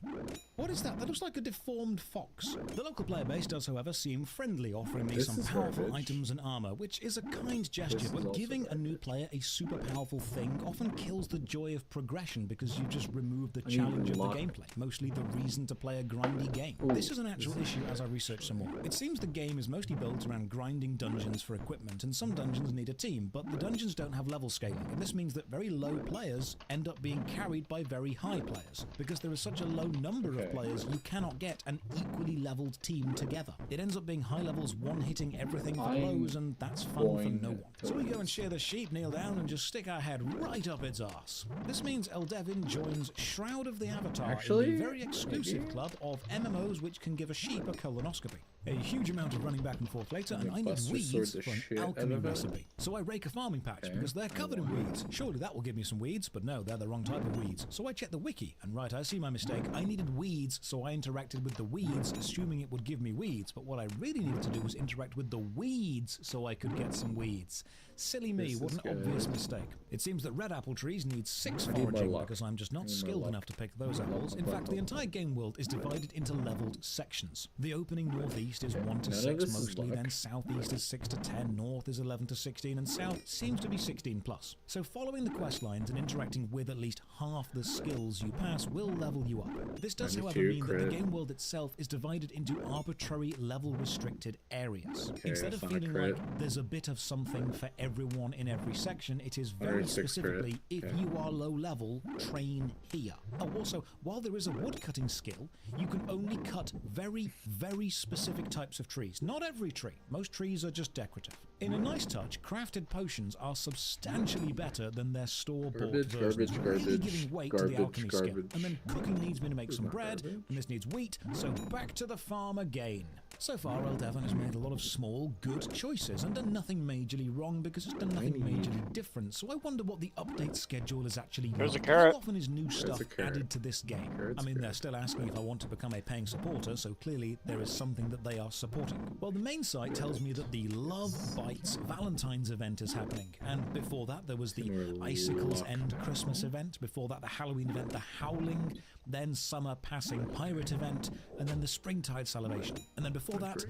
What is that? That looks like a deformed fox. The local player base does, however, seem friendly, offering me This some is powerful garbage. items and armor, which is a kind gesture, This is but also giving a new player a super powerful thing often kills the joy of progression because you've just removed the I need challenge of the luck. gameplay, mostly the reason to play a grindy game. Ooh, This is an actual issue as I research some more. It seems the game is mostly built around grinding dungeons for equipment, and some dungeons need a team, but the dungeons don't have level scaling, and this means that very low players end up being carried by very high players. Because there is such a low number of Okay. players, you cannot get an equally leveled team together. It ends up being high levels one-hitting everything for I'm lows, and that's fun for going no one. to So we go lose. and shear the sheep, kneel down, and just stick our head right up its arse. This means Eldevin joins Shroud of the Avatar, in Actually, the very exclusive maybe? club of MMOs which can give a sheep a colonoscopy. A huge amount of running back and forth later, and gonna I need bust your sword weeds the for an shit out alchemy of it. recipe. So I rake a farming patch Okay. because they're covered in weeds. Surely that will give me some weeds, but no, they're the wrong type of weeds. So I check the wiki, and right, I see my mistake. I needed weeds, so I interacted with the weeds, assuming it would give me weeds. But what I really needed to do was interact with the weeds so I could get some weeds. Silly me, This what is an obvious good. mistake. It seems that red apple trees need 6 I need more foraging luck. because I'm just not I need more skilled luck. enough to pick those Luck, apples. In luck, fact, luck, the luck. entire game world is divided into leveled sections. The opening northeast is 1 to None of 6 this is mostly, luck. then southeast is 6 to 10, north is 11 to 16, and south seems to be 16 plus. So following the quest lines and interacting with at least half the skills you pass will level you up. This does, however, 92 mean that the crit. game world itself is divided into arbitrary level restricted areas. Okay, Instead of that's not a feeling crit. like there's a bit of something for everyone in every section, it is very 106 crit. specifically, if Okay. you are low level, train here. Oh, also, while there is a woodcutting skill, you can only cut very, very specific types of trees. Not every tree. Most trees are just decorative. In a nice touch, crafted potions are substantially better than their store-bought Garbage, versions, garbage, really garbage, giving weight to the garbage, alchemy skill. garbage. And then cooking needs me to make some not bread, garbage. and this needs wheat, so back to the farm again. So far, Eldevin has made a lot of small, good choices and done nothing majorly wrong because it's done nothing majorly different. So I wonder what the update schedule is actually There's a like. carrot. How often is new stuff a carrot. added to this game? Carrot's I mean, good. they're still asking if I want to become a paying supporter, so clearly there is something that they are supporting. Well, the main site tells me that the Love Bites Valentine's event is happening, and before that there was the More Icicles luck. End Christmas event, before that the Halloween event, the Howling, then Summer Passing Pirate event, and then the Springtide Celebration. And then before that,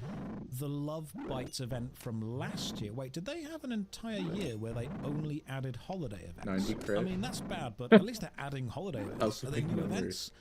the Love Bites event from last year. Wait, did they have an entire year where they only added holiday events? 90 crit. I mean, that's bad, but at least they're adding holiday events. How's Are they the new numbers? events?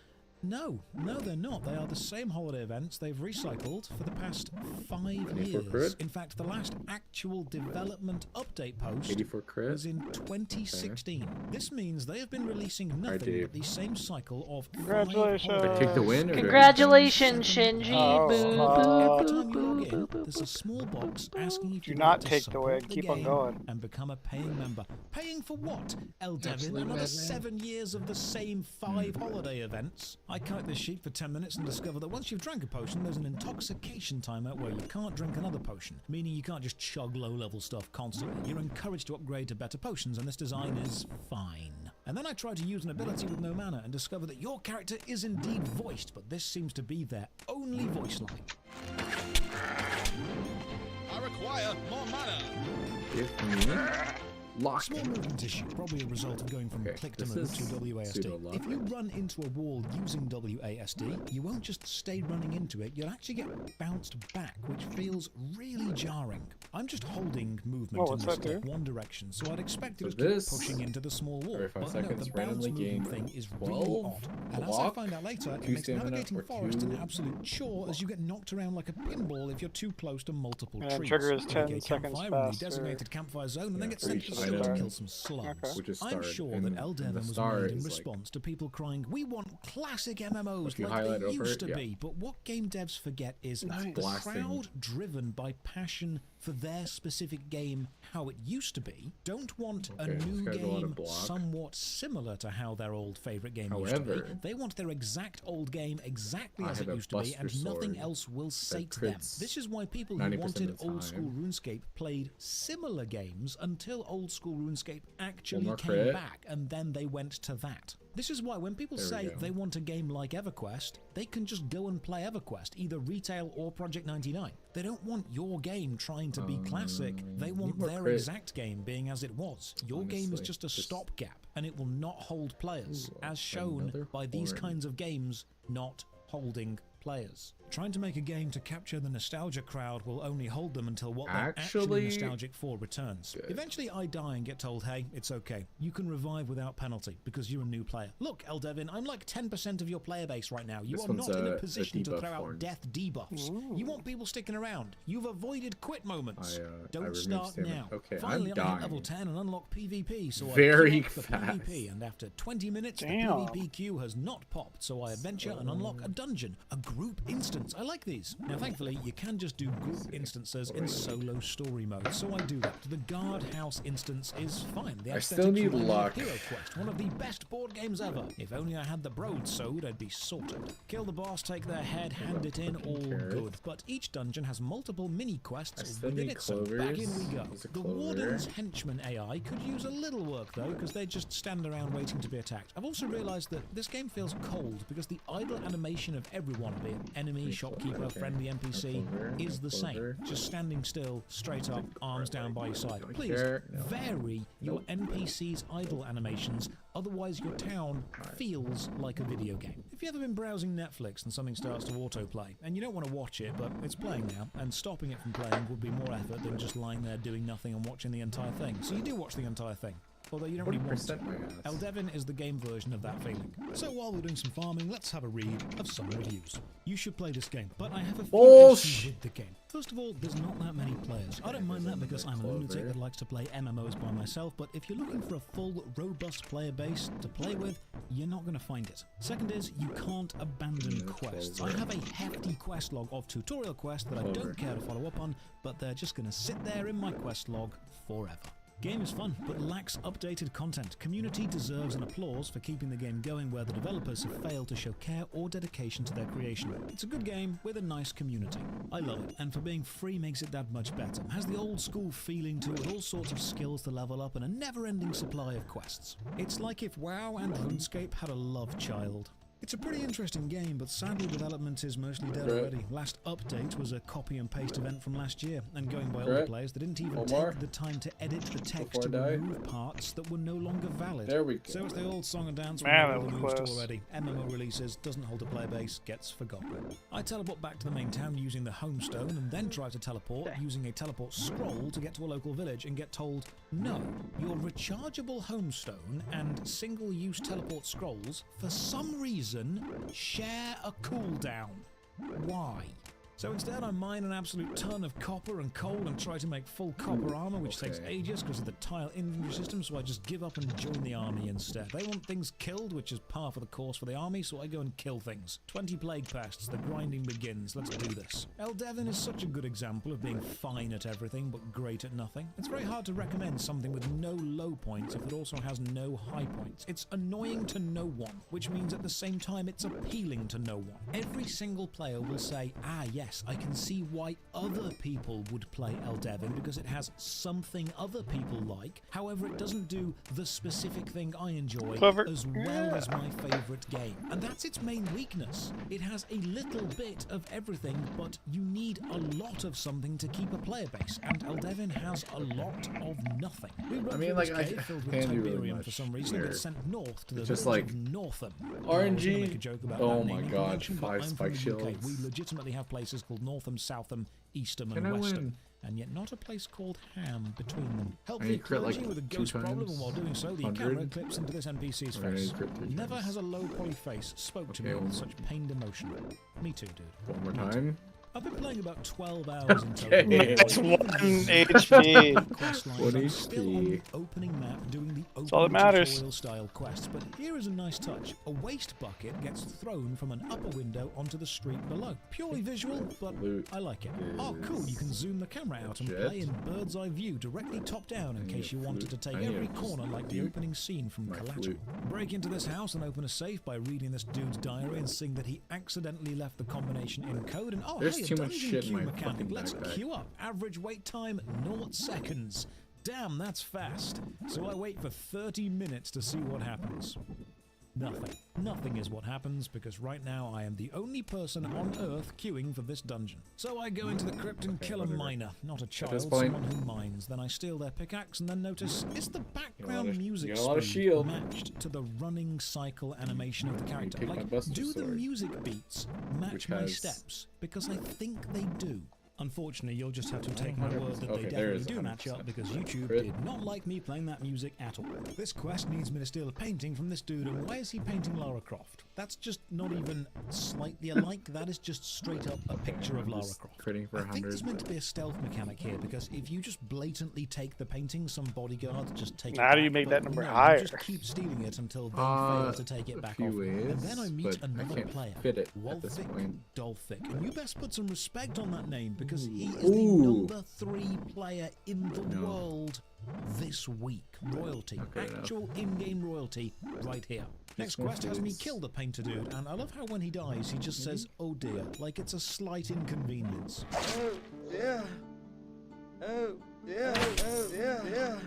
No, they're not. They are the same holiday events they've recycled for the past 5 84 years. crit? In fact, the last actual development update post 84 crit? was in 2016. This means they have been releasing nothing Dave. but the same cycle of 5 Congratulations. holiday Take the events. win? Or Congratulations, Shinji. Oh, Boo, Every time you log boo, in, boo, there's a small box asking if Do you'd not like to take the support win. Keep on game going. and become a paying member. Paying for what? Eldevin, Absolute another madman. 7 years of the same 5 holiday events? I kite this sheet for 10 minutes and discover that once you've drank a potion, there's an intoxication timer where you can't drink another potion, meaning you can't just chug low-level stuff constantly. You're encouraged to upgrade to better potions, and this design is fine. And then I try to use an ability with no mana and discover that your character is indeed voiced, but this seems to be their only voice line. I require more mana. Give me lock. Small movement issue, probably a result of going from Okay, click to this move is to WASD. pseudo-lock. If you run into a wall using WASD, you won't just stay running into it, you'll actually get bounced back, which feels really jarring. I'm just holding movement Oh, in what's this that do? step one direction, so I'd expect to So just keep this, pushing into the small wall. every 5 But no, seconds, the bounce randomly movement gain thing is really 12 odd. And as I block, find out later, it 2 makes stamina, navigating or forest an 2 absolute chore as you get knocked around like a pinball if you're too close to multiple And trees. trigger is 10 Navigate seconds campfire in the faster. designated campfire zone and then Yeah, get sent to for the each field to item. kill some slugs. Okay. Which is I'm starred, sure and that the Eldeven was star made in is, like, response to people crying, "We want classic MMOs If you like highlight they over used it, to yeah. be." But what game devs forget is Nice. the Blasting. crowd driven by passion for their specific game, how it used to be, don't want a Okay, new this guy's a lot of game block. somewhat similar to how their old favorite game used to be. However, They want their exact old game exactly I as have it a used to be, Buster and nothing sword else will sate that them. crits This is why people who 90% wanted of the old school time. RuneScape played similar games until old school RuneScape actually more came crit. back, and then they went to that. This is why when people There we say go. they want a game like EverQuest, they can just go and play EverQuest, either retail or Project 99. They don't want your game trying to be classic. They want more their crit. exact game being as it was. Your game is Honestly, just a just- stopgap, and it will not hold players, Ooh, as shown another by these horn. kinds of games not holding players. Trying to make a game to capture the nostalgia crowd will only hold them until what they're actually Actually, nostalgic for returns. good. Eventually I die and get told, hey, it's okay. You can revive without penalty because you're a new player. Look, Eldevin, I'm like 10% of your player base right now. You This are not one's in a a position to debuff throw out horn. death debuffs. You want people sticking around. You've avoided quit moments. I Don't removed start stamina. now. Okay, I'm Finally, I hit dying. level 10 and unlock PvP, so Very I queue up the fast. PvP, and after 20 minutes, Damn. the PvP queue has not popped, so I adventure and unlock a dungeon, a group instance. I like these. Now, thankfully, you can just do group instances in solo story mode, so I do that. The guardhouse instance is fine. The I still aesthetics need remind me of luck. Hero Quest, one of the best board games ever. If only I had the broad sewed, I'd be sorted. Kill the boss, take their head, hand it in, all carrots. good. But each dungeon has multiple mini quests I still within need it, so back in we go. clovers. Use a The clover. Warden's henchman AI could use a little work though, because they just stand around waiting to be attacked. I've also realised that this game feels cold because the idle animation of everyone, be it enemy, shopkeeper, okay. friendly NPC, clover, is the same. clover. Just standing still, straight up, arms down by your side. Don't Please care. No. vary your NPC's idle animations, otherwise your town feels like a video game. If you've ever been browsing Netflix and something starts to autoplay, and you don't want to watch it, but it's playing now, and stopping it from playing would be more effort than just lying there doing nothing and watching the entire thing. So you do watch the entire thing. Although you don't really want to. 40% my ass. Eldevin is the game version of that feeling. So while we're doing some farming, let's have a read of some reviews. You should play this game, but I have a few issues with the game. First of all, there's not that many players. I don't mind that because I'm a lunatic that likes to play MMOs by myself, but if you're looking for a full, robust player base to play with, you're not going to find it. Second is, you can't abandon quests. I have a hefty quest log of tutorial quests that I don't care to follow up on, but they're just going to sit there in my quest log forever. Game is fun, but lacks updated content. Community deserves an applause for keeping the game going where the developers have failed to show care or dedication to their creation. It's a good game with a nice community. I love it, and for being free makes it that much better. Has the old school feeling to it, all sorts of skills to level up and a never-ending supply of quests. It's like if WoW and RuneScape had a love child. It's a pretty interesting game, but sadly development is mostly dead already. Last update was a copy and paste event from last year, and going by all the players, they didn't even One more. take the time to edit the text to Before I die. remove parts that were no longer valid. There we go. So it's the old song and dance Man, we that know the was moves to close. already. MMO releases, doesn't hold a player base, gets forgotten. I teleport back to the main town using the homestone and then try to teleport using a teleport scroll to get to a local village and get told, no, your rechargeable homestone and single-use teleport scrolls, for some reason, reason share a cooldown. Why? So instead I mine an absolute ton of copper and coal and try to make full copper armor, which takes ages because of the tile infantry system, so I just give up and join the army instead. They want things killed, which is par for the course for the army, so I go and kill things. 20 plague pests, the grinding begins, let's do this. Eldevin is such a good example of being fine at everything but great at nothing. It's very hard to recommend something with no low points if it also has no high points. It's annoying to no one, which means at the same time it's appealing to no one. Every single player will say, ah yes, I can see why other people would play Eldevin because it has something other people like. However, it doesn't do the specific thing I enjoy as well as my favourite game. And that's its main weakness. It has a little bit of everything, but you need a lot of something to keep a player base. And Eldevin has a lot of nothing. We run through this cave filled with Tiberium for some reason and get sent north to the just village like of Northam. RNG. Make a joke about Oh that my naming god, convention, but 5 I'm from spike the UK. shields. We legitimately have places called Northam, Southam, Eastham Can and I Westham, win? and yet not a place called Ham between them. Help I the need crit, like, clergy with a 2 ghost problem, times, and while doing so, the 100. camera clips into this NPC's Or I face. need crit 3 Never times. has a low poly face spoke to me Okay, with one such pained emotion. Me too, dude. One more time. I've been playing about 12 hours in total. Okay. That's Even 1 with HP. quest lines, 1 I'm still on the HP. opening map doing the all that opening matters. tutorial style quests, but here is a nice touch. A waste bucket gets thrown from an upper window onto the street below. Purely visual, but Loot I like it. Oh cool, you can zoom the camera out and legit. play in bird's eye view directly top down in I need case you a wanted to flute. take I need every a corner like the flute. opening scene from My Collateral. flute. Break into this house and open a safe by reading this dude's diary and seeing that he accidentally left the combination in code and There's hey, a too much dungeon shit in queue my mechanic. fucking Let's backpack. queue up. Average wait time 0 seconds. Damn, that's fast. So I wait for 30 minutes to see what happens. Nothing. Nothing is what happens because right now I am the only person on Earth queuing for this dungeon. So I go into the crypt and kill a whatever. miner, not a this child, point- someone who mines. Then I steal their pickaxe and then notice it's the background of- music you got a lot of speed shield. matched to the running cycle animation of the character. take my Like, Buster do the Sword, music beats match which my has- steps? Because I think they do. Unfortunately, you'll just have to take my word that Okay, they there definitely is do match up 100% because YouTube crit. did not like me playing that music at all. This quest needs me to steal a painting from this dude, and why is he painting Lara Croft? That's just not even slightly alike, that is just straight up a picture of I'm Lara just Croft. critting for I think there's 100. meant to be a stealth mechanic here because if you just blatantly take the painting, some bodyguards just take Now it how back. do you make but that number no, higher? You just keep stealing it until they fail to take it a back few off. ways, And then I meet but I another can't player, fit it at this Wolfic point. Dolphic, and you best put some respect on that name because he is the Ooh. number 3 player in the No. world this week. Royalty, Okay, enough. actual in-game royalty, right here. Next one quest has me is- kill the painter dude, and I love how when he dies he just says, "Oh dear," like it's a slight inconvenience. Oh, yeah. Oh, yeah. Oh, yeah. Yeah.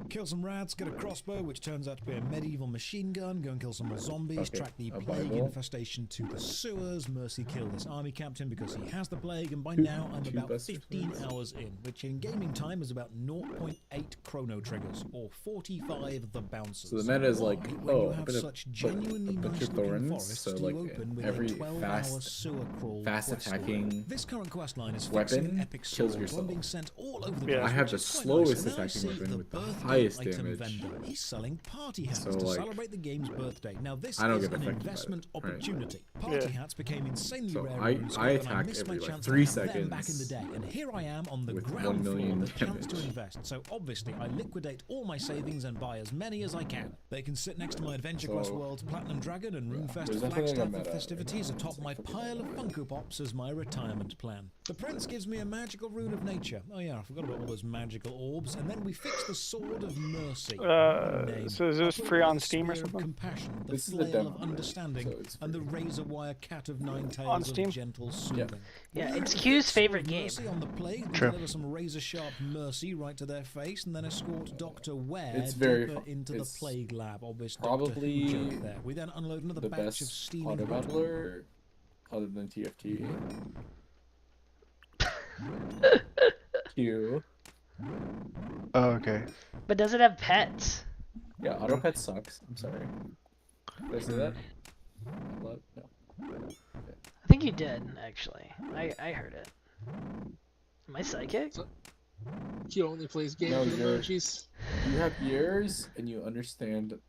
Kill some rats, get a crossbow, which turns out to be a medieval machine gun, go and kill some more zombies, Okay, track the a plague Bible. infestation to the sewers, mercy kill this army captain because he has the plague, and by now I'm two about Buster 15 Swords. hours in, which in gaming time is about 0.8 chrono triggers, or 45 the bouncers. So the meta is like, Why, when oh, you I'm have gonna such put genuinely a bunch nice of looking thorns, forests, so do like you open with every a 12-hour sewer crawl fast quest line. attacking This current quest line is fixing weapon an epic kills sword, yourself. one being sent all over the Yeah. place, I have which the is quite slowest nice. And then I attacking see weapon with the birthday highest item damage. vendor. He's selling party hats So, to like, celebrate the game's birthday. Now this I don't is get an affected by investment that, right? opportunity. Party Yeah. hats became insanely So rare I- in I Squad, and I attack missed my every, like, chance 3 to have them back in the seconds day. And here I am on the with ground 1 floor million with a chance to damage. invest. So obviously I liquidate all my savings and buy as many as I can. They can sit next to my Adventure Quest So, World's Platinum Dragon and Runefest there's nothing like a Flagstaff meta of right festivities now. atop It's my like fucking pile of meta. Funko Pops as my retirement plan. The Prince gives me a magical rune of nature. Oh yeah, I forgot about all those magical orbs. And then we fix the Sword of Mercy. Name. So is this I'll put free it on with the Steam or spear of something? Compassion, the This is the flail demo, of understanding, so it's and the free. razor wire cat of 9 On tails Steam? of gentle soothing. Yeah, We it's fix Q's Sword favorite of game. Mercy on the plague and True. deliver some razor sharp mercy right to their face, and then escort Dr. Ware It's very deeper fun. into the It's plague lab. Obvious probably Doctor Who joke there. We then unload another The batch of best steaming auto hot battler other than TFT. Q. Oh, okay. But does it have pets? Yeah, auto pet sucks. I'm sorry. Did I say that? No. I think you did, actually. I heard it. Am I psychic? He only plays games No, with you're- emojis. You have years and you understand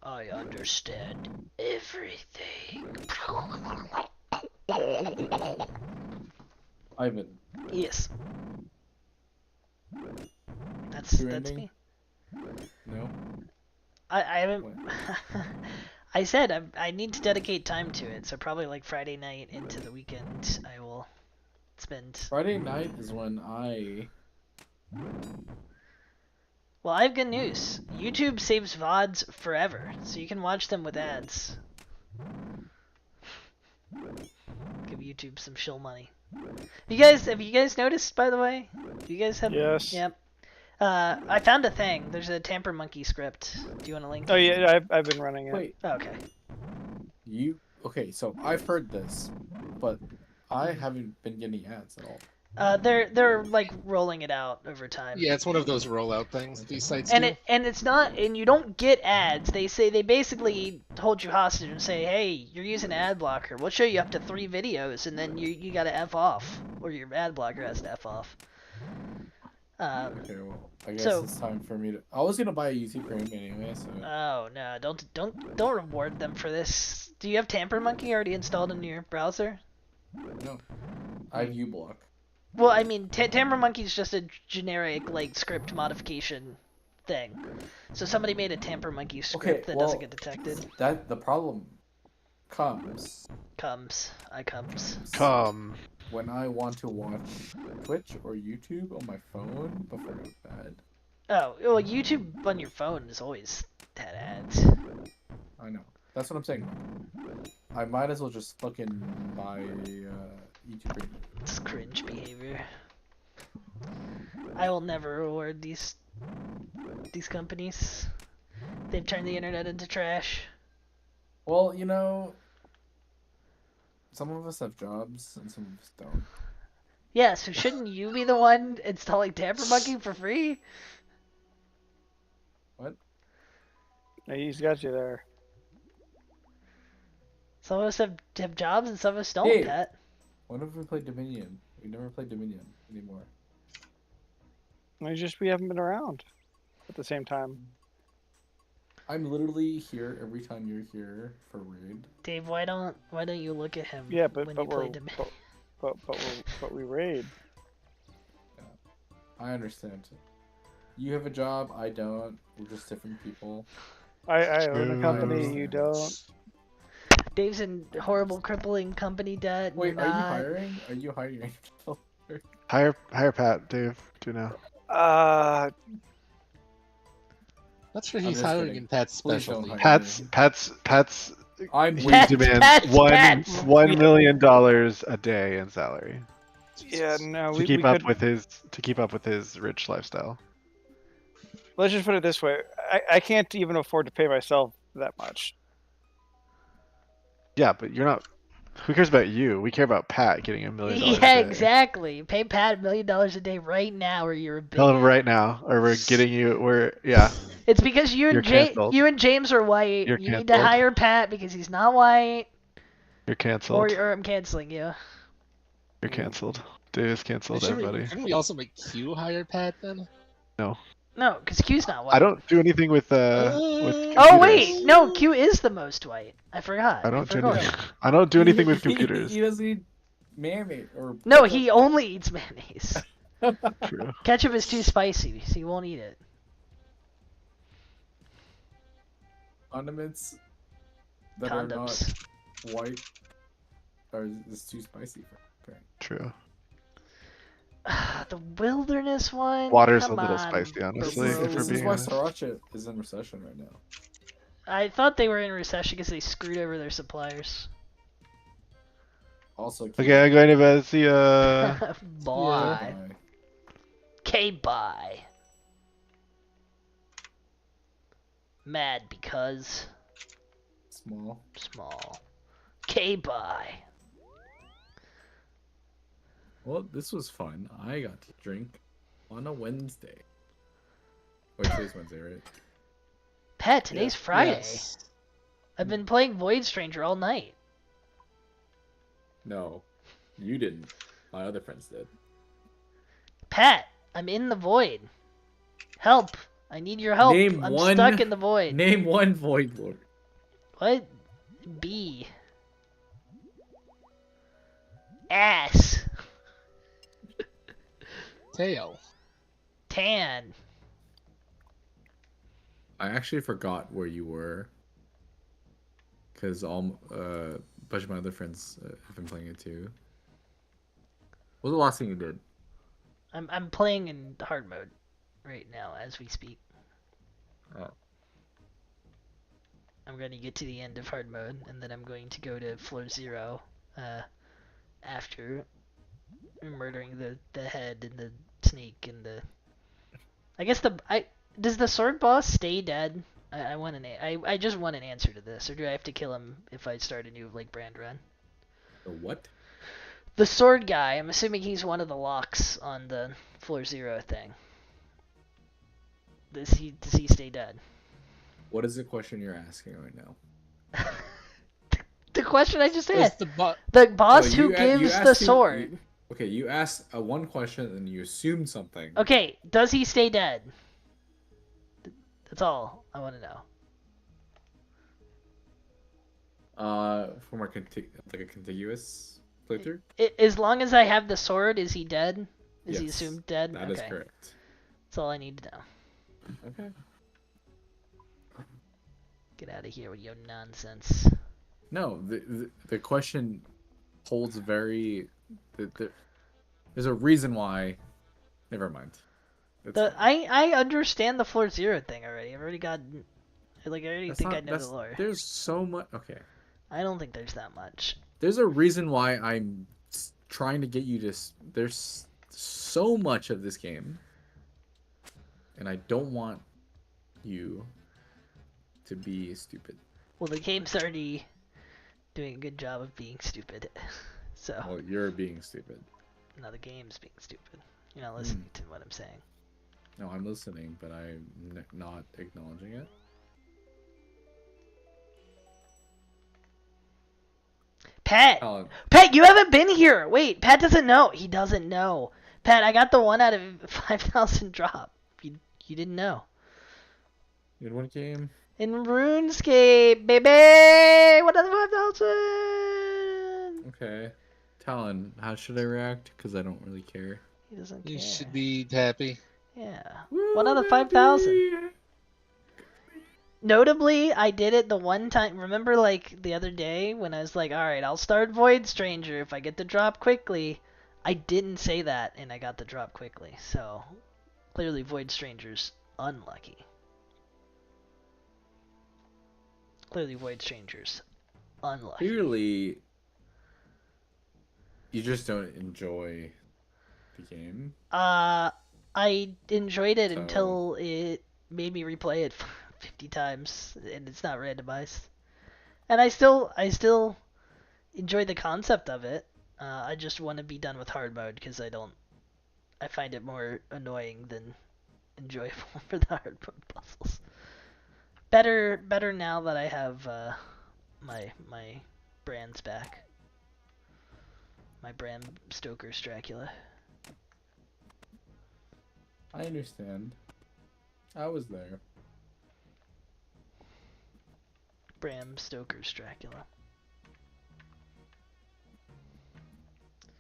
I understand everything. Ivan. Yes. That's True that's ending? me. No. I haven't. What? I said I need to dedicate time to it, so probably like Friday night into the weekend I will spend. Friday night is when I. Well, I have good news. YouTube saves VODs forever, so you can watch them with ads. Give YouTube some shill money. Have you guys noticed, by the way? Do you guys have? Yes. Yep. I found a thing. There's a Tamper Monkey script. Do you want a link? Oh yeah, I've been running it. Wait. Oh, okay. Okay, so I've heard this, but I haven't been getting ads at all. They're like rolling it out over time. Yeah, it's one of those rollout things that these sites And do. it's not, and you don't get ads. They basically hold you hostage and say, hey, you're using ad blocker. We'll show you up to 3 videos, and then you gotta F off, or your ad blocker has to F off. Okay, well, I guess so- it's time for me to. I was gonna buy a YouTube Premium anyway, so. Oh no, don't reward them for this. Do you have Tamper Monkey already installed in your browser? No. I have uBlock. Well, I mean, Tamper Monkey's just a generic like script modification thing. So somebody made a Tamper Monkey script that doesn't get detected. That the problem comes Come. when I want to watch Twitch or YouTube on my phone before I go to bed. Oh, well, YouTube on your phone is always had ads. I know. That's what I'm saying. I might as well just fucking buy YouTube Premium. It's cringe behavior. I will never reward these companies. They've turned the internet into trash. Well, you know, some of us have jobs and some of us don't. Yeah, so shouldn't you be the one installing Tamper Monkey for free? What? Yeah, he's got you there. Some of us have jobs and some of us don't, Hey. Pat. When have we played Dominion? We never played Dominion anymore. We haven't been around at the same time. I'm literally here every time you're here for raid. Dave, why don't you look at him Yeah, but when but you play we're Dominion? but we raid. I understand. You have a job, I don't. We're just different people. I own a True. company, you don't. Dave's in horrible, crippling company debt. Wait, you're are you not. hiring? Are you hiring people? Hire Pat, Dave. Do now. Not sure I'm he's just hiring kidding. in Pat's Please don't specialty. hire Pat's I'm he Pat- demands Pat's- $1 million a day in salary Yeah, no, to we keep up could. with his rich lifestyle. Let's just put it this way: I can't even afford to pay myself that much. Yeah, but you're not. Who cares about you? We care about Pat getting $1 million. a Yeah, day. exactly. Pay Pat $1 million a day right now, or you're a Tell him bigot. right now, or we're getting you. Yeah. It's because you You're and canceled. James are white. You're you need to canceled. hire Pat because he's not white. You're canceled. Or I'm canceling you. You're canceled. Dave is canceled. Everybody. Shouldn't we also make Q hire Pat then? No, because Q's not white. I don't do anything with Oh computers. wait, no, Q is the most white. I forgot. I don't do forgot. anything. I don't do anything with computers. He doesn't eat mayonnaise or. No, he only eats mayonnaise. True. Ketchup is too spicy, so he won't eat it. Condiments that Condoms. are not white are is too spicy for. Okay. True. The wilderness one. Water's Come a little on, spicy, honestly, bro. if we're This is being why honest. sriracha is in recession right now. I thought they were in recession because they screwed over their suppliers. Also. Okay, I'm going to bed. See ya. Bye. Okay, bye. Mad because Small. small. Okay, bye. Well, this was fun. I got to drink on a Wednesday. Wait, today's Wednesday, right? Pat, today's Friday. Yes. I've been playing Void Stranger all night. No, you didn't. My other friends did. Pat, I'm in the void. Help! I need your help. Name I'm one. stuck in the void. Name one Void Lord. What? B. Ass. Tail. Tan. I actually forgot where you were. Because a bunch of my other friends have been playing it too. What was the last thing you did? I'm playing in hard mode right now as we speak. Oh. I'm going to get to the end of hard mode, and then I'm going to go to floor 0 after murdering the head and the snake and the... I guess does the sword boss stay dead? I just want an answer to this, or do I have to kill him if I start a new brand run? The what? The sword guy, I'm assuming he's one of the locks on the floor 0 thing. Does he stay dead? What is the question you're asking right now? The question I just Is asked. the The boss No, who you gives asked the him- sword. Okay, you asked one question and you assumed something. Okay, does he stay dead? That's all I want to know. From a contiguous playthrough. As long as I have the sword, is he dead? Is he Yes, assumed dead? That is correct. That's all I need to know. Okay. Get out of here with your nonsense. No, the question holds very. There's a reason why. Never mind. It's fine. I understand the floor 0 thing already. I've already got. I already That's think not- I know that's- the lore. There's so much. Okay. I don't think there's that much. There's a reason why I'm trying to get you to. There's so much of this game, and I don't want you to be stupid. Well, the game's already doing a good job of being stupid. So, Well, you're being stupid. now the game's being stupid. You're not listening to what I'm saying. No, I'm listening, but I'm not acknowledging it. Pat! Alan, Pat, you haven't been here! Wait, Pat doesn't know. He doesn't know. Pat, I got the 1 out of 5,000 drop. You didn't know. you had one game. In RuneScape, baby! 1 out of 5,000! Okay. Talon, how should I react? Because I don't really care. He doesn't You care. should be happy. Yeah. 1 out of 5,000. Notably, I did it the one time. Remember, the other day when I was like, alright, I'll start Void Stranger if I get the drop quickly. I didn't say that, and I got the drop quickly. So, clearly Void Stranger's unlucky. Clearly Void Stranger's unlucky. Clearly, you just don't enjoy the game. I enjoyed it So- until it made me replay it 50 times, and it's not randomized. And I still enjoy the concept of it. I just want to be done with hard mode because I find it more annoying than enjoyable for the hard mode puzzles. Better now that I have my brands back. My Bram Stoker's Dracula. I understand. I was there. Bram Stoker's Dracula.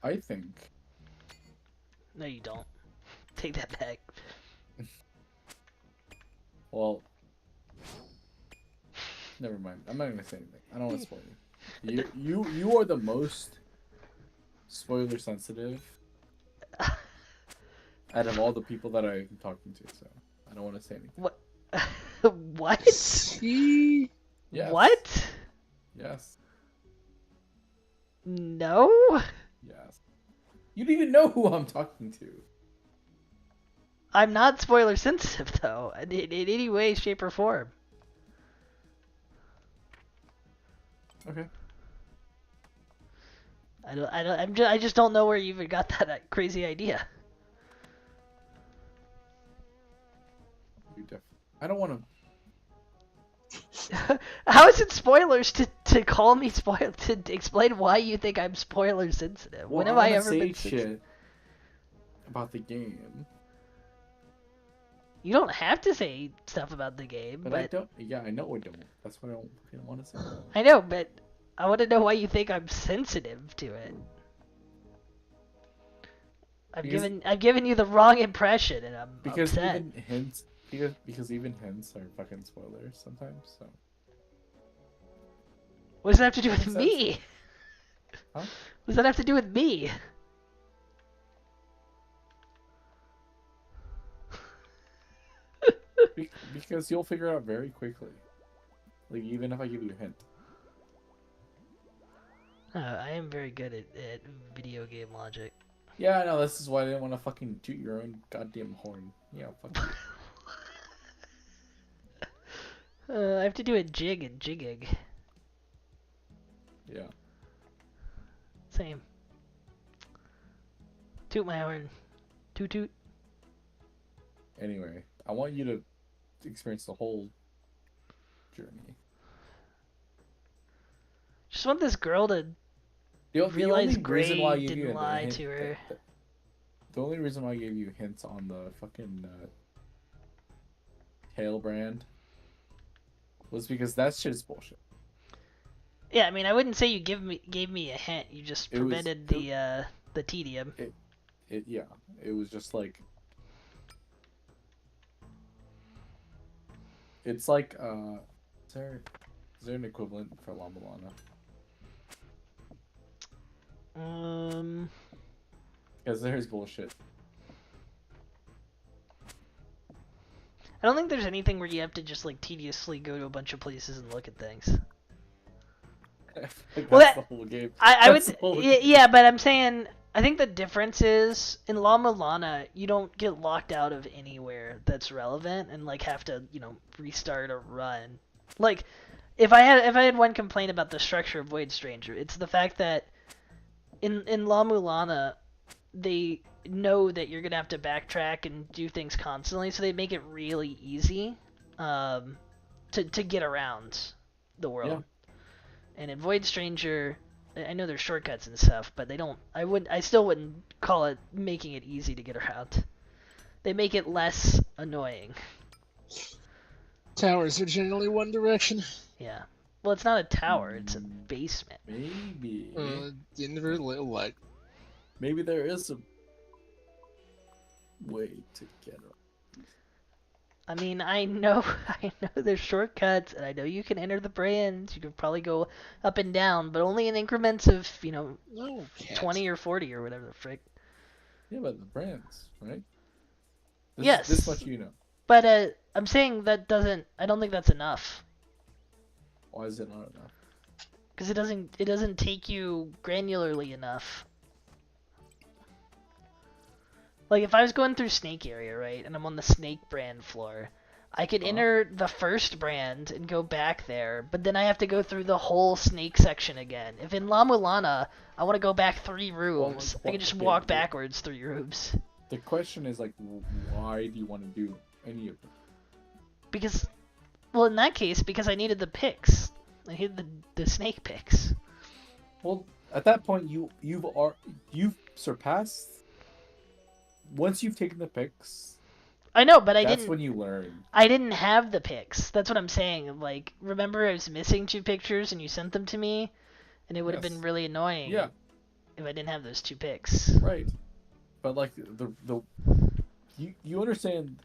I think. No, you don't. Take that back. Well, never mind. I'm not gonna say anything. I don't want to spoil you. You are the most spoiler sensitive out of all the people that I'm talking to. So I don't want to say anything. What? What? See? Yes. What? Yes. No? Yes. You don't even know who I'm talking to. I'm not spoiler sensitive though, in any way, shape, or form. Okay. I just don't know where you even got that crazy idea. You definitely. I don't want to. How is it spoilers to call me to explain why you think I'm spoiler sensitive? Well, when have I wanna ever say been sensitive? shit about the game? You don't have to say stuff about the game, But I don't. Yeah, I know I don't. That's why I don't fucking want to say. I know, but I want to know why you think I'm sensitive to it. I've given you the wrong impression, and I'm Because upset. even hints, because even hints are fucking spoilers sometimes. So. What does that have to do with Makes me? Huh? What does that have to do with me? Because you'll figure it out very quickly. Like even if I give you a hint. I am very good at video game logic. Yeah, I know. This is why I didn't want to fucking toot your own goddamn horn. Yeah, fuck you. I have to do a jig and jigging. Yeah. Same. Toot my horn. Toot toot. Anyway, I want you to experience the whole journey. Just want this girl to The realize only reason why I Gray gave you didn't a lie hint- to her. The only reason why I gave you hints on the fucking tail brand was because that shit is bullshit. Yeah, I mean, I wouldn't say you gave me a hint. You just It was- prevented the tedium. It was just like it's like is there an equivalent for Llama Lana? Because there's bullshit. I don't think there's anything where you have to just like tediously go to a bunch of places and look at things. That's Well, the whole game. I would, That's the whole game. yeah, but I'm saying I think the difference is in Llama Lana you don't get locked out of anywhere that's relevant and like have to restart a run. Like if I had one complaint about the structure of Void Stranger, it's the fact that in La Mulana they know that you're gonna have to backtrack and do things constantly, so they make it really easy to get around the world. Yeah. And in Void Stranger, I know there's shortcuts and stuff, but they don't. I still wouldn't call it making it easy to get around. They make it less annoying. Towers are generally one direction. Yeah. Well, it's not a tower; it's a basement. Maybe. Denver little light. Maybe there is a way to get around. I mean, I know there's shortcuts, and I know you can enter the brands. You can probably go up and down, but only in increments of No, 20 or 40 or whatever the frick. Yeah, but the brands, right? Yes. This much you know. But I'm saying that doesn't. I don't think that's enough. Why is it not enough? Because it doesn't take you granularly enough. Like if I was going through Snake area, right, and I'm on the Snake brand floor, I could enter the first brand and go back there, but then I have to go through the whole Snake section again. If in La Mulana, I want to go back 3 rooms, I can just walk backwards 3 rooms. The question is like, why do you want to do any of them? Because, well, in that case, because I needed the picks. I needed the Snake picks. Well, at that point, you've surpassed. Once you've taken the picks, I know, but I didn't. That's when you learn. I didn't have the picks. That's what I'm saying. Like, remember I was missing 2 pictures and you sent them to me, and it would have been really annoying. Yeah. If I didn't have those 2 picks. Right. But like you understand.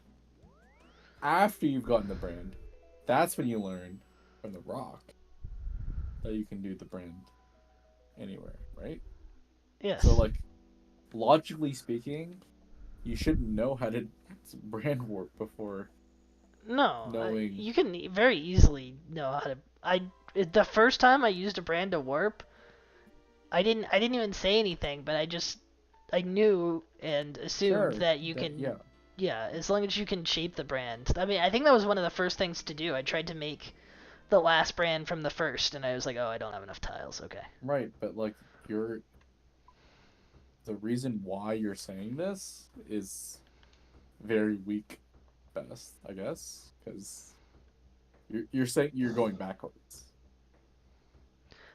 After you've gotten the brand, that's when you learn from the rock that you can do the brand anywhere, right? Yes. So like, logically speaking, you shouldn't know how to brand warp before. No, knowing. you can very easily know how to. The first time I used a brand to warp, I didn't even say anything, but I knew and assumed that you can. Yeah. Yeah, as long as you can shape the brand. I mean, I think that was one of the first things to do. I tried to make the last brand from the first, and I was like, oh, I don't have enough tiles. Okay. Right, but like the reason why you're saying this is very weak, best, I guess, because you're saying you're going backwards.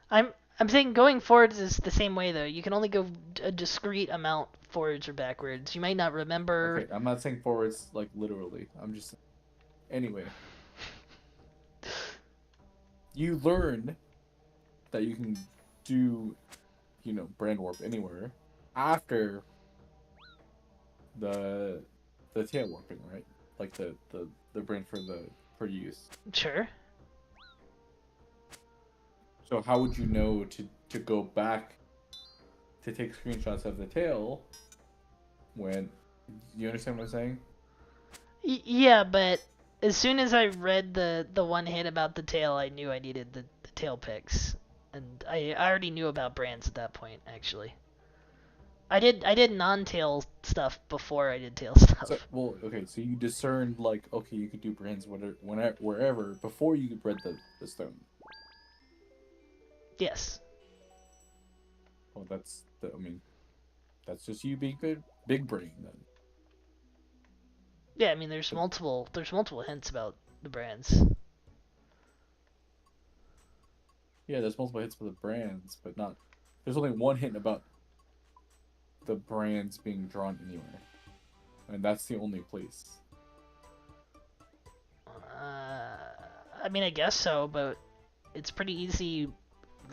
I'm saying going forwards is the same way though. You can only go a discrete amount forwards or backwards. You might not remember. Okay, I'm not saying forwards like literally. I'm just anyway. You learn that you can do, brand warp anywhere after the tail warping, right? Like the brand for use. Sure. So how would you know to go back to take screenshots of the tail when you understand what I'm saying? Yeah, but as soon as I read the one hit about the tail, I knew I needed the tail picks, and I already knew about brands at that point. Actually, I did non-tail stuff before I did tail stuff. So, okay, so you discerned like, okay, you could do brands wherever before you read the stone. Yes. Well, that's just you being big brain then. Yeah, I mean, there's multiple hints about the brands. Yeah, there's multiple hits for the brands, but not. There's only one hint about the brands being drawn anywhere, and that's the only place. I mean, I guess so, but it's pretty easy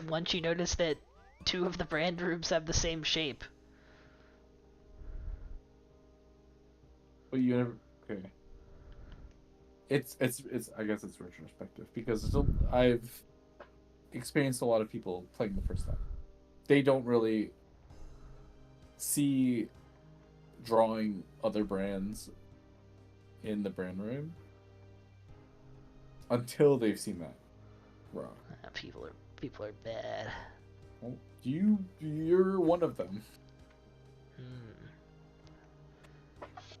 once you notice that two of the brand rooms have the same shape. But you never. Okay. It's I guess it's retrospective because I've experienced a lot of people playing the first time. They don't really see drawing other brands in the brand room until they've seen that. Raw. People are bad. Well, you're one of them.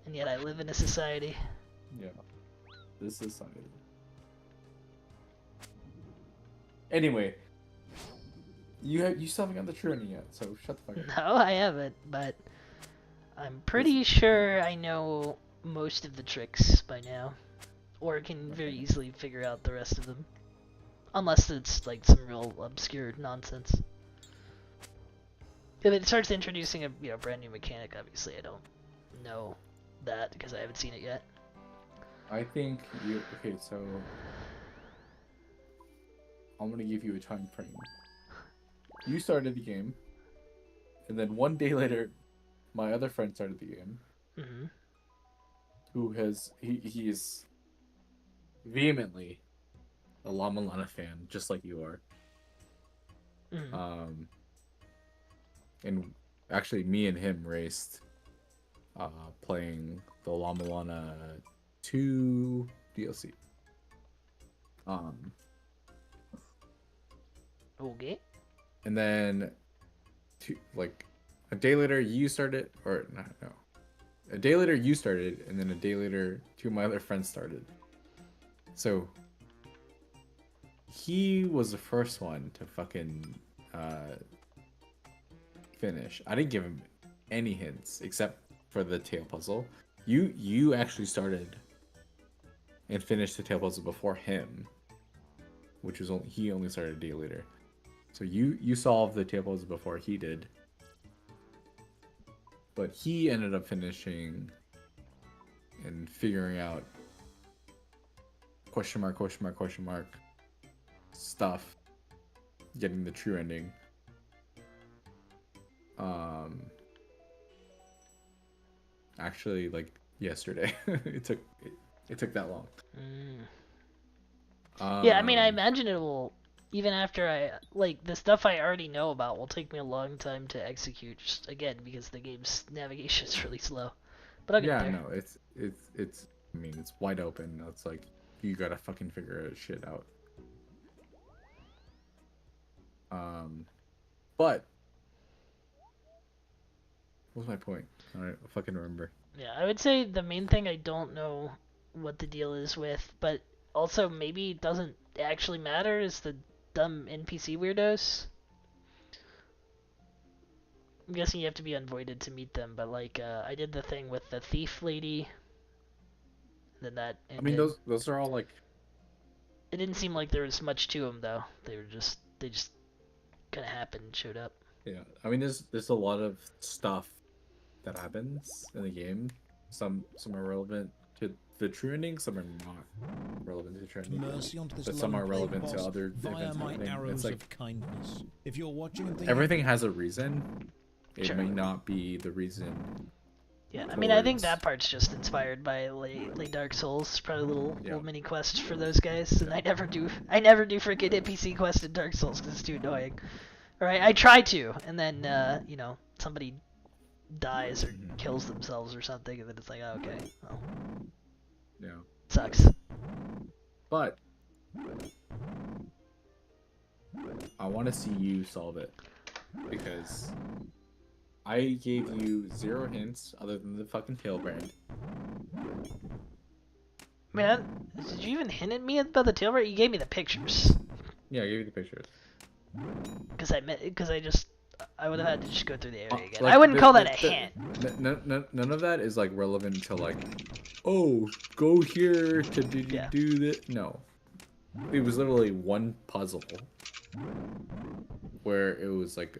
And yet I live in a society. Yeah. This society. Anyway, you still haven't got the true ending yet, so shut the fuck up. No, I haven't, but I'm pretty sure I know most of the tricks by now, or can very easily figure out the rest of them, unless it's like some real obscure nonsense. If it starts introducing a brand new mechanic, obviously I don't know that because I haven't seen it yet. I think okay, so I'm gonna give you a time frame. You started the game, and then one day later, my other friend started the game. Mm-hmm. Who he is vehemently a Llama Lana fan, just like you are. Mm-hmm. And actually, me and him raced, playing the Llama Lana 2 DLC. Okay. And then, a day later, you started, or no. A day later, you started, and then a day later, two of my other friends started. So, he was the first one to fucking finish. I didn't give him any hints except for the tail puzzle. You actually started and finished the tail puzzle before him, which was he only started a day later. So you solved the tail puzzle before he did. But he ended up finishing and figuring out question mark stuff, getting the true ending. Actually, like yesterday, it took that long. Yeah, I mean, I imagine it will. Even after the stuff I already know about will take me a long time to execute, just again because the game's navigation is really slow. But I'll get there. No, it's I mean, it's wide open. It's like you gotta fucking figure shit out. But what's my point? I don't fucking remember. Yeah, I would say the main thing I don't know what the deal is with, but also maybe it doesn't actually matter is the dumb NPC weirdos. I'm guessing you have to be unvoided to meet them, but I did the thing with the thief lady. Then that ended. I mean, those are all like. It didn't seem like there was much to them though. They just kind of happened, showed up. Yeah, I mean, there's a lot of stuff that happens in the game. Some are relevant to the true ending, some are not relevant to the true ending. Mercy onto this But some lone are plague relevant to boss other via events my happening. arrows It's like of kindness. If you're watching and thinking, everything has a reason. It Sure. may not be the reason. Yeah, I mean, I think towards- that part's just inspired by late Dark Souls. Probably little Yeah. mini quests for those guys, and I never do freaking NPC quests in Dark Souls because it's too annoying. Or I try to, and then you know, somebody dies or kills themselves or something, and then it's like, oh, okay, well, Yeah. sucks. But I want to see you solve it because I gave you 0 hints other than the fucking tail brand. Man, did you even hint at me about the tail? You gave me the pictures. Yeah, I gave you the pictures. Because I would have had to just go through the area again. Like, I wouldn't call that a hint. None of that is like relevant to like, oh, go here to do this. No, it was literally one puzzle where it was like,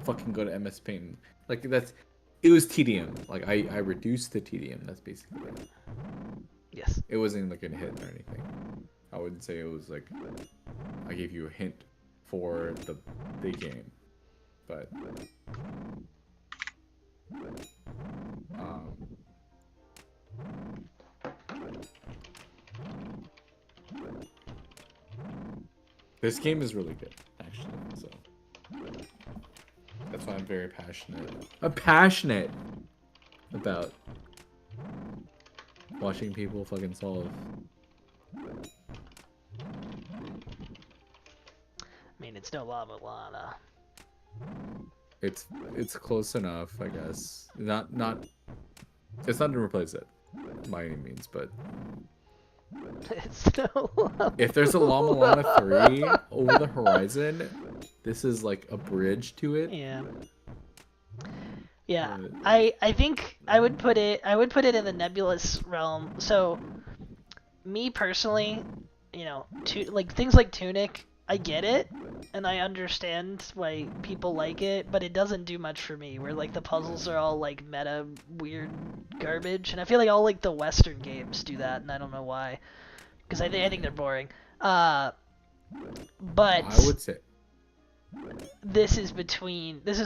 fucking go to MS Paint. Like it was tedium. Like I reduced the tedium. That's basically it. Yes. It wasn't like a hit or anything. I wouldn't say it was like I gave you a hint for the big game, but this game is really good, actually. So that's why I'm very passionate. I'm passionate about watching people fucking solve. I mean, it's no Lava Lana. It's close enough, I guess. Not it's not to replace it by any means, but It's no Lava if there's a Llama Lana 3 over the horizon, this is like a bridge to it. Yeah. Yeah, But- I think I would put it in the nebulous realm. So, me personally, you know, like things like Tunic, I get it, and I understand why people like it, but it doesn't do much for me. Where like the puzzles are all like meta weird garbage, and I feel like all like the Western games do that, and I don't know why, because I think they're boring. But I would say this is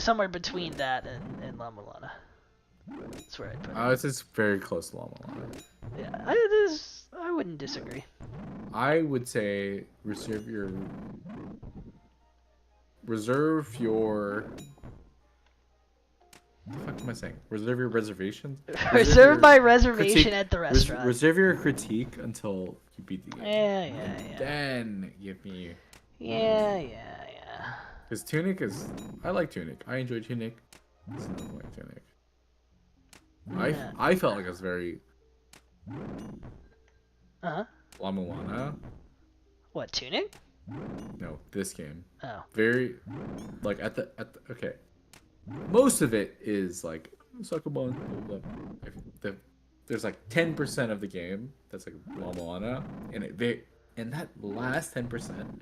somewhere between that and Llama Lana. That's where I'd put it. this is very close to Llama Lana. Yeah, I wouldn't disagree. I would say reserve your what the fuck am I saying? Reserve your reservations? Reserve my your reservation critique- at the restaurant. Reserve your critique until you beat the game. Yeah. Then give me Yeah. because Tunic is I like Tunic. I enjoy Tunic. It's not like Tunic. Yeah. I felt like I was very Uh-huh. Llama Lana. What, Tunic? No, this game. Oh. Very like at the okay. Most of it is like Succubon. There's like 10% of the game that's like Llama Lana, and and that last 10%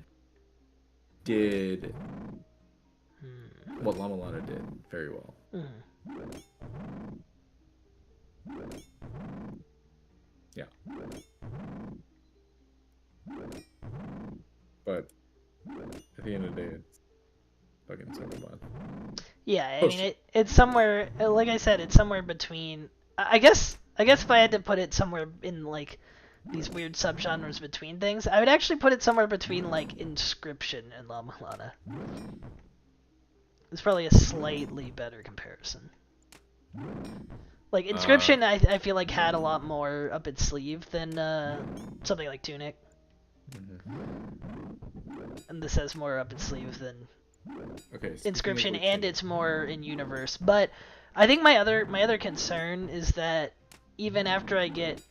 did what Llama Lana did very well. Yeah. But at the end of the day, it's fucking Succubon. Yeah, I mean, it's somewhere, like I said, it's somewhere between, I guess if I had to put it somewhere in, like, these weird subgenres between things, I would actually put it somewhere between, like, Inscription and Llama Lana. It's probably a slightly better comparison. Like, Inscription, I feel like had a lot more up its sleeve than something like Tunic. And this has more up its sleeve than Okay. Inscription, and it's more in universe. But I think my other concern is that even after I get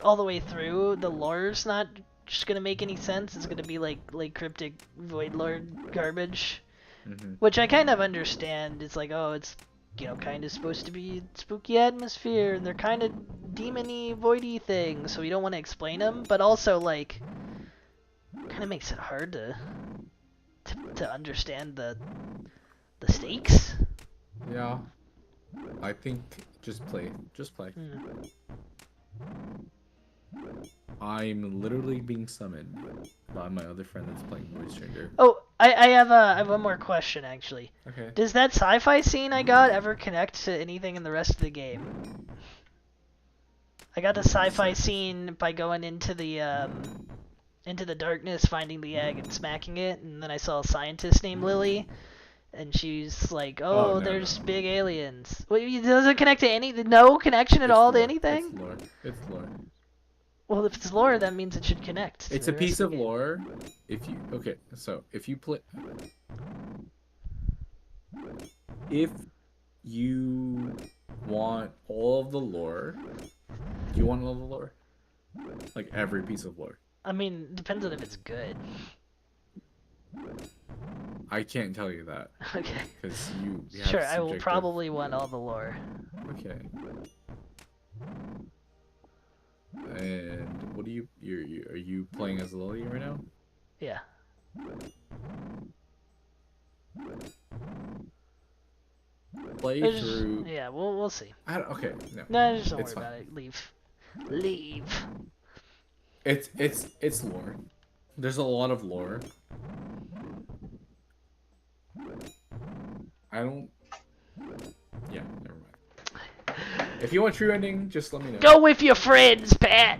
all the way through, the lore's not just gonna make any sense. It's gonna be like cryptic Void Lord garbage, which I kind of understand. It's like, oh, it's, you know, kind of supposed to be spooky atmosphere, and they're kind of demony, voidy things, so we don't want to explain them. But also, like, kind of makes it hard to understand the stakes. Yeah. I think just play. Just play. Hmm. I'm literally being summoned by my other friend that's playing Voice Changer. Oh, I have one more question actually. Okay. Does that sci-fi scene I got ever connect to anything in the rest of the game? I got the sci-fi scene by going into the darkness, finding the egg and smacking it, and then I saw a scientist named Lily, and she's like, Oh, "Oh, no, there's no. big aliens." Wait, does it connect to any? No connection at It's all to lore. anything? It's lore. It's lore. Well, if it's lore, that means it should connect. To It's the a rest piece the of game. lore. If you play, if you want all of the lore, do you want all the lore? Like every piece of lore. I mean, depends on if it's good. I can't tell you that Okay. because you have Sure, I will subjective- probably want all the lore. Okay. And what are you playing as Lily right now? Yeah. Play There's- through. Yeah, we'll see. Okay, no. No, just don't It's worry fine. about it. Leave. Leave. It's lore. There's a lot of lore. I don't. Yeah, never mind. If you want true ending, just let me know. Go with your friends, Pat.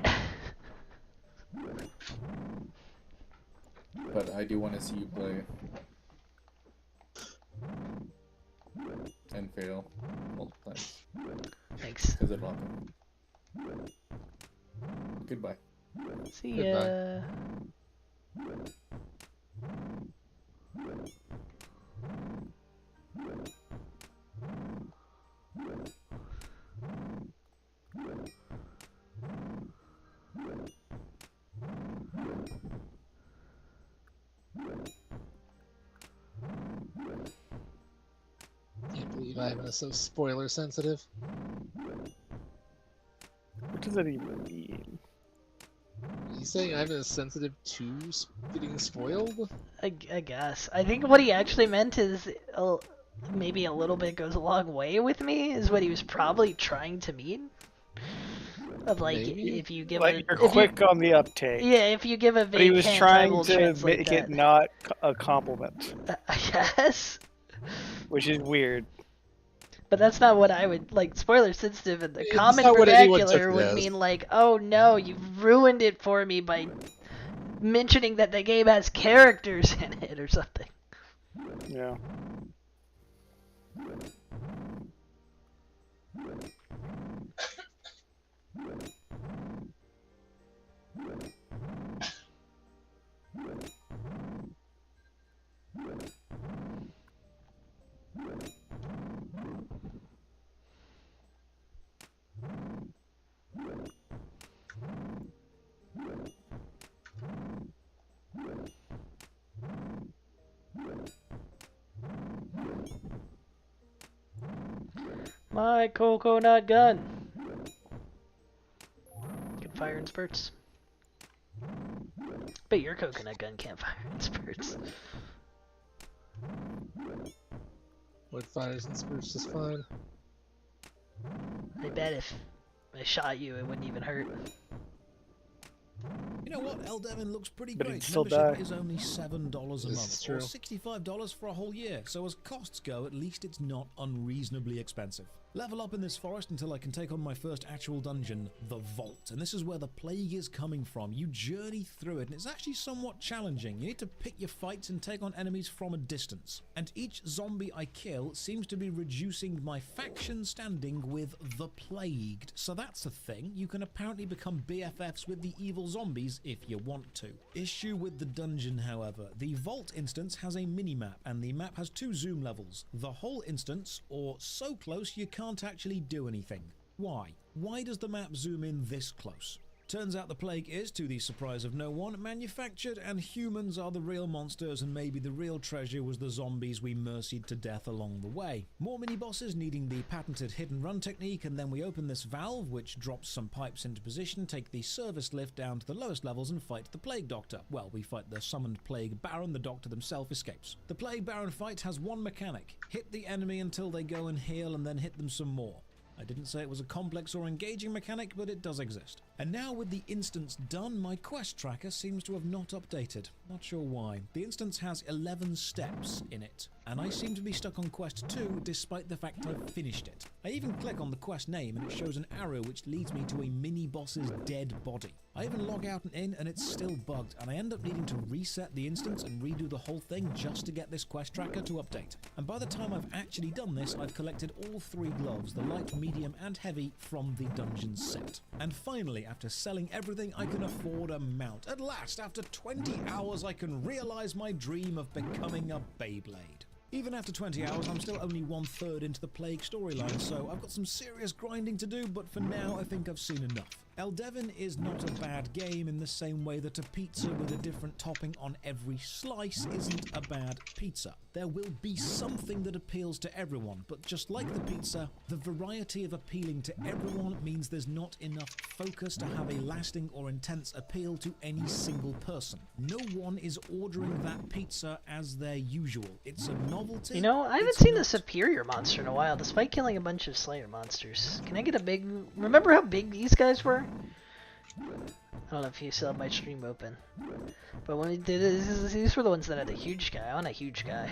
But I do want to see you play and fail multiple times Thanks. because it'll happen. Goodbye. See Goodbye. ya. Can't believe Ivan is so spoiler sensitive. What does that even mean? Are you saying Ivan is sensitive to getting spoiled? I guess. I think what he actually meant is maybe a little bit goes a long way with me, is what he was probably trying to mean. Of like, Maybe? if you give Like it, you're quick on the uptake. yeah, if you give a But he vague was hint, I trying will to translate make that. it not a compliment, I guess. which is weird. But that's not what I would like. Spoiler sensitive in the It's common not what anyone took vernacular it would as. mean like, oh no, you've ruined it for me by mentioning that the game has characters in it or something. Yeah. My coconut gun can fire in spurts. But your coconut gun can't fire in spurts. What fires and spurts is fine. I bet if I shot you, it wouldn't even hurt. You know what? Eldemin looks pretty But he'd great. still Membership die. is only $7 a This month, is true. or $65 for a whole year. So as costs go, at least it's not unreasonably expensive. Level up in this forest until I can take on my first actual dungeon, the Vault. And this is where the plague is coming from. You journey through it, and it's actually somewhat challenging. You need to pick your fights and take on enemies from a distance. And each zombie I kill seems to be reducing my faction standing with the Plagued. So that's a thing. You can apparently become BFFs with the evil zombies if you want to. Issue with the dungeon, however. The Vault instance has a mini-map, and the map has 2 zoom levels. The whole instance, or so close you can't actually do anything. Why? Why does the map zoom in this close? Turns out the plague is, to the surprise of no one, manufactured, and humans are the real monsters, and maybe the real treasure was the zombies we mercied to death along the way. More mini-bosses needing the patented hit-and-run technique, and then we open this valve, which drops some pipes into position, take the service lift down to the lowest levels, and fight the Plague Doctor. Well, we fight the summoned Plague Baron, the Doctor himself escapes. The Plague Baron fight has one mechanic: hit the enemy until they go and heal, and then hit them some more. I didn't say it was a complex or engaging mechanic, but it does exist. And now with the instance done, my quest tracker seems to have not updated. Not sure why. The instance has 11 steps in it, and I seem to be stuck on quest 2 despite the fact I've finished it. I even click on the quest name and it shows an arrow which leads me to a mini-boss's dead body. I even log out and in and it's still bugged, and I end up needing to reset the instance and redo the whole thing just to get this quest tracker to update. And by the time I've actually done this, I've collected all 3 gloves, the light, medium and heavy, from the dungeon set. And finally, after selling everything, I can afford a mount. At last, after 20 hours, I can realize my dream of becoming a Beyblade. Even after 20 hours, I'm still only 1/3 into the Plague storyline, so I've got some serious grinding to do, but for now I think I've seen enough. Eldeven is not a bad game in the same way that a pizza with a different topping on every slice isn't a bad pizza. There will be something that appeals to everyone, but just like the pizza, the variety of appealing to everyone means there's not enough focus to have a lasting or intense appeal to any single person. No one is ordering that pizza as their usual. It's a novelty. You know, I haven't It's seen not- a superior monster in a while, despite killing a bunch of Slayer monsters. Can I get a big... Remember how big these guys were? I don't know if you still have my stream open. But when we did this, these were the ones that had a huge guy. I want a huge guy.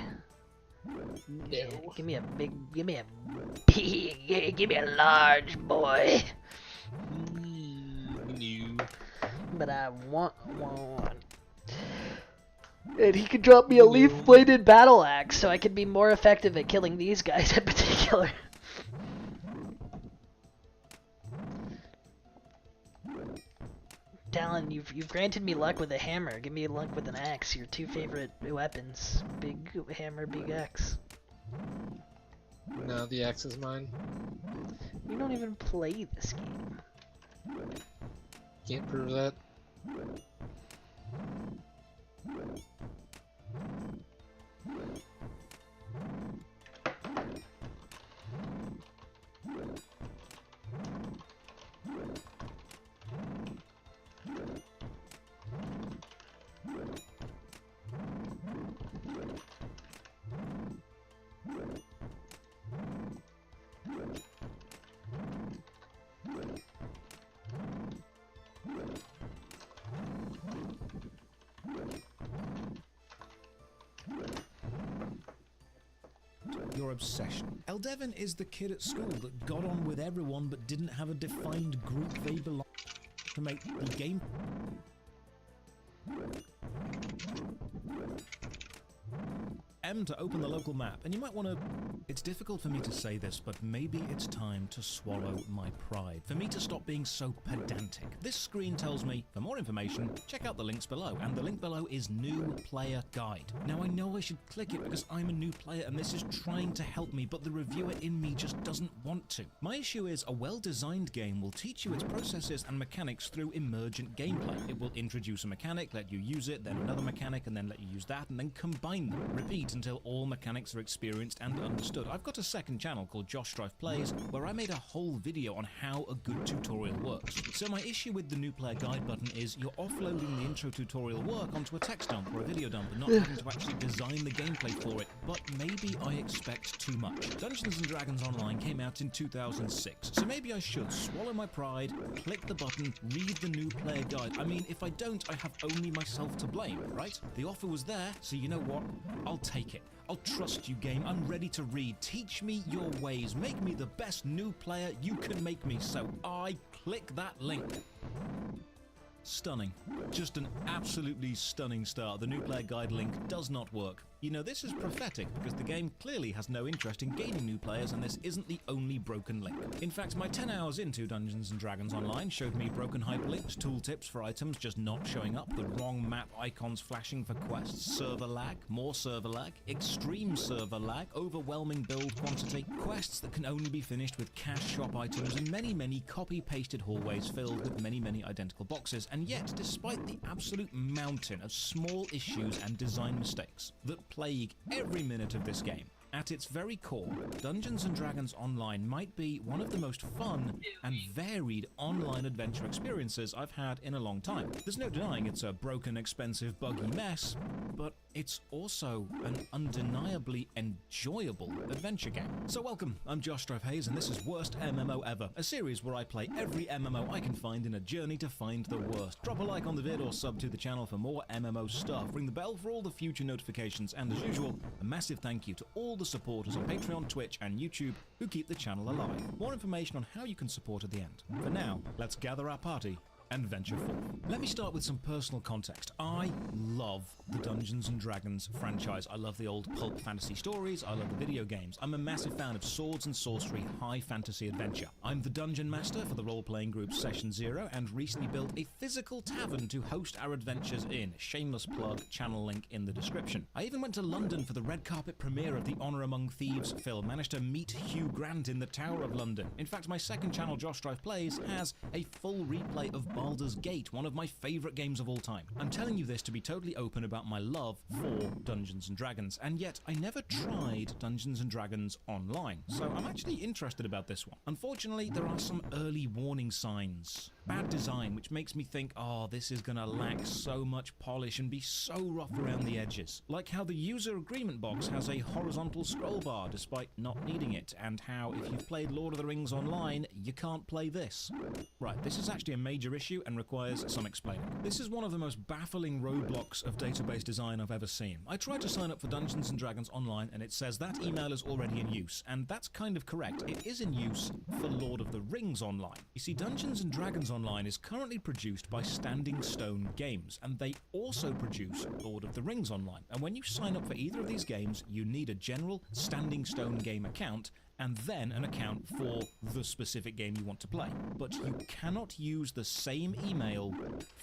Yeah, give me a big... Give me a big... Give me a large boy. New. But I want one. And he could drop me a leaf-bladed battle axe so I could be more effective at killing these guys in particular. Talon, you've granted me luck with a hammer. Give me luck with an axe. Your 2 favorite weapons. Big hammer, big axe. No, the axe is mine. You don't even play this game. Can't prove that. Your obsession. Eldeven is the kid at school that got on with everyone but didn't have a defined group they belonged to make the game. To open the local map, and you might want to... It's difficult for me to say this, but maybe it's time to swallow my pride. For me to stop being so pedantic. This screen tells me, for more information, check out the links below, and the link below is New Player Guide. Now I know I should click it because I'm a new player and this is trying to help me, but the reviewer in me just doesn't want to. My issue is a well-designed game will teach you its processes and mechanics through emergent gameplay. It will introduce a mechanic, let you use it, then another mechanic, and then let you use that, and then combine them. Repeat until all mechanics are experienced and understood. I've got a second channel called Josh Strife Plays where I made a whole video on how a good tutorial works. So my issue with the New Player Guide button is you're offloading the intro tutorial work onto a text dump or a video dump and not having to actually design the gameplay for it. But maybe I expect too much. Dungeons & Dragons Online came out in 2006, so maybe I should swallow my pride, click the button, read the New Player Guide. I mean, if I don't, I have only myself to blame, right? The offer was there, so you know what? I'll take it. I'll trust you, game. I'm ready to read. Teach me your ways. Make me the best new player you can make me. So I click that link. Stunning. Just an absolutely stunning start. The New Player Guide link does not work. You know, this is prophetic because the game clearly has no interest in gaining new players, and this isn't the only broken link. In fact, my 10 hours into Dungeons & Dragons Online showed me broken hyperlinks, tooltips for items just not showing up, the wrong map icons flashing for quests, server lag, more server lag, extreme server lag, overwhelming build quantity, quests that can only be finished with cash shop items, and many copy-pasted hallways filled with many identical boxes. And yet, despite the absolute mountain of small issues and design mistakes that plague every minute of this game, at its very core, Dungeons & Dragons Online might be one of the most fun and varied online adventure experiences I've had in a long time. There's no denying it's a broken, expensive, buggy mess, but it's also an undeniably enjoyable adventure game. So welcome, I'm Josh Hayes, and this is Worst MMO Ever, a series where I play every MMO I can find in a journey to find the worst. Drop a like on the vid or sub to the channel for more MMO stuff. Ring the bell for all the future notifications, and as usual, a massive thank you to all the supporters on Patreon, Twitch, and YouTube who keep the channel alive. More information on how you can support at the end. For now, let's gather our party and venture forth. Let me start with some personal context. I love the Dungeons & Dragons franchise. I love the old pulp fantasy stories. I love the video games. I'm a massive fan of swords and sorcery, high fantasy adventure. I'm the dungeon master for the role-playing group Session Zero, and recently built a physical tavern to host our adventures in. Shameless plug, channel link in the description. I even went to London for the red carpet premiere of the Honor Among Thieves film. Managed to meet Hugh Grant in the Tower of London. In fact, my second channel, Josh Plays, has a full replay of Baldur's Gate, one of my favourite games of all time. I'm telling you this to be totally open about my love for Dungeons & Dragons, and yet I never tried Dungeons & Dragons Online, so I'm actually interested about this one. Unfortunately, there are some early warning signs. Bad design, which makes me think, oh, this is gonna lack so much polish and be so rough around the edges. Like how the user agreement box has a horizontal scroll bar despite not needing it, and how if you've played Lord of the Rings Online, you can't play this. Right, this is actually a major issue and requires some explaining. This is one of the most baffling roadblocks of database design I've ever seen. I tried to sign up for Dungeons & Dragons Online and it says that email is already in use, and that's kind of correct. It is in use for Lord of the Rings Online. You see, Dungeons & Dragons Online is currently produced by Standing Stone Games, and they also produce Lord of the Rings Online. And when you sign up for either of these games, you need a general Standing Stone game account, and then an account for the specific game you want to play. But you cannot use the same email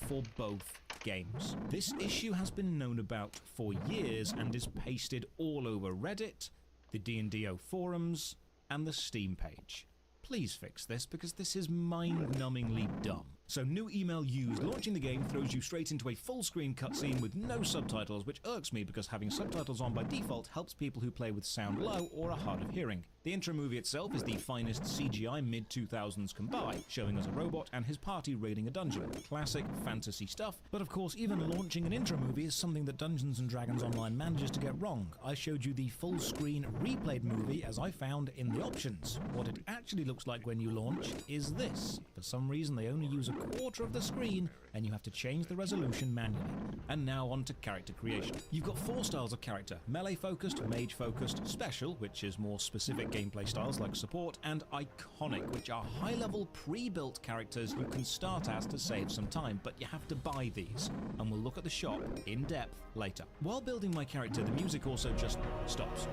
for both games. This issue has been known about for years and is pasted all over Reddit, the D&DO forums, and the Steam page. Please fix this, because this is mind-numbingly dumb. So new email used. Launching the game throws you straight into a full-screen cutscene with no subtitles, which irks me because having subtitles on by default helps people who play with sound low or are hard of hearing. The intro movie itself is the finest CGI mid-2000s can buy, showing us a robot and his party raiding a dungeon. Classic fantasy stuff, but of course even launching an intro movie is something that Dungeons & Dragons Online manages to get wrong. I showed you the full-screen replayed movie as I found in the options. What it actually looks like when you launch is this. For some reason they only use a quarter of the screen, and you have to change the resolution manually. And now on to character creation. You've got 4 styles of character: melee focused, mage focused, special, which is more specific gameplay styles like support, and iconic, which are high level pre-built characters you can start as to save some time, but you have to buy these, and we'll look at the shop in depth later. While building my character, the music also just stops.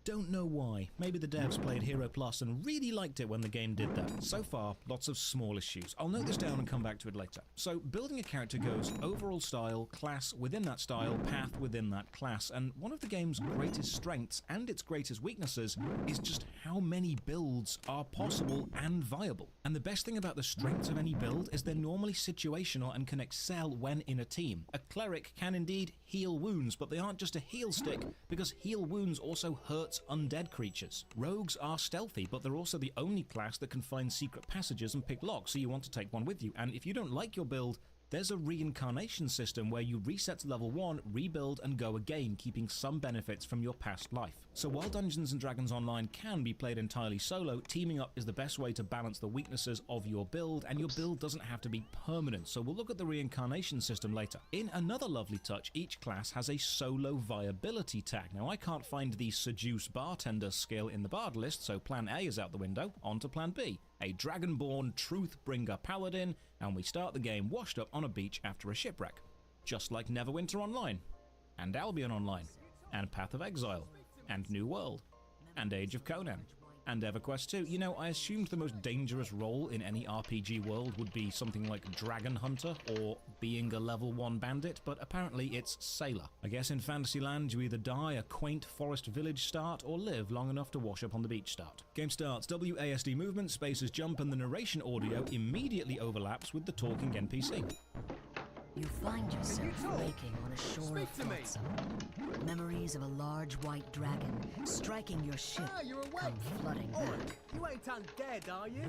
Don't know why. Maybe the devs played Hero Plus and really liked it when the game did that. So far, lots of small issues. I'll note this down and come back to it later. So, building a character goes overall style, class within that style, path within that class, and one of the game's greatest strengths and its greatest weaknesses is just how many builds are possible and viable. And the best thing about the strengths of any build is they're normally situational and can excel when in a team. A cleric can indeed heal wounds, but they aren't just a heal stick, because heal wounds also hurt undead creatures. Rogues are stealthy, but they're also the only class that can find secret passages and pick locks, so you want to take one with you. And if you don't like your build, there's a reincarnation system where you reset to level 1, rebuild, and go again, keeping some benefits from your past life. So while Dungeons & Dragons Online can be played entirely solo, teaming up is the best way to balance the weaknesses of your build, and your build doesn't have to be permanent, so we'll look at the reincarnation system later. In another lovely touch, each class has a solo viability tag. Now, I can't find the seduce bartender skill in the bard list, so plan A is out the window, on to plan B. A dragonborn Truthbringer paladin, and we start the game washed up on a beach after a shipwreck. Just like Neverwinter Online. and Albion Online, and Path of Exile, and New World, and Age of Conan, and EverQuest 2. You know, I assumed the most dangerous role in any RPG world would be something like Dragon Hunter or being a level 1 bandit, but apparently it's Sailor. I guess in Fantasyland you either die a quaint forest village start or live long enough to wash up on the beach start. Game starts, WASD movement, spaces jump, and the narration audio immediately overlaps with the talking NPC. You find yourself waking on a shore of flotsam. Memories of a large white dragon striking your ship come flooding back. You ain't undead, are you?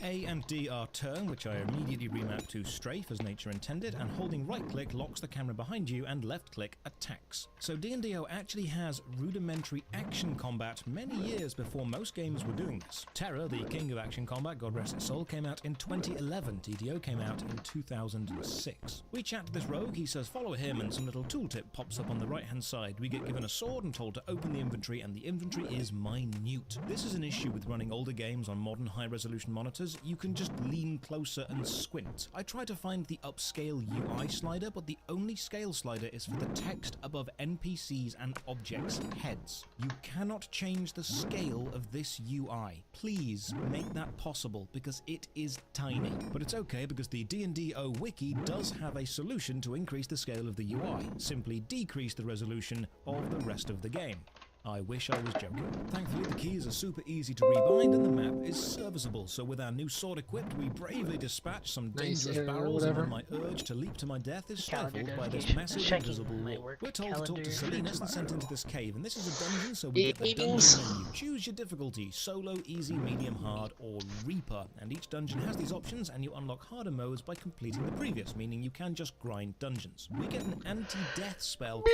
A and D are turn, which I immediately remap to strafe as nature intended, and holding right click locks the camera behind you and left click attacks. So D&D-O actually has rudimentary action combat many years before most games were doing this. Terror, the king of action combat, God rest its soul, came out in 2011. DDO came out in 2006. We chat to this rogue, he says follow him, and some little tooltip pops up on the right hand side. We get given a sword and told to open the inventory, and the inventory is minute. This is an issue with running older games on modern high resolution monitors. You can just lean closer and squint. I try to find the upscale UI slider, but the only scale slider is for the text above NPCs and objects' heads. You cannot change the scale of this UI. Please make that possible, because it is tiny. But it's okay, because the D&D-O wiki does have a solution to increase the scale of the UI. Simply decrease the resolution of the rest of the game. I wish I was joking. Thankfully, the keys are super easy to rebind and the map is serviceable, so with our new sword equipped, we bravely dispatch some dangerous barrels, and then my urge to leap to my death is stifled by this massive invisible wall. We're told to talk to Salinas and sent into this cave, and this is a dungeon, so we get the dungeon menu. Choose your difficulty, solo, easy, medium, hard, or Reaper, and each dungeon has these options, and you unlock harder modes by completing the previous, meaning you can just grind dungeons. We get an anti-death spell.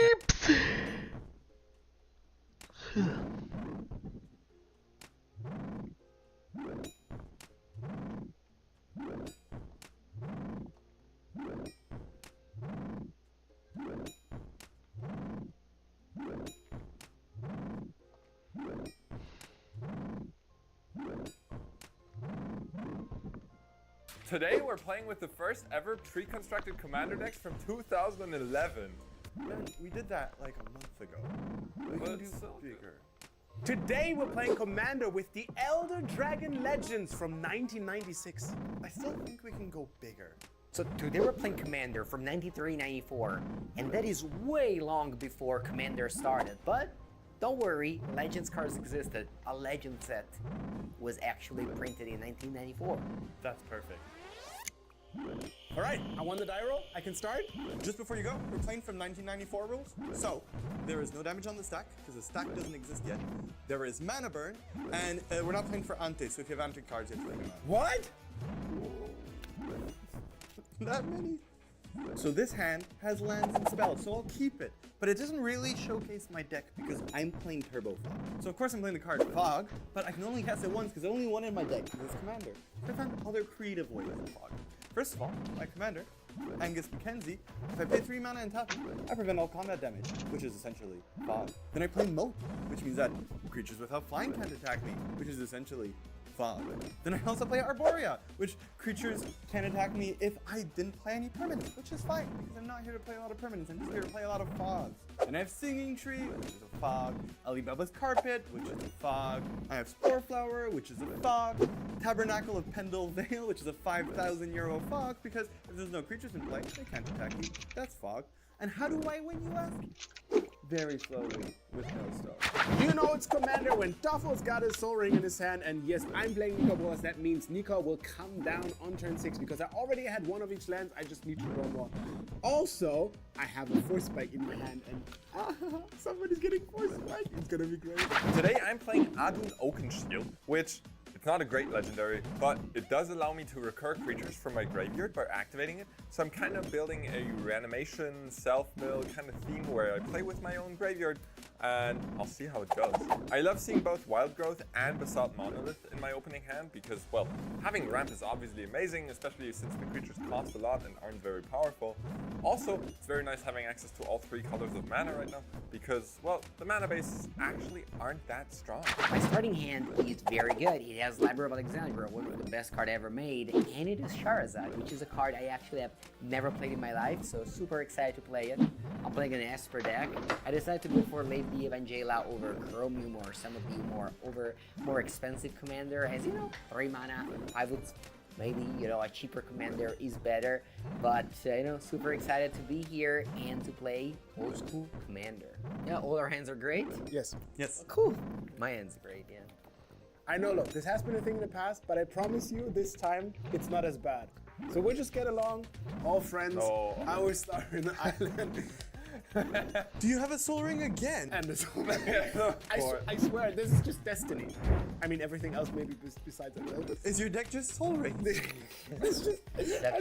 Today we're playing with the first ever pre-constructed commander decks from 2011. Man, we did that like a month ago. We But can do it's so bigger. Today we're playing Commander with the Elder Dragon Legends from 1996. I still think we can go bigger. So today we're playing Commander from 93-94, and that is way long before Commander started. But don't worry, Legends cards existed. A Legend set was actually printed in 1994. That's perfect. All right, I won the die roll. I can start. Just before you go, we're playing from 1994 rules. So there is no damage on the stack because the stack doesn't exist yet. There is mana burn, and we're not playing for ante. So if you have ante cards, you have to play them out. What? That many? So this hand has lands and spells, so I'll keep it. But it doesn't really showcase my deck because I'm playing Turbo Fog. So of course I'm playing the card Fog, but I can only cast it once because there's only one in my deck, because it's Commander. I found other creative ways of Fog. First of all, my Commander, Angus Mackenzie, if I pay 3 mana and tap him, I prevent all combat damage, which is essentially Fog. Then I play Moat, which means that creatures without flying can't attack me, which is essentially Fog. Then I also play Arborea, which creatures can attack me if I didn't play any permanents, which is fine, because I'm not here to play a lot of permanents, I'm just here to play a lot of Fogs. Then I have Singing Tree, which is a Fog, Alibaba's Carpet, which is a Fog, I have Spore Flower, which is a Fog, Tabernacle of Pendle Vale, which is a 5,000 euro Fog, because if there's no creatures in play, they can't attack me, that's Fog. And how do I win, you ask? Very slowly, with no stuff. You know it's Commander when Taffel's got his Soul Ring in his hand, and yes, I'm playing Nico Bolas. That means Nico will come down on turn 6 because I already had one of each land. I just need to draw more. Also, I have a Force Spike in my hand, and somebody's getting Force Spike. It's gonna be great. Today I'm playing Adun Oakenshield, which it's not a great legendary, but it does allow me to recur creatures from my graveyard by activating it. So I'm kind of building a reanimation, self-mill kind of theme where I play with my own graveyard and I'll see how it goes. I love seeing both Wild Growth and Basalt Monolith in my opening hand because, well, having ramp is obviously amazing, especially since the creatures cost a lot and aren't very powerful. Also, it's very nice having access to all 3 colors of mana right now because, well, the mana bases actually aren't that strong. My starting hand is very good. It has Library of Alexandria, one of the best cards ever made, and it is Charizard, which is a card I actually have never played in my life, so super excited to play it. I'm playing an Esper deck. I decided to go for Lady Evangela over Chromium or some of the more expensive commander. As you know, 3 mana, I would maybe, you know, a cheaper commander is better, but you know, super excited to be here and to play old school commander. Yeah, all our hands are great. Yes. Yes. Cool. My hand's great, yeah. I know, look, this has been a thing in the past, but I promise you this time it's not as bad. So we'll just get along, all friends. No. I will start in the island. Do you have a Soul Ring again? And the Soul Ring. I swear, this is just destiny. I mean, everything else maybe besides a little bit. Is your deck just Soul Ring? It's just,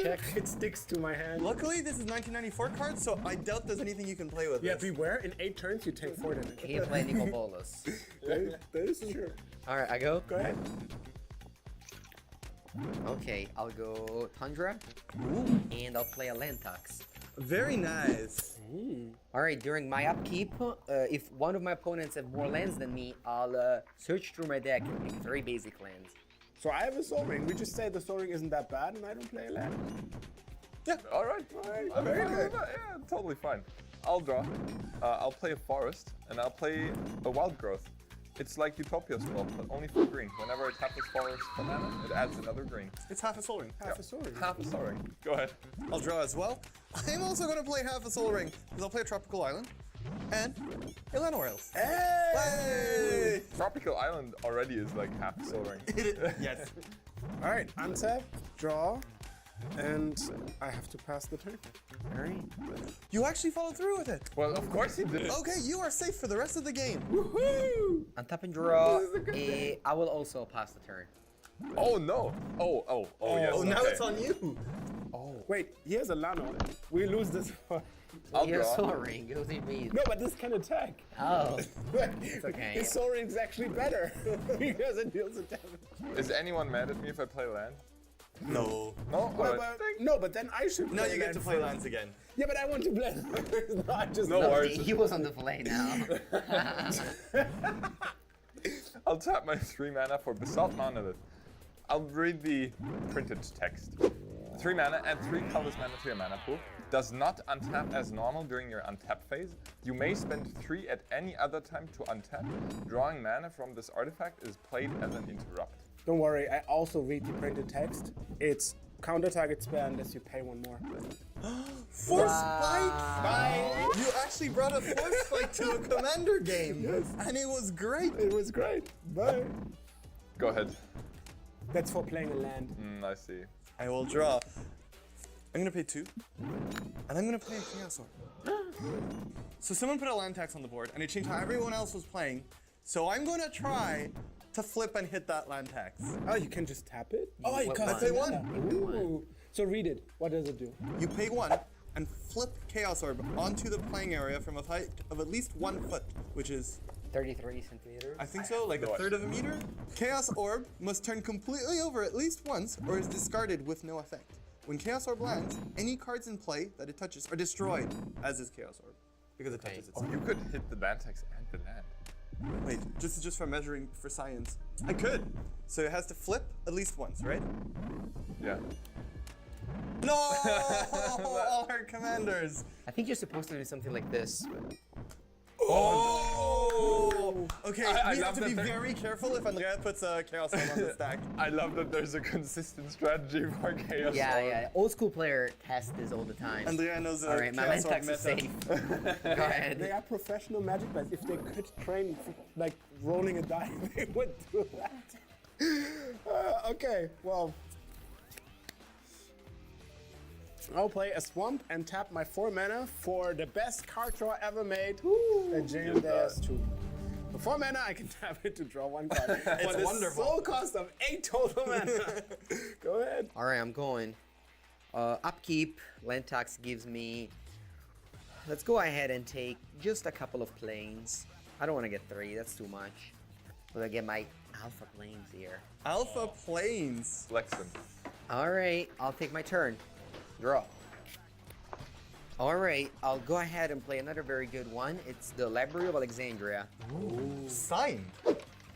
check. it sticks to my hand. Luckily, this is 1994 cards, so I doubt there's anything you can play with. Yeah, this. beware, in 8 turns you take 4 damage. Can't play Nicol Bolas. That is true. Alright, I go? Go ahead. Okay, I'll go Tundra, and I'll play a Lantox. Very nice. Alright, during my upkeep, if one of my opponents have more lands than me, I'll search through my deck and pick 3 basic lands. So I have a Soul Ring. We just say the Soul Ring isn't that bad and I don't play a land. Yeah, all right. I'm Very fine good. with that. Yeah, totally fine. I'll draw. I'll play a Forest, and I'll play a Wild Growth. It's like Utopia Swap, but only for green. Whenever I tap this Forest for mana, it adds another green. It's half a Soul Ring. Half a Soul Ring. Half a Soul Ring. Go ahead. I'll draw as well. I'm also going to play half a Soul Ring, because I'll play a Tropical Island and a Land Royals. Hey! Tropical Island already is like half a Soul Ring. Yes. All right, untap, draw, and I have to pass the turn. Alright. You actually followed through with it. Well, of course he did. Okay, you are safe for the rest of the game. Woohoo! Untap and draw. I will also pass the turn. Oh no! Oh yes. Oh, now okay. it's on you. Oh. Wait, here's a Lano. We lose this one. I'll He has draw. Soul Ring. What do you mean? No, but this can attack. Oh. It's okay. His Soul Ring's actually better because it deals a damage. Is anyone mad at me if I play land? No. No? Well, Alright. but then I should. Now play you get land to play first. lands again. Yeah, but I want to play. No, I just No worries. He was on the play now. I'll tap my 3 mana for Basalt Monolith. I'll read the printed text. 3 mana and 3 colors mana to your mana pool. Does not untap as normal during your untap phase. You may spend 3 at any other time to untap. Drawing mana from this artifact is played as an interrupt. Don't worry, I also read the printed text. It's counter target spell unless you pay 1 more. Force Spike! You actually brought a Force Spike to a Commander game. Yes. And it was great. It was great. Bye. Go ahead. That's for playing a land. I see. I will draw. I'm gonna pay 2. And I'm gonna play a Chaos Orb. So someone put a land tax on the board and it changed how everyone else was playing. So I'm gonna try to flip and hit that land tax. Oh, you can just tap it? Oh, you can. I pay 1. Ooh. So read it. What does it do? You pay 1 and flip Chaos Orb onto the playing area from a height of at least 1 foot, which is 33 centimeters. I think so, like a third of a meter. Chaos Orb must turn completely over at least once or is discarded with no effect. When Chaos Orb lands, any cards in play that it touches are destroyed, as is Chaos Orb, because it touches itself. Oh, you could hit the land tax and the land. Wait, just for measuring for science. I could. So it has to flip at least once, right? Yeah. No! All our commanders! I think you're supposed to do something like this. Oh! Okay, I we have love to be that very careful if Andrea puts a Chaos Orb on the stack. I love that there's a consistent strategy for Chaos Yeah, Orb. yeah. Old school player tests this all the time. Andrea knows All right, my Chaos Orb Lantox is meta. safe. Go ahead. They are professional magic players. If they could train like rolling a die, they would do that. Okay, well. I'll play a Swamp and tap my 4 mana for the best card draw ever made, a Jane Dares 2. For 4 mana, I can tap it to draw 1 card. It's for the wonderful. sole cost of 8 total mana. Go ahead. All right, I'm going. Upkeep, Lantox gives me... Let's go ahead and take just a couple of planes. I don't want to get 3. That's too much. Will I get my alpha planes here? Alpha planes. Flexing. All right, I'll take my turn. Draw. All right, I'll go ahead and play another very good one. It's the Library of Alexandria. Ooh. Signed.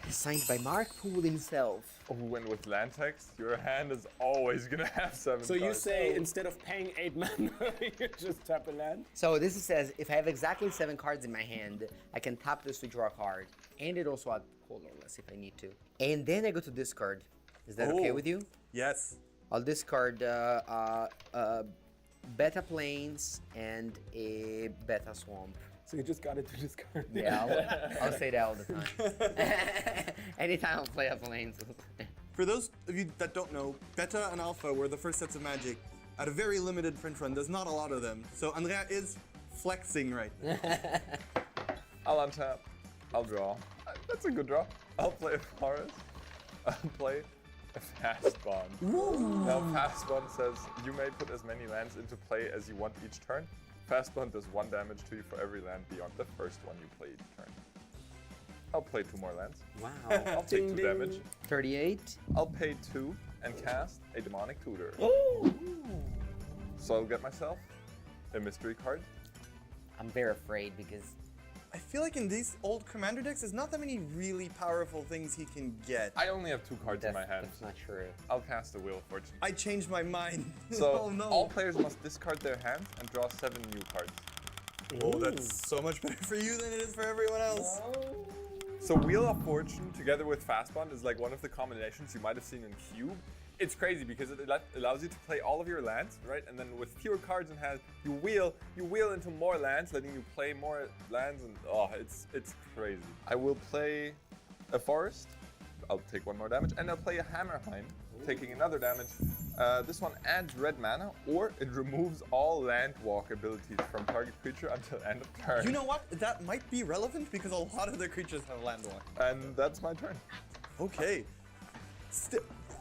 Signed by Mark Poole himself. Oh, and with land text, your hand is always gonna have 7 So cards. you say instead of paying 8 mana, you just tap a land? So this says if I have exactly 7 cards in my hand, I can tap this to draw a card. And it also adds colorless if I need to. And then I go to discard. Is that okay with you? Yes. I'll discard Beta Plains and a Beta Swamp. So you just got it to discard. Yeah, I'll say that all the time. Anytime I'll play a Plains. For those of you that don't know, Beta and Alpha were the first sets of Magic at a very limited print run. There's not a lot of them. So Andrea is flexing right now. I'll untap. I'll draw. That's a good draw. I'll play a forest. I'll play a fast bond. Now fast bond says you may put as many lands into play as you want each turn. Fast bond does 1 damage to you for every land beyond the first one you play each turn. I'll play 2 more lands. Wow. I'll take 2 damage. 38. I'll pay 2 and cast a demonic tutor. So I'll get myself a mystery card. I'm very afraid because I feel like in these old commander decks, there's not that many really powerful things he can get. I only have 2 cards in my hand. That's not true. I'll cast a Wheel of Fortune. I changed my mind. So oh no. all players must discard their hands and draw 7 new cards. Oh, that's so much better for you than it is for everyone else. So Wheel of Fortune together with Fast Bond is like one of the combinations you might have seen in Cube. It's crazy because it allows you to play all of your lands, right? And then with fewer cards in hand, you wheel into more lands, letting you play more lands, and oh, it's crazy. I will play a forest. I'll take 1 more damage, and I'll play a Hammerheim, taking another damage. This one adds red mana, or it removes all land walk abilities from target creature until end of turn. You know what? That might be relevant because a lot of the creatures have land walk. And that's my turn. Okay.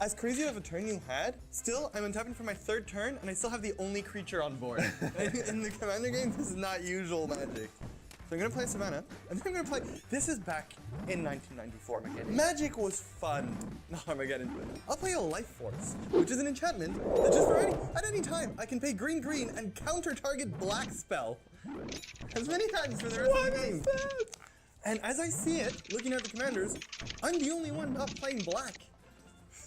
As crazy of a turn you had, still, I'm untapping for my 3rd turn, and I still have the only creature on board. In the Commander game, this is not usual Magic. So I'm gonna play Savannah, and then I'm gonna play. This is back in 1994. Armageddon. Magic was fun. Not Armageddon. I'll play a Life Force, which is an enchantment that just for at any time I can pay green and counter target black spell as many times for the rest of the game. And as I see it, looking at the commanders, I'm the only one not playing black.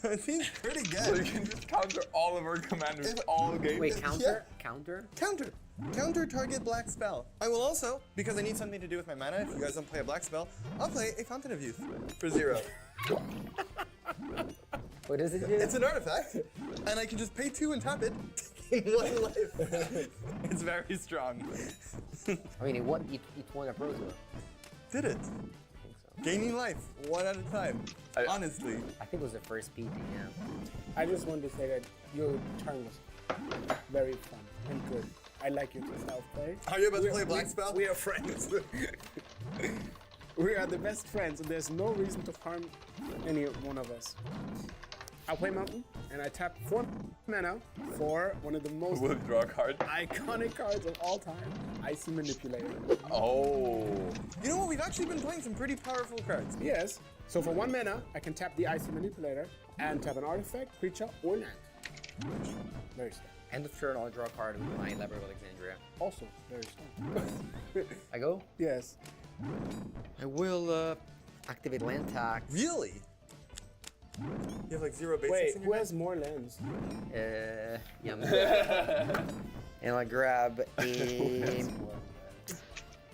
It seems pretty good. So you can just counter all of our commanders all game. Wait, counter? Yeah. Counter target black spell. I will also, because I need something to do with my mana, if you guys don't play a black spell, I'll play a Fountain of Youth for 0. What does it do? It's an artifact, and I can just pay 2 and tap it in 1 life. It's very strong. I mean, it won a Pro Tour. Did it? Gaining life, 1 at a time. Honestly. I think it was the first PT, yeah. I just wanted to say that your turn was very fun and good. I like your style of play. Are you about to play Black Spell? We are friends. We are the best friends, and there's no reason to harm any one of us. I'll play Mountain, and I tap 4 mana for one of the most Withdraw card. iconic cards of all time, Icy Manipulator. Oh. You know what? We've actually been playing some pretty powerful cards. Yes. So for 1 mana, I can tap the Icy Manipulator and tap an artifact, creature, or land. Very strong. End of turn, I'll draw a card with my Library of Alexandria. Also very strong. I go? Yes. I will activate land tax. Really? You have like 0 basics Wait, in who your has more lands? Yeah. And I'll grab a...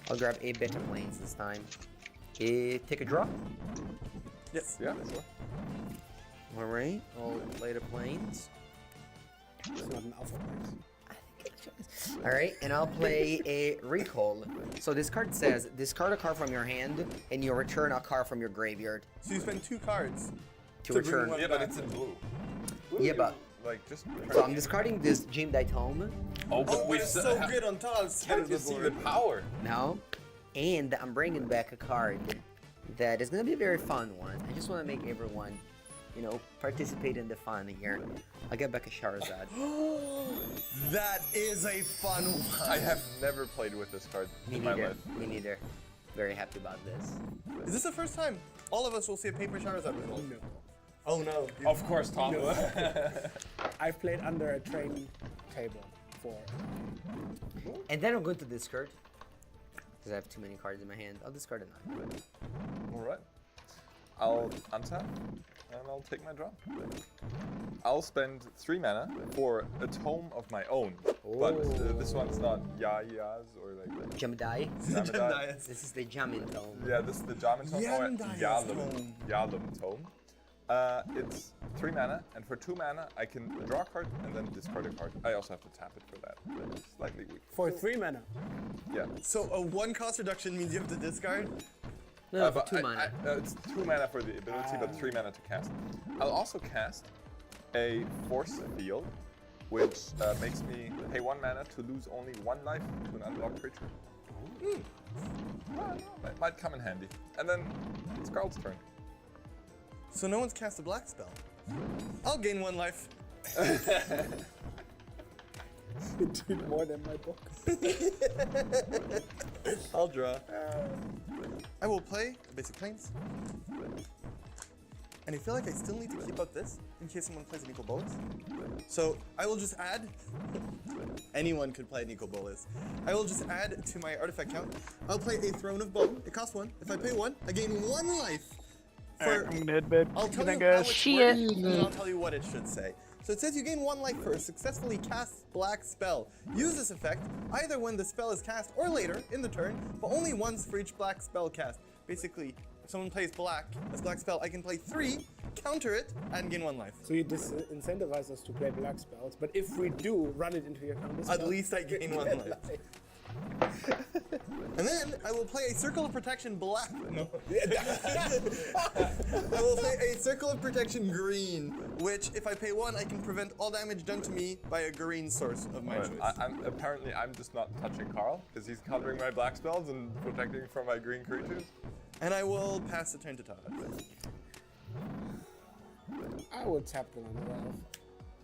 I'll grab a Beta Plains this time. Take a draw? Yes. Yeah, sure. Alright, I'll play the Plains. It's not an alpha price. Alright, and I'll play a Recall. So this card says, discard a card from your hand, and you return a card from your graveyard. So you spend 2 cards to return. Yeah, but it's in blue. Yeah, but... Like, just... So I'm discarding this Jim Tome. Oh, but we're so good on top. Can't you see the power? No. And I'm bringing back a card that is going to be a very fun one. I just want to make everyone, you know, participate in the fun here. I'll get back a Charizard. That is a fun one. I have never played with this card Me in my neither. life. Me neither. Very happy about this. Is this the first time all of us will see a paper Charizard result? No. Oh no. Of course, Tom. No. I've played under a train table before. And then I'm going to discard. Because I have too many cards in my hand. I'll discard a 9. Alright. I'll untap and I'll take my draw. I'll spend 3 mana for a tome of my own. But this one's not Yaya's or like Jamadai. Jamadai. This is the Jamin tome. Yeah, this is the Jamin tome or Yandai's tome. Yalum tome. It's 3 mana, and for 2 mana I can draw a card and then discard a card. I also have to tap it for that. It's slightly weak. For 3 mana. Yeah. So a 1 cost reduction means you have to discard? No, for but 2 mana. It's 2 mana for the ability, but 3 mana to cast. I'll also cast a Force Field, which makes me pay 1 mana to lose only 1 life to an unlocked creature. That might come in handy. And then it's Carl's turn. So no one's cast a black spell. I'll gain 1 life. You did more than my book. I'll draw. I will play a basic plains. And I feel like I still need to keep up this in case someone plays a Nico Bolas. So I will just add, anyone could play Nico Bolas. I will just add to my artifact count. I'll play a Throne of Bone. It costs 1. If I pay 1, I gain 1 life. Alright, I'm gonna head bed. I'll tell Good you night, how guys. it's See worded, ya. and then I'll tell you what it should say. So it says you gain 1 life for a successfully cast black spell. Use this effect either when the spell is cast or later in the turn, but only once for each black spell cast. Basically, if someone plays black as black spell, I can play 3, counter it, and gain 1 life. So you disincentivize us to play black spells, but if we do run it into your counter spell, At least I gain 1 life. And then I will play a Circle of Protection black. No. I will play a Circle of Protection green, which if I pay 1, I can prevent all damage done to me by a green source of my choice. Apparently, I'm just not touching Carl because he's countering my black spells and protecting from my green creatures. And I will pass the turn to Todd. I would tap the land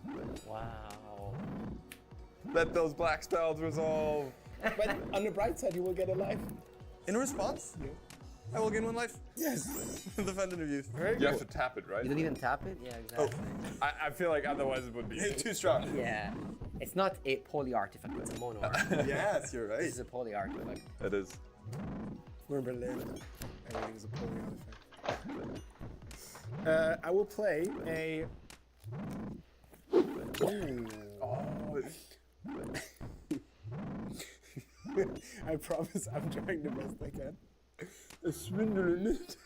off. Wow. Let those black spells resolve. But on the bright side, you will get a life. In response, I will gain 1 life. Yes. The fun interviews. You have to tap it, right? You don't even tap it? Yeah, exactly. I feel like otherwise it would be Too strong. Yeah. It's not a poly artifact, it's a mono artifact. Yes, you're right. This is a poly artifact. It is. We're in Berlin. Everything is a poly artifact. I will play a... I promise I'm trying the best I can. A Swindlunite.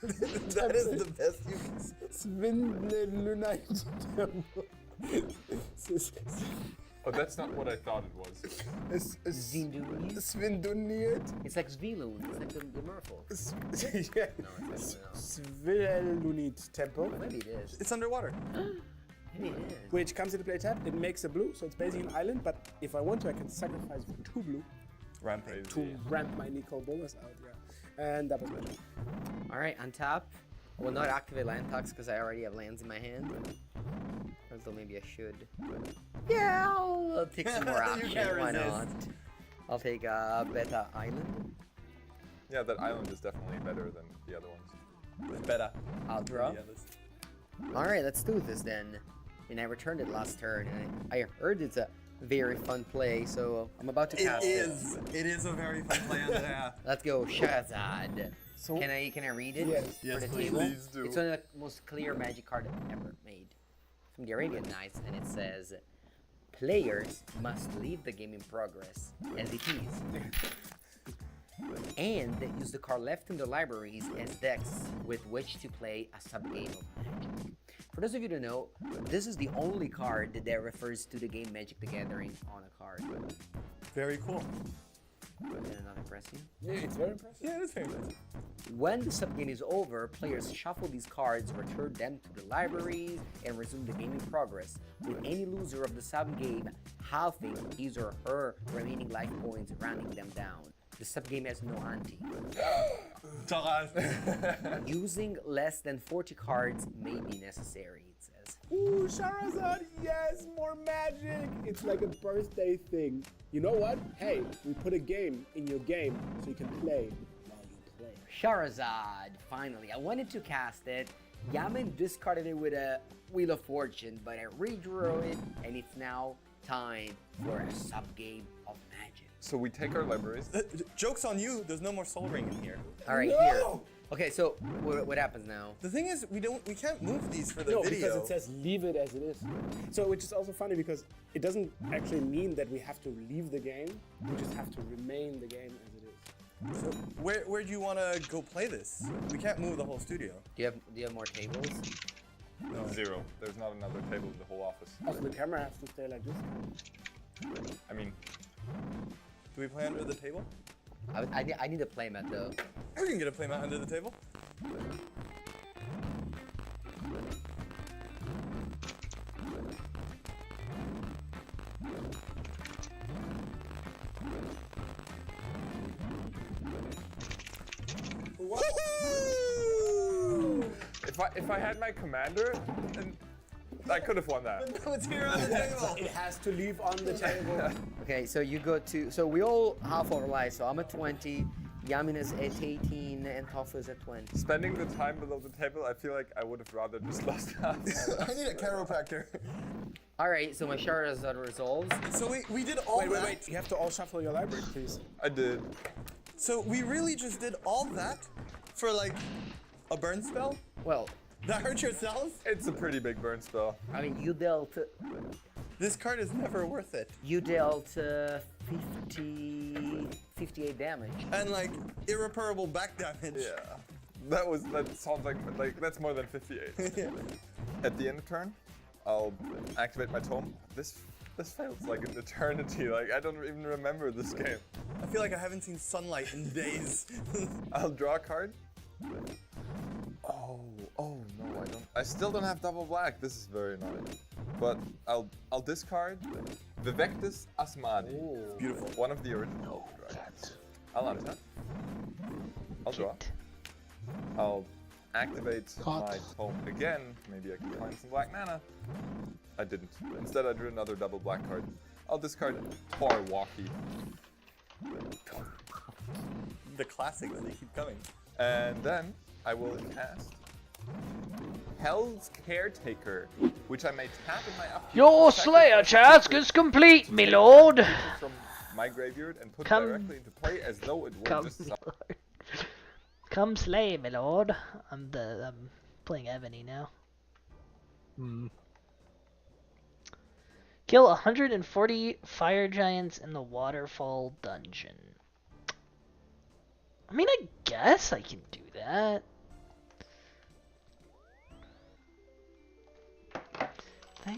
That is the best you can say. Swindlunite temple. Oh, that's not what I thought it was. Swindlunite. It's like Zviloon, it's like the Merfolk. Yeah. No, it's not. Swindlunite temple. Maybe it is. It's underwater. Maybe it is. Which comes into play tap. It makes a blue, so it's basically an island. But if I want to, I can sacrifice 2 blue Rampage. to ramp my Nico Bolas out. Yeah, and that was my turn. All right, untap. I will not activate land tax because I already have lands in my hand. Although maybe I should. Yeah, I'll take some more You action. can't Why resist. not? I'll take Beta Island. Yeah, that island is definitely better than the other ones. It's better. I'll draw. The others. All right, let's do this then. And I returned it last turn, and I heard it's a very fun play, so I'm about to cast it. It is a very fun play on there. Let's go, Shazad. So Can I read it Yes. for Yes, the please. table? Please do. It's one of the most clear magic card ever made. From the Arabian Nights, and it says, players must leave the game in progress, as it is. And use the card left in the libraries as decks with which to play a sub-game of Magic. For those of you who don't know, this is the only card that refers to the game Magic the Gathering on a card. Very cool. Did I not impress you? yeah, it's very impressive. Yeah, it is very impressive. When the subgame is over, players shuffle these cards, return them to the libraries, and resume the game in progress, with any loser of the subgame halving his or her remaining life points, rounding them down. The subgame has no ante. Using less than 40 cards may be necessary, it says. Ooh, Charizard, yes, more magic! It's like a birthday thing. You know what? Hey, we put a game in your game so you can play while you play. Charizard, finally. I wanted to cast it. Yamin discarded it with a Wheel of Fortune, but I redrew it, and it's now time for a sub-game of Magic. So we take our libraries. Joke's on you, there's no more Soul Ring in here. All right, here. Okay, so what happens now? The thing is, we can't move these for the No, video. because it says leave it as it is. So, which is also funny because it doesn't actually mean that we have to leave the game. We just have to remain the game as it is. So where do you want to go play this? We can't move the whole studio. Do you have more tables? No. 0. There's not another table in the whole office. Also, the camera has to stay like this. I mean, do we play under the table? I need a playmat though. We can get a playmat under the table. if I had my commander, then I could have won that. But no, it's here on the table. It has to leave on the table. Okay, so you go to. So we all half our lives. So I'm at 20. Yamin is at 18 and Tofu is at 20. Spending the time below the table, I feel like I would have rather just lost that. I need a chiropractor. All right, so my Charizard resolves. So we did all that. Wait. You have to all shuffle your library, please. I did. So we really just did all that for like a burn spell? Well, that hurt yourself? It's a pretty big burn spell. I mean, you dealt. This card is never worth it. You dealt 58 damage. And like irreparable back damage. Yeah. That sounds like that's more than 58. Yeah. At the end of turn, I'll activate my tome. This feels like an eternity. Like I don't even remember this game. I feel like I haven't seen sunlight in days. I'll draw a card. Oh no, I don't. I still don't have double black. This is very annoying. But I'll discard Vivectus Asmadi. Ooh. Beautiful. One of the original dragons. I'll untap. I'll draw. I'll activate my tome again. Maybe I can find some black mana. I didn't. Instead, I drew another double black card. I'll discard Torwalkie. The classics, they keep coming. And then I will cast Hell's Caretaker, which I may tap in my upkeep. Your Slayer task is complete, my lord. From my graveyard and put Come- directly into play as though it were Come, just. my lord. Come slay, my lord. I'm playing Ebony now. Kill 140 fire giants in the waterfall dungeon. I mean, I guess I can do that. I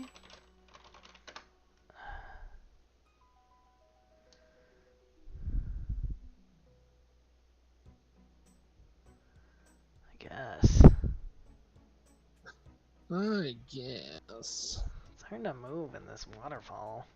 guess. I guess. It's hard to move in this waterfall.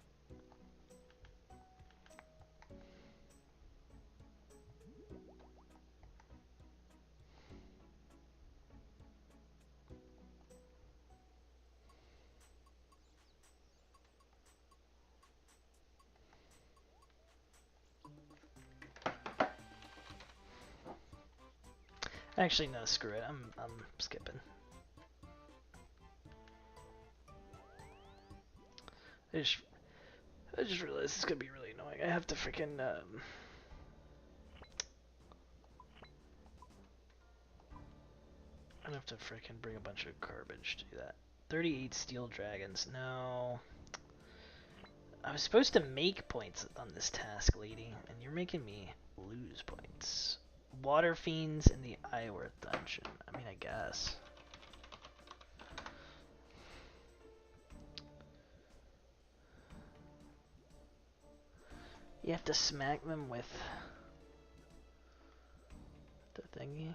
Actually, no, screw it. I'm skipping. I just realized this is gonna be really annoying. I have to freaking I have to freaking bring a bunch of garbage to do that. 38 steel dragons. No. I was supposed to make points on this task, lady, and you're making me lose points. Water fiends in the Iworth dungeon. I mean, I guess. You have to smack them with the thingy.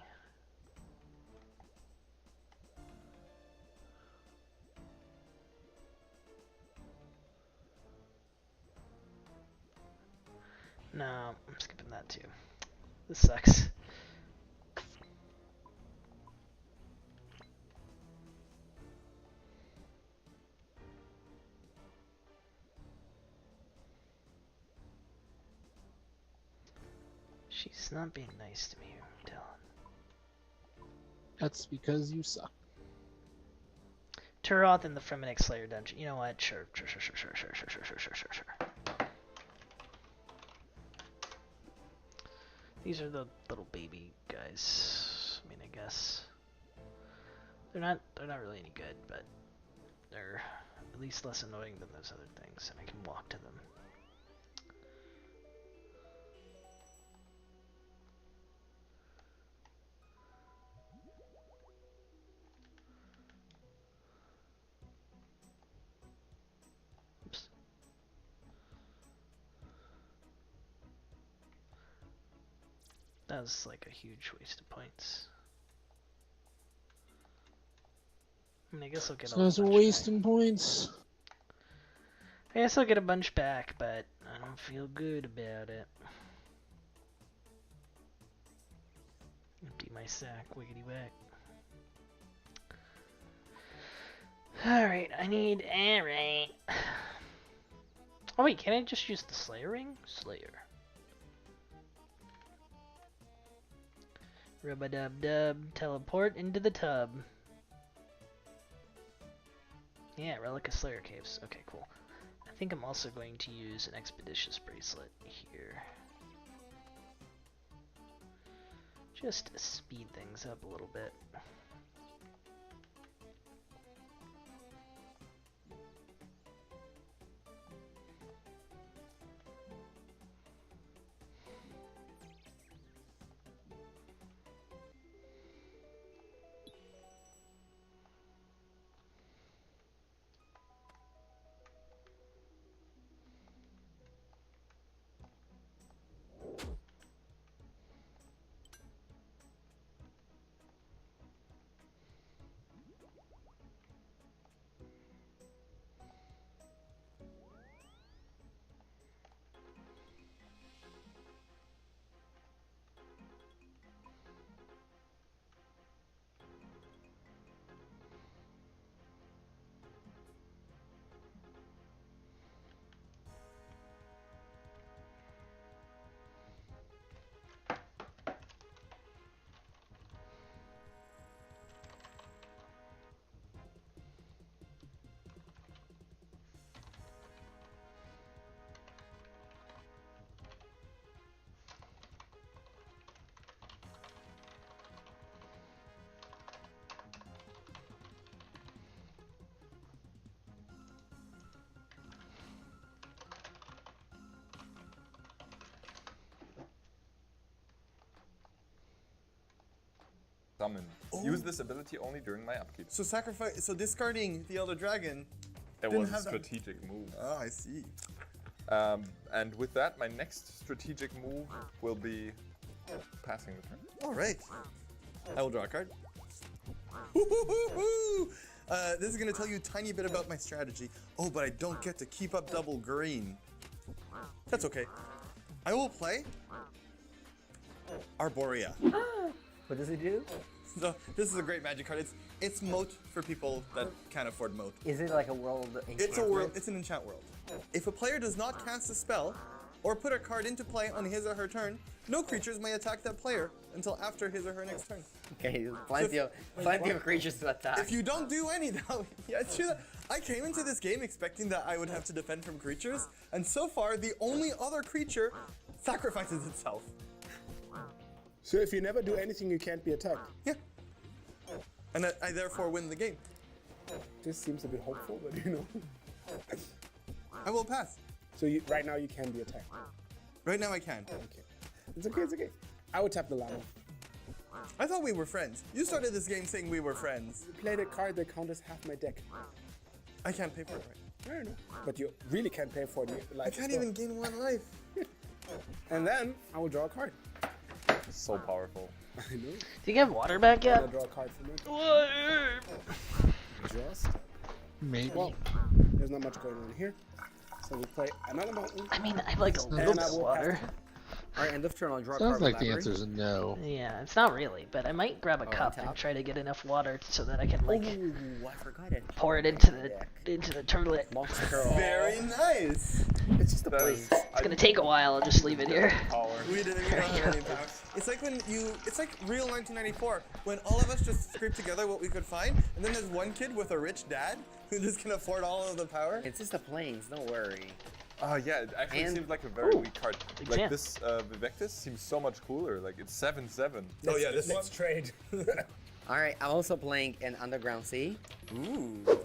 No, I'm skipping that too. This sucks. She's not being nice to me, Dylan. That's because you suck. Turoth in the Fremennik Slayer dungeon. You know what? Sure. These are the little baby guys. I mean, I guess they're not really any good, but they're at least less annoying than those other things, and I can walk to them. Oops. That was like a huge waste of points. I mean, I guess I'll get So those are wasting points. I guess I'll get a bunch back, but I don't feel good about it. Empty my sack, wiggity whack. Alright, I need... Alright. Oh wait, can I just use the Slayer ring? Slayer. Rub-a-dub-dub, teleport into the tub. Yeah, Relic of Slayer Caves. Okay, cool. I think I'm also going to use an Expeditious Bracelet here. Just to speed things up a little bit. Summon. Use this ability only during my upkeep. So discarding the Elder Dragon. It was a strategic move. Oh, I see. And with that, my next strategic move will be passing the turn. All right. I will draw a card. This is going to tell you a tiny bit about my strategy. Oh, but I don't get to keep up double green. That's okay. I will play Arborea. What does it do? So this is a great magic card. It's moat for people that can't afford moat. Is it like a world enchantment? It's an enchant world. If a player does not cast a spell or put a card into play on his or her turn, no creatures may attack that player until after his or her next turn. Okay, plenty of creatures to attack. If you don't do any, though, yeah, it's true that I came into this game expecting that I would have to defend from creatures, and so far the only other creature sacrifices itself. So if you never do anything, you can't be attacked. Yeah. And I therefore win the game. This seems a bit hopeful, but you know. I will pass. So right now you can be attacked. Right now I can. Okay. It's okay, it's okay. I would tap the lava. I thought we were friends. You started this game saying we were friends. You played a card that counts as half my deck. I can't pay for it, right? I don't know. But you really can't pay for the life. I can't even gain one life. And then I will draw a card. So powerful. I know. Do you have water back yet? I'll draw a card for me. Just. Maybe. Well, there's not much going on here. So we play another mountain. I mean, I like a little bit of water. Alright, end of turn, I'll draw a Sounds card like with the library. answer is no. Yeah, it's not really, but I might grab a Oh, cup untap? and try to get enough water so that I can like Ooh, I forgot it. pour it into the turlet. Monster. Very nice. It's just the planes. It's gonna take a while. I'll just leave it here. We didn't even have any power. It's like it's like real 1994, when all of us just scraped together what we could find, and then there's one kid with a rich dad who just can afford all of the power. It's just the planes, don't worry. Oh yeah, it actually And- seems like a very Ooh, weak card. big Like jam. this Vivectus seems so much cooler. Like it's 7/7. Oh yeah, this Let's trade. Alright, I'm also playing an Underground Sea. Ooh.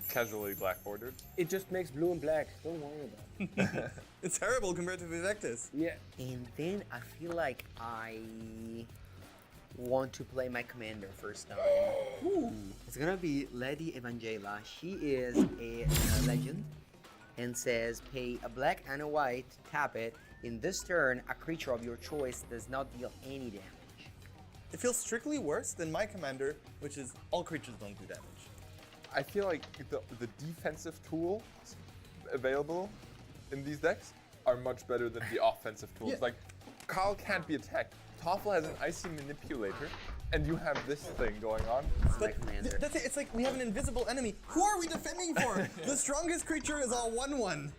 Casually black bordered. It just makes blue and black. Don't worry about it. It's terrible compared to Vivectus. Yeah. And then I feel like I want to play my commander first time. Ooh. It's gonna be Lady Evangela. She is a legend and says pay a black and a white, tap it. In this turn, a creature of your choice does not deal any damage. It feels strictly worse than my commander, which is all creatures don't do damage. I feel like the defensive tools available in these decks are much better than the offensive tools. Yeah. Like, Carl can't be attacked. Toffel has an icy manipulator, and you have this thing going on. But that's it. It's like we have an invisible enemy. Who are we defending for? The strongest creature is all 1/1.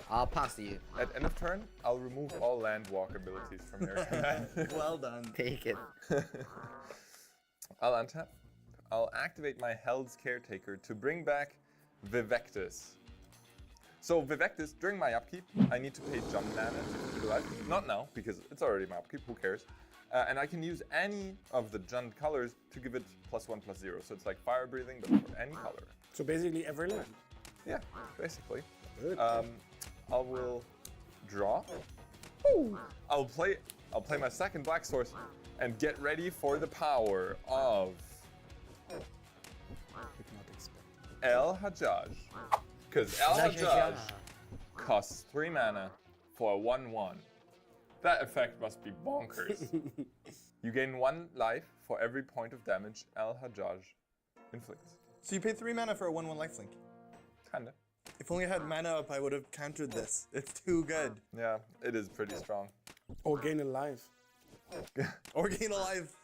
I'll pass to you. At end of turn, I'll remove all land walk abilities from your command. Well done. Take it. I'll untap. I'll activate my Hell's Caretaker to bring back Vivectus. So Vivectus, during my upkeep, I need to pay jump mana to do that. Not now, because it's already my upkeep, who cares? And I can use any of the Jund colors to give it +1/+0. So it's like fire breathing, but for any color. So basically every land. Yeah, basically. Good. I will draw. I'll play my second black source and get ready for the power of El Hajjaj. Because El Hajjaj costs 3 mana for a 1/1. That effect must be bonkers. You gain 1 life for every point of damage El Hajjaj inflicts. So you paid 3 mana for a 1/1 lifelink. Kinda. If only I had mana up, I would have countered this. It's too good. Yeah, it is pretty strong. Or gain a life. Or gain a life.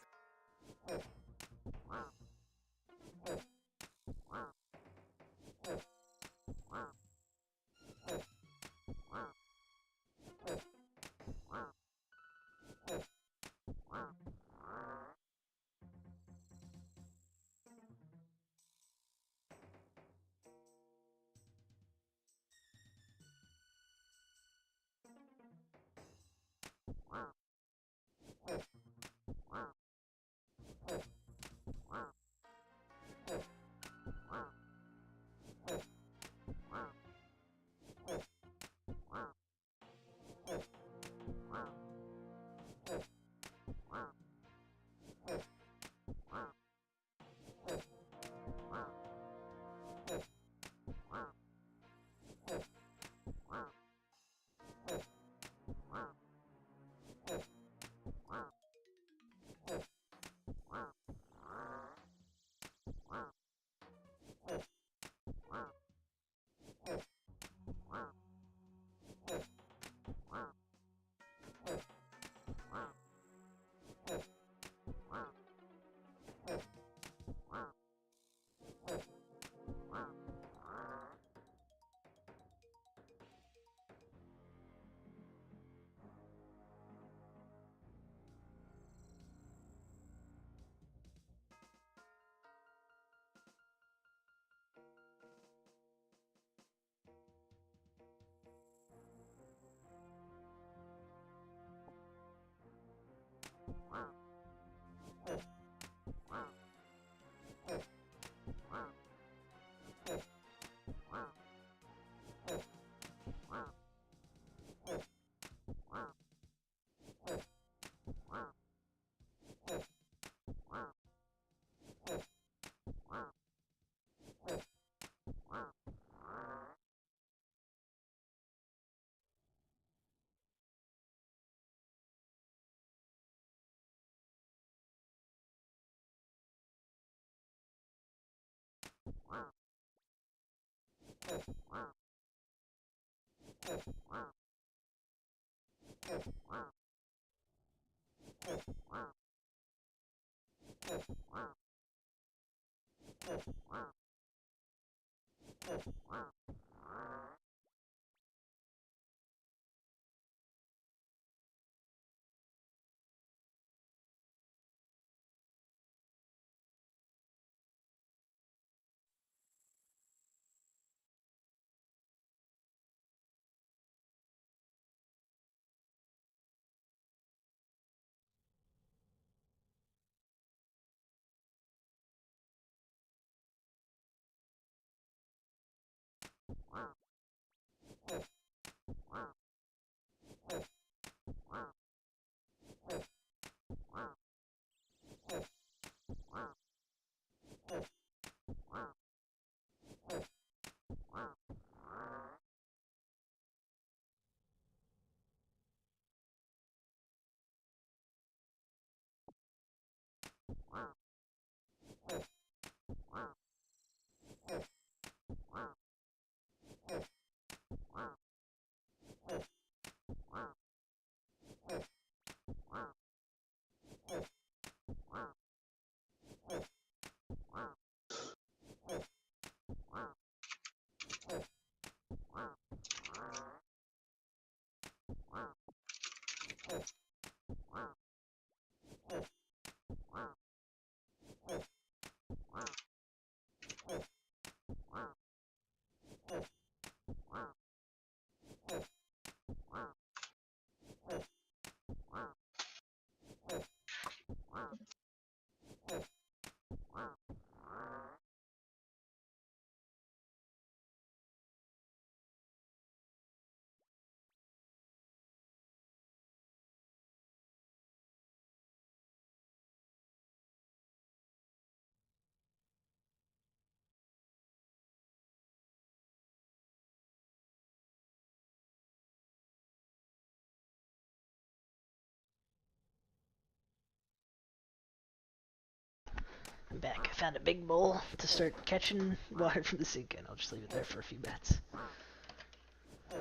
I'm back. I found a big bowl to start catching water from the sink in. I'll just leave it there for a few minutes.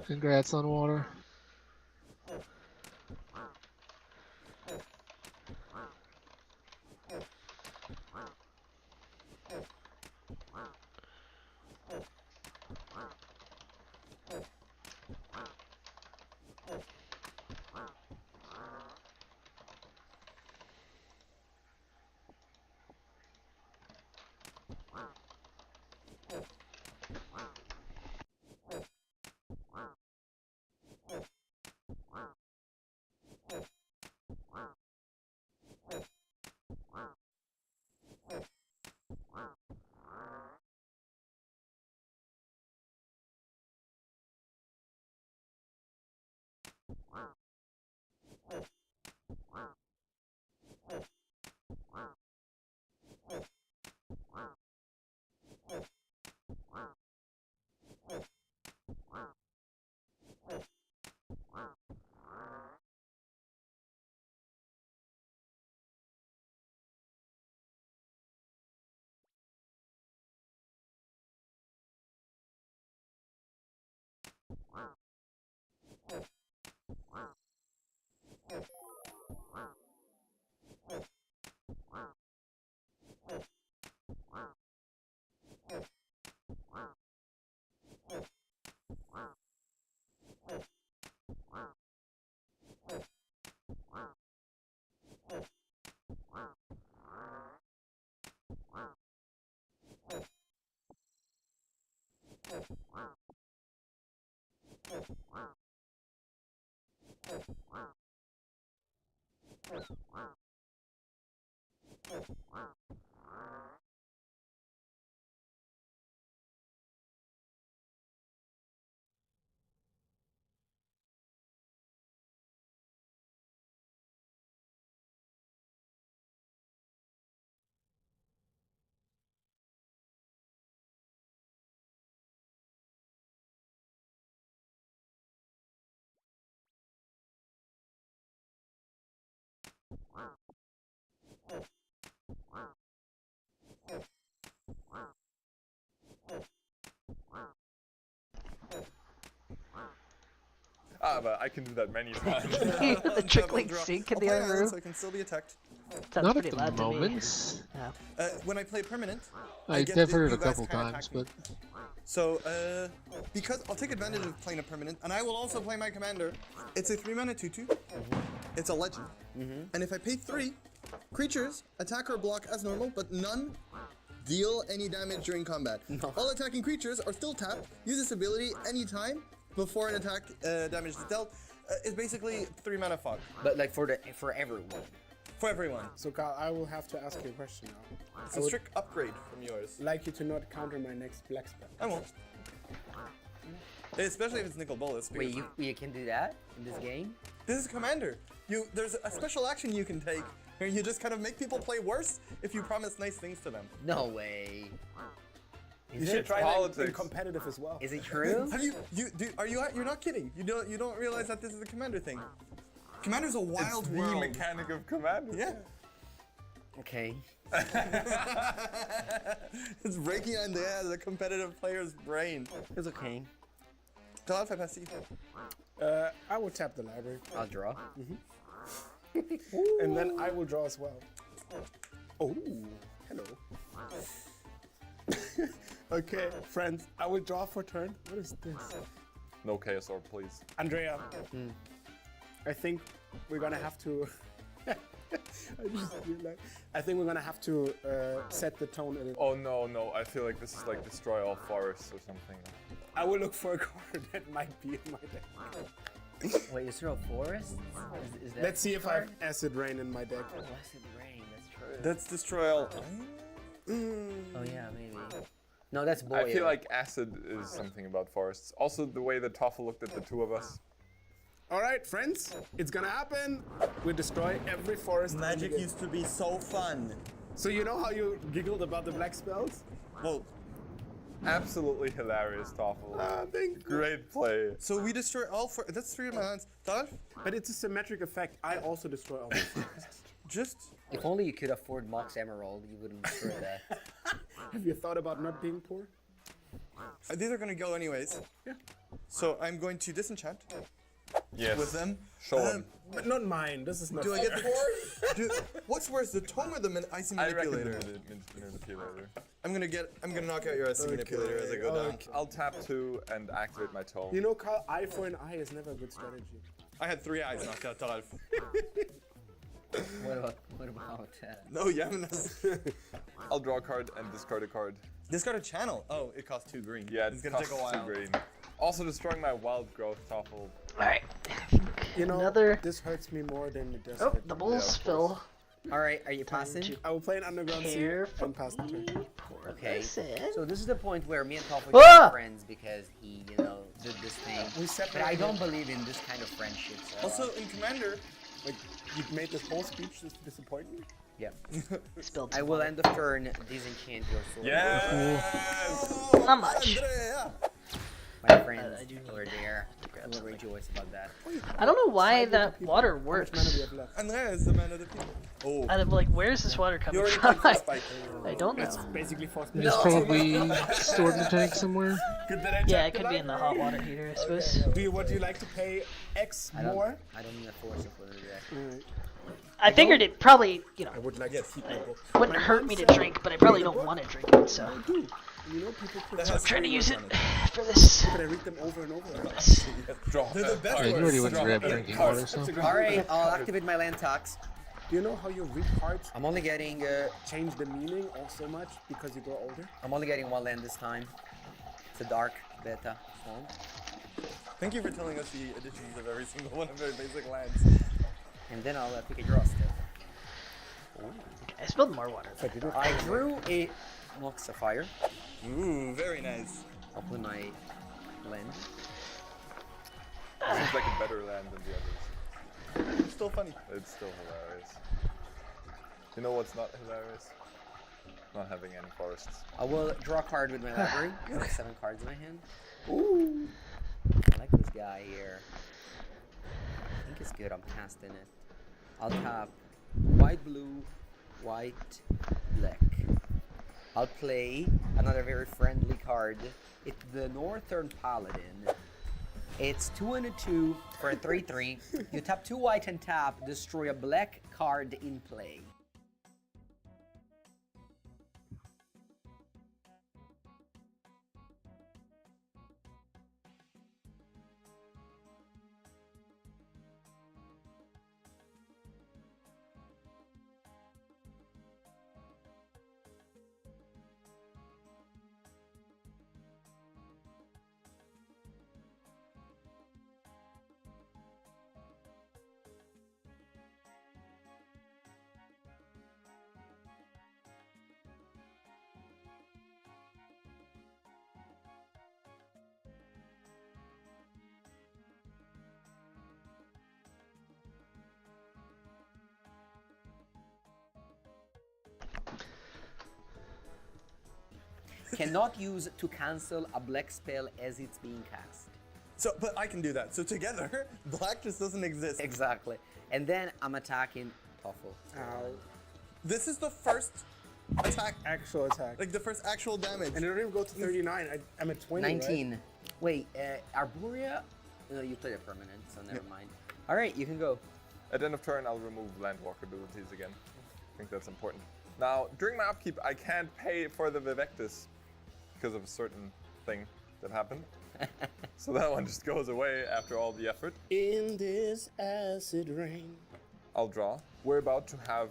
Congrats on water. lava. I can do that many times. The trickling sink in the other room. So I can still be attacked. Sounds Not at pretty the loud to me. moment. Yeah. When I play permanent, I get have that heard you a guys couple can't times, attack me. but So, because I'll take advantage of playing a permanent, and I will also play my commander. It's a 3-mana 2/2. It's a legend. And if I pay 3, creatures attack or block as normal, but none deal any damage during combat. All attacking creatures are still tapped. Use this ability anytime before an attack damage is dealt. It's basically 3-mana fog. But like for everyone. For everyone. So Carl, I will have to ask you a question now. It's a strict upgrade from yours. Like you to not counter my next black spell. I won't. Especially if it's Nicol Bolas. Wait, you can do that in this game? This is Commander. There's a special action you can take where you just kind of make people play worse if you promise nice things to them. No way. You should try that in competitive as well. Is it true? Have you're not kidding. You don't realize that this is a Commander thing. Commander's a wild It's world. the mechanic of Commander. Yeah. Okay. It's breaking on the competitive player's brain. It's okay. Todd, if I pass you. I will tap the library. I'll draw. And then I will draw as well. Oh, hello. Okay, friends, I will draw for turn. What is this? No Chaos Orb, please. Andrea, I think we're gonna have to. I think we're gonna have to set the tone a little. Oh no, I feel like this is like destroy all forests or something. I will look for a card that might be in my deck. Wait, is there a forest? Is that Let's see if I have Acid Rain in my deck. Oh, Acid Rain, that's true. That's destroy all. Oh yeah, maybe. No, that's boy. I feel like acid is something about forests. Also, the way that Toffel looked at the two of us. All right, friends, it's gonna happen. We destroy every forest. Magic used to be so fun. So you know how you giggled about the black spells? Well, absolutely hilarious, Toffel. Thank you. Great play. So we destroy all four. That's 3 of my hands. Todd? But it's a symmetric effect. I also destroy all the forests. Just. If only you could afford Mox Emerald, you wouldn't destroy that. Have you thought about not being poor? These are gonna go anyways. Yeah. So I'm going to disenchant. Yes. With them. Show them. But not mine. This is not. Do I get the what's worse, the tome or the icy I reckon manipulator? the manipulator. I'm gonna knock out your icy manipulator as I go down. I'll tap 2 and activate my tome. You know, Carl, eye for an eye is never a good strategy. I had 3 eyes knocked out, Todd. What about No, you haven't. I'll draw a card and discard a card. Discard a channel. Oh, it costs 2 green. Yeah, it's gonna take a while. 2 green. Also destroying my wild growth, Toffel. Alright. You know, Another. this hurts me more than it does. Oh, hurt the you. bulls fill. Alright, are you passing? I will play an underground sea and pass the turn. Okay. Listen. So this is the point where me and Toffel Ah! are friends because he, did this thing. We But separated. I don't believe in this kind of friendship. So, Also, in Commander, Like, you made this whole speech just to disappoint me? yeah. Spilled I some will water. end of turn disenchant your sword. Yes! Not much. My friends I do need over there grab will something. rejoice about that. I don't know why that water How much mana do works. you have left? Andrea is the man of the people. Oh. I'm like, where's this water You coming already from? played Frostbite. I don't It's know. basically forced. it's probably stored in the tank somewhere. Good that I Yeah, checked it the could be in the hot library. water heater, I suppose. Would you like to pay X I don't, more? I don't need a force for that. I figured it probably, I would like to keep my book. wouldn't hurt me to drink, but I probably don't want to drink it, so. You know, people put So I'm trying to use it for this. But I read them over and over. Draw. They're the best Yeah, you ones. already went to Draw. grab drinking water, so. Alright, I'll activate my land tax. Do you know how you read cards I'm only getting change the meaning all so much because you grow older? I'm only getting 1 land this time. It's a dark beta form. Thank you for telling us the additions of every single one of their basic lands. And then I'll pick a draw still. Okay, I spilled more water. I drew a Mox Sapphire. Ooh, very nice. I'll put my land. Seems like a better land than the others. It's still funny. It's still hilarious. You know what's not hilarious? Not having any forests. I will draw a card with my library. I have 7 cards in my hand. Ooh. I like this guy here. I think it's good. I'm casting it. I'll tap white, blue, white, black. I'll play another very friendly card. It's the Northern Paladin. It's 2 and a 2 for a 3/3. You tap 2 white and tap, destroy a black card in play. Cannot use to cancel a black spell as it's being cast. So, but I can do that. So together, black just doesn't exist. Exactly. And then I'm attacking Toffle. This is the first attack. Actual attack. Like the first actual damage. And it don't even go to 39. I'm at 20. 19. Right? Wait, Arborea? No, you played a permanent, so never mind. All right, you can go. At the end of turn, I'll remove Landwalk abilities again. I think that's important. Now, during my upkeep, I can't pay for the Vivectus because of a certain thing that happened. So that one just goes away after all the effort. In this acid rain. I'll draw. We're about to have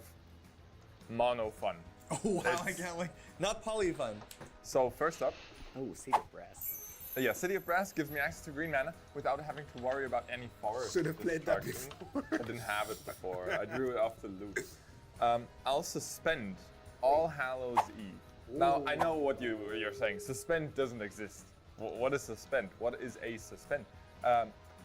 mono fun. Oh wow, I can't wait. Not poly fun. So first up. Oh, City of Brass. Yeah, City of Brass gives me access to green mana without having to worry about any forest. Should have played that before. I didn't have it before. I drew it off the loop. I'll suspend All Hallows Eve. Now, I know what you're saying. Suspend doesn't exist. What is suspend? What is a suspend?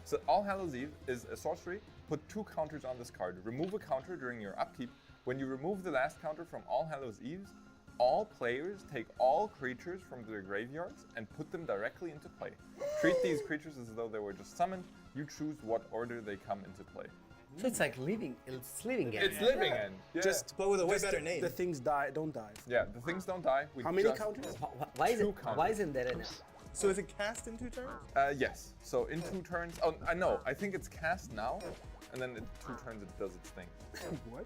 So All Hallows Eve is a sorcery. Put 2 counters on this card. Remove a counter during your upkeep. When you remove the last counter from All Hallows Eves, all players take all creatures from their graveyards and put them directly into play. Treat these creatures as though they were just summoned. You choose what order they come into play. So it's like living. It's living end. It's living end. Yeah. Just but with a way better name. The things don't die. Yeah, the things don't die. How many counters? Why is 2 it? counters. Why isn't that enough? So is it cast in 2 turns? Yes. So in 2 turns. Oh, I know. I think it's cast now, and then in 2 turns it does its thing. What?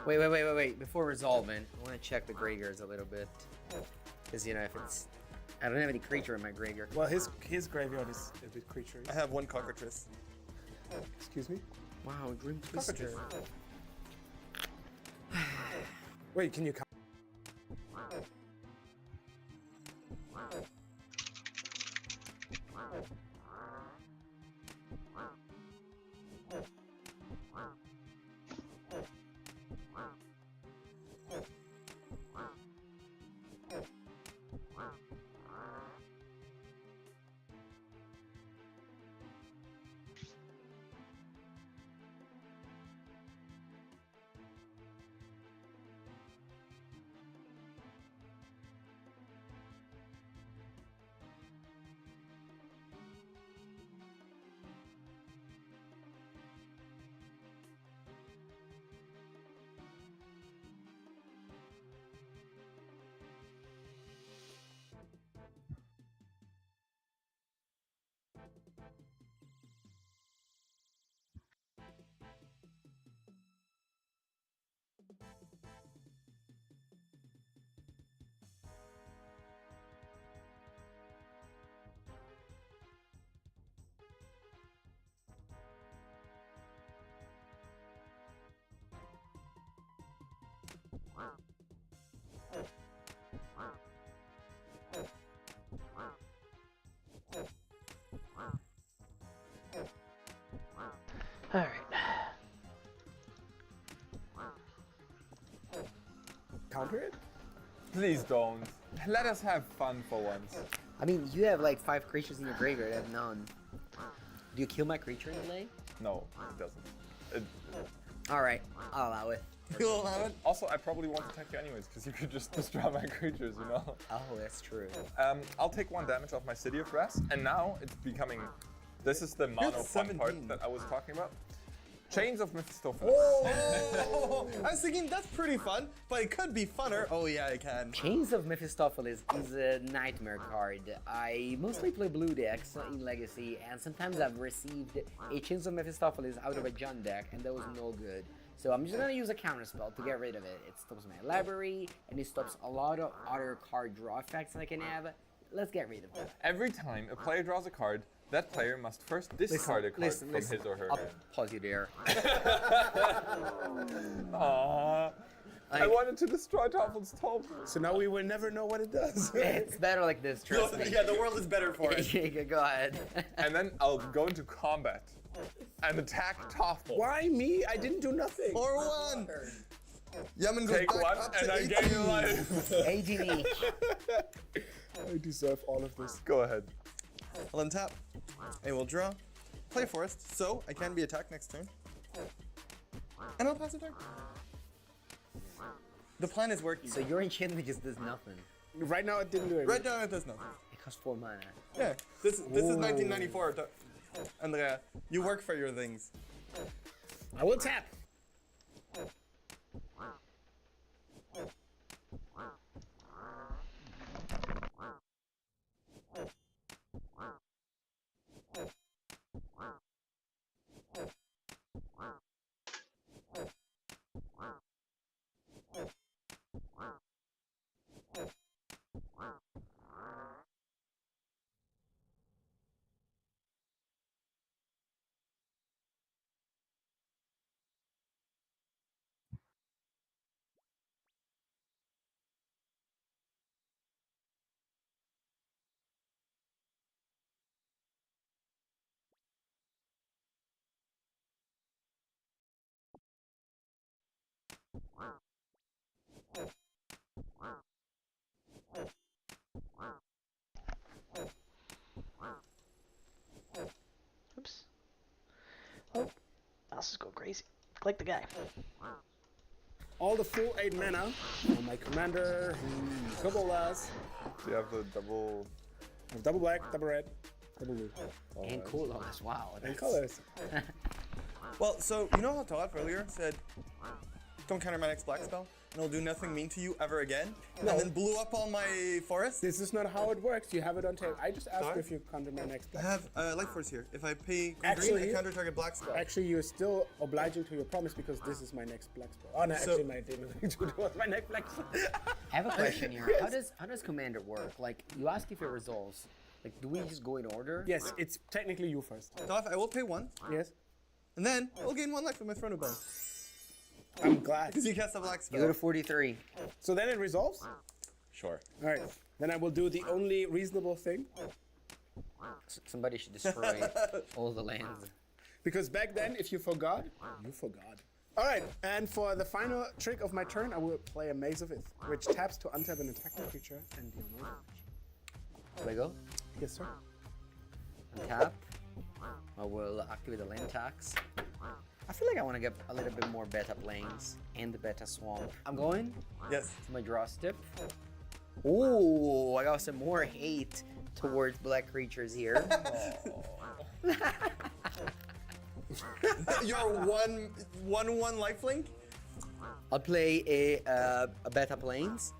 Wait. Before resolve, man, I want to check the graveyards a little bit. Because, you know, if it's... I don't have any creature in my graveyard. Well, his graveyard is with creatures. I have 1 cockatrice. Excuse me? Wow, Grim Twister. Wait, can you count? Alright. Counter it? Please don't. Let us have fun for once. I mean, you have like 5 creatures in your graveyard. I have none. Do you kill my creature in the lane? No, it doesn't. Alright, I'll allow it. You'll allow it? Also, I probably won't attack you anyways, because you could just destroy my creatures, you know? Oh, that's true. I'll take 1 damage off my City of Brass, and now it's becoming... This is the mono fun part that I was talking about. Chains of Mephistopheles. Oh! I was thinking that's pretty fun, but it could be funner. Oh yeah, it can. Chains of Mephistopheles is a nightmare card. I mostly play blue decks in Legacy, and sometimes I've received a Chains of Mephistopheles out of a Jund deck, and that was no good. So I'm just gonna use a counterspell to get rid of it. It stops my library, and it stops a lot of other card draw effects I can have. Let's get rid of that. Every time a player draws a card, that player must first discard a card from his or her I'll hand. pause you there. Aww. I wanted to destroy Toffel's top. So now we will never know what it does. It's better like this, trust me. Yeah, the world is better for it. Go ahead. And then I'll go into combat and attack Toffel. Why me? I didn't do nothing. 4-1. Yaman goes Take back one up to and I 18. gain a life. 18 each. I deserve all of this. Go ahead. I'll untap. I will draw. Play Forest, so I can be attacked next turn. And I'll pass a turn. The plan is working. So your enchantment just does nothing. Right now it didn't do it. Right now it does nothing. It costs 4 mana. Yeah, this is 1994. Andrea, you work for your things. I will tap. Oops. Oh, mouse is going crazy. Click the guy. All the full 8 mana for my commander, Kobolas. So you have the double... Double black, double red, double blue. And coolers, wow. And colors. Well, so you know how Todd earlier said, don't counter my next black spell, and it'll do nothing mean to you ever again, No. and then blew up all my forest? This is not how it works. You have it on tape. I just asked Sorry? if you counter my next I black. have Life Force here. If I pay green, Actually- I counter target black spell. Actually, you're still obliging to your promise because this is my next black spell. Oh no, So- actually my demon was my next black spell. I have a question here. How does Commander work? Like, you ask if it resolves. Like, do we just go in order? Yes, it's technically you first. Todd, I will pay 1, Yes. and then I'll gain 1 life with my Throne of Bone. I'm glad. Because you cast a black You go to spell. 43. So then it resolves? Sure. Alright. Then I will do the only reasonable thing. Somebody should destroy all the lands. Because back then, if you forgot, you forgot. Alright, and for the final trick of my turn, I will play a Maze of Ith, which taps to untap an attacking creature and deal no damage. There we go. Yes, sir. Untap. I will activate the land tax. I feel like I want to get a little bit more beta plains and the beta swamp. I'm going Yes. to my draw step. Ooh, I got some more hate towards black creatures here. Your 1/1 lifelink? I'll play a beta plains.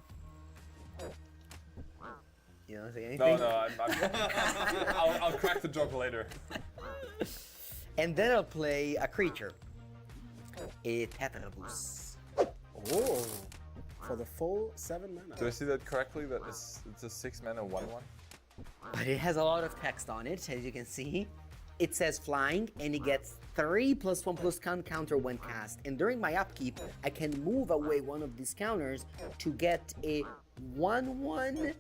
You don't say anything? No, I'll crack the joke later. And then I'll play a creature. A Tetrabus. Oh, for the full 7 mana. Do I see that correctly? That it's a 6 mana 1/1? But it has a lot of text on it, as you can see. It says flying, and it gets 3+1/+1 counter when cast. And during my upkeep, I can move away one of these counters to get a 1/1.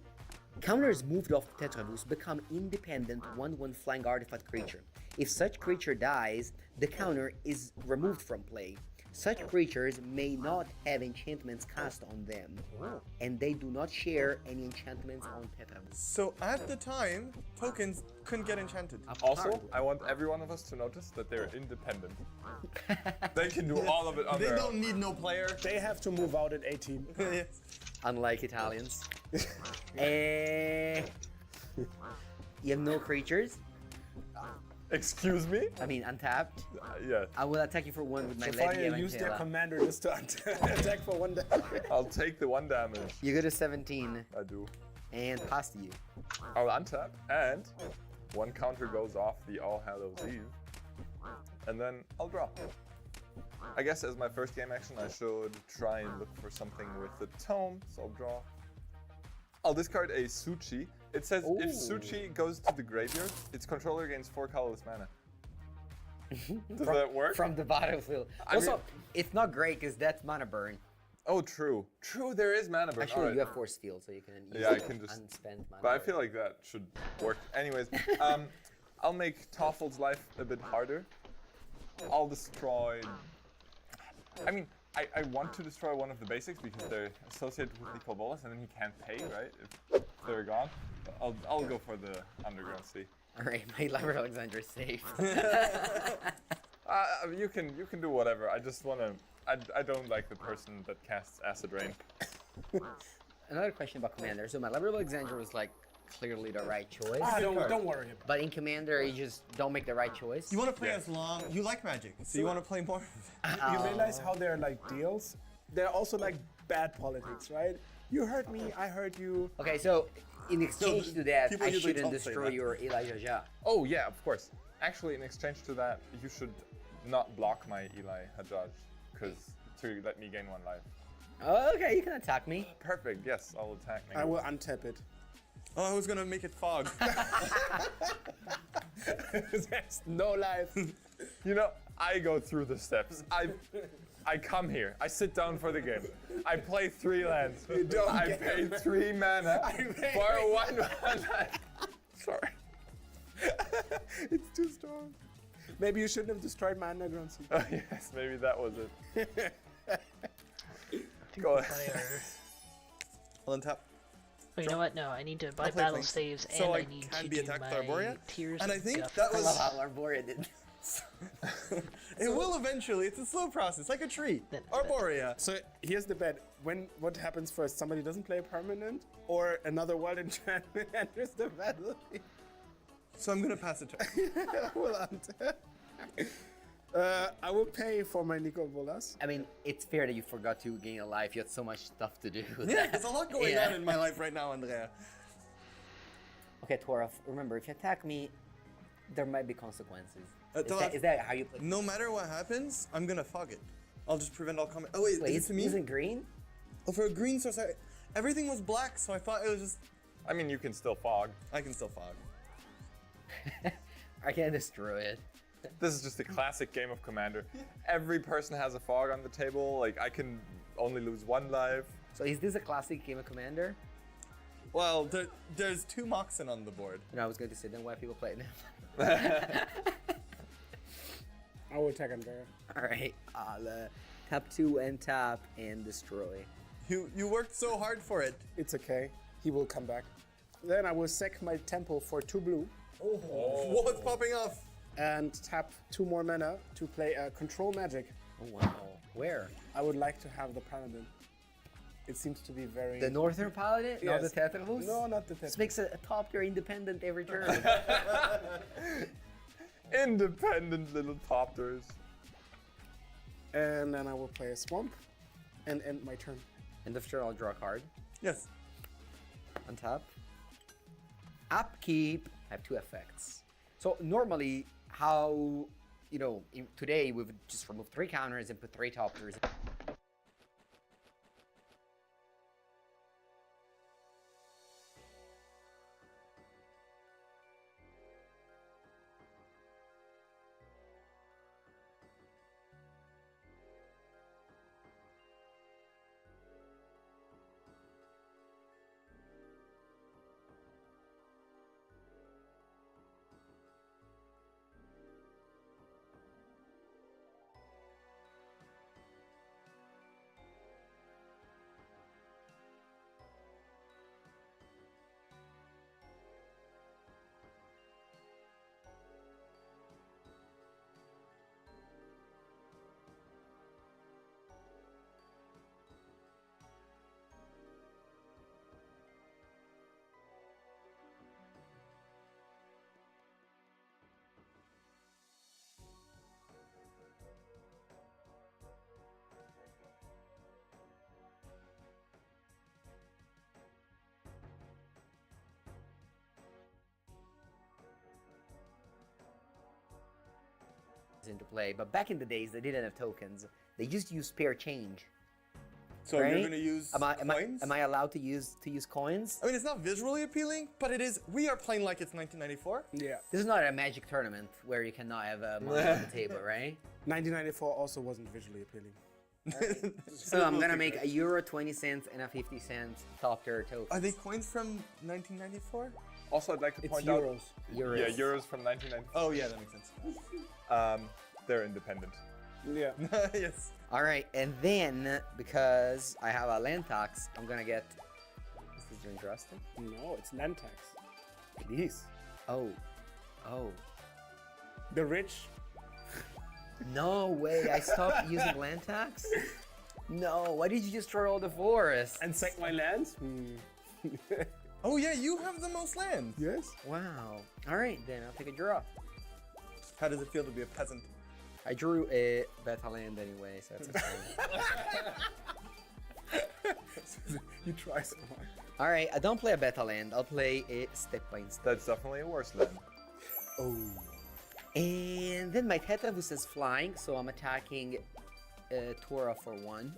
Counters moved off Tetrabus become independent 1/1 flying artifact creature. If such creature dies, the counter is removed from play. Such creatures may not have enchantments cast on them, and they do not share any enchantments on Tetrabus. So at the time, tokens couldn't get enchanted. Also, I want every one of us to notice that they're independent. They can do all of it on They their don't own. need no player. They have to move out at 18. Yes. Unlike Italians. You have no creatures. Excuse me? I mean, untapped. Yeah. I will attack you for 1 with my So far, Lady you use their Evangela. commander just to attack for 1 damage. I'll take the 1 damage. You go to 17 I do. and pass to you. I'll untap, and 1 counter goes off the All Hallows Eve. And then I'll draw. I guess as my first game action, I should try and look for something with the tome, so I'll draw. I'll discard a Suchi. It says if Suchi goes to the graveyard, its controller gains 4 colorless mana. Does that work? From the battlefield. Also, it's not great because that's mana burn. Oh, true. True, there is mana burn. Actually, Alright. you have force field, so you can use Yeah, I can just unspent mana. But I feel like that should work. Anyways, I'll make Toffel's life a bit harder. I'll destroy. I mean, I want to destroy one of the basics because they're associated with Nicol Bolas, and then he can't pay, right? If they're gone. I'll go for the Underground Sea. Alright, my Library Alexander is safe. You can do whatever. I just wanna. I don't like the person that casts Acid Rain. Another question about Commander. So my Library Alexander was like clearly the right choice. Don't worry about it. But in Commander, you just don't make the right choice. You want to play as long. You like Magic, so you want to play more. You realize how they're like deals? They're also like bad politics, right? You hurt me, I hurt you. Okay, so in exchange to that, people I usually shouldn't don't say destroy that. your Elijah Ja. Oh yeah, of course. Actually, in exchange to that, you should not block my Eli Hajjaj, to let me gain 1 life. Oh, okay, you can attack me. Perfect. Yes, I'll attack. I will untap it. Oh, I was gonna make it fog. There's no life. You know, I go through the steps. I come here. I sit down for the game. I play 3 lands. I pay 3 mana for 1 mana. Sorry. It's too strong. Maybe you shouldn't have destroyed my Underground Sea. Oh yes, maybe that was it. Go ahead. I'll untap. Oh, you know what? No, I need to buy I'll play battle Plains. staves, So and I I need can to be do attacked by my Arborea? Tears And I of think Guff. that I was. love how Arborea did. It will eventually. It's a slow process, like a tree. That's Arborea. So here's the bet. What happens first? Somebody doesn't play a permanent, or another wild enchantment enters the battle. So I'm gonna pass it to. Well, I will pay for my Nicol Bolas. I mean, it's fair that you forgot to gain a life. You had so much stuff to do. Yeah, there's a lot going Yeah. on in my life right now, Andrea. Okay, Torov, remember, if you attack me, there might be consequences. Torov, Is that how you play? No matter what happens, I'm gonna fog it. I'll just prevent all comment. Oh wait, Wait, is it to me? isn't green? Oh, for a green source, everything was black, so I thought it was just. I mean, you can still fog. I can still fog. I can't destroy it. This is just a classic game of Commander. Every person has a fog on the table. Like, I can only lose 1 life. So is this a classic game of Commander? Well, there's 2 Moxen on the board. No, I was going to say, then why people play it I will attack Andrea. Alright, I'll tap 2 and tap and destroy. You worked so hard for it. It's okay. He will come back. Then I will sack my temple for 2 blue. Oh. What's popping off? And tap 2 more mana to play a control magic. Oh wow. Where? I would like to have the paladin. It seems to be very. The Northern Paladin? Not the Yes. Tetrabus? No, not the Tetrabus. This makes a top tier independent every turn. Independent little topters. And then I will play a swamp and end my turn. End of turn, I'll draw a card. Yes. Untap. Upkeep. I have 2 effects. So normally, how, today we've just removed 3 counters and put 3 top tiers. into play, but back in the days they didn't have tokens. They just used spare change. So right? you're gonna use coins? Am I allowed to use coins? I mean, it's not visually appealing, but it is. We are playing like it's 1994. Yeah. This is not a Magic tournament where you cannot have money on the table, right? 1994 also wasn't visually appealing. So I'm gonna make a euro 20 cents and a 50 cents top tier token. Are they coins from 1994? Also, I'd like to It's point euros. Euros. Yeah, euros from 1994. Oh yeah, that makes sense. They're independent. Yeah. Yes. All right, and then because I have a land tax, I'm gonna get. Is this doing drastic? No, it's land tax. It is. Oh. The rich. No way! I stopped using land tax. No, why did you destroy all the forests? And sack my lands? Oh yeah, you have the most land. Yes. Wow. All right, then I'll take a draw. How does it feel to be a peasant? I drew a beta land anyway, so that's okay. You try so hard. All right, I don't play a beta land. I'll play a step by step. That's definitely a worse land. Oh. And then my Tetrabus is flying, so I'm attacking Tora for 1.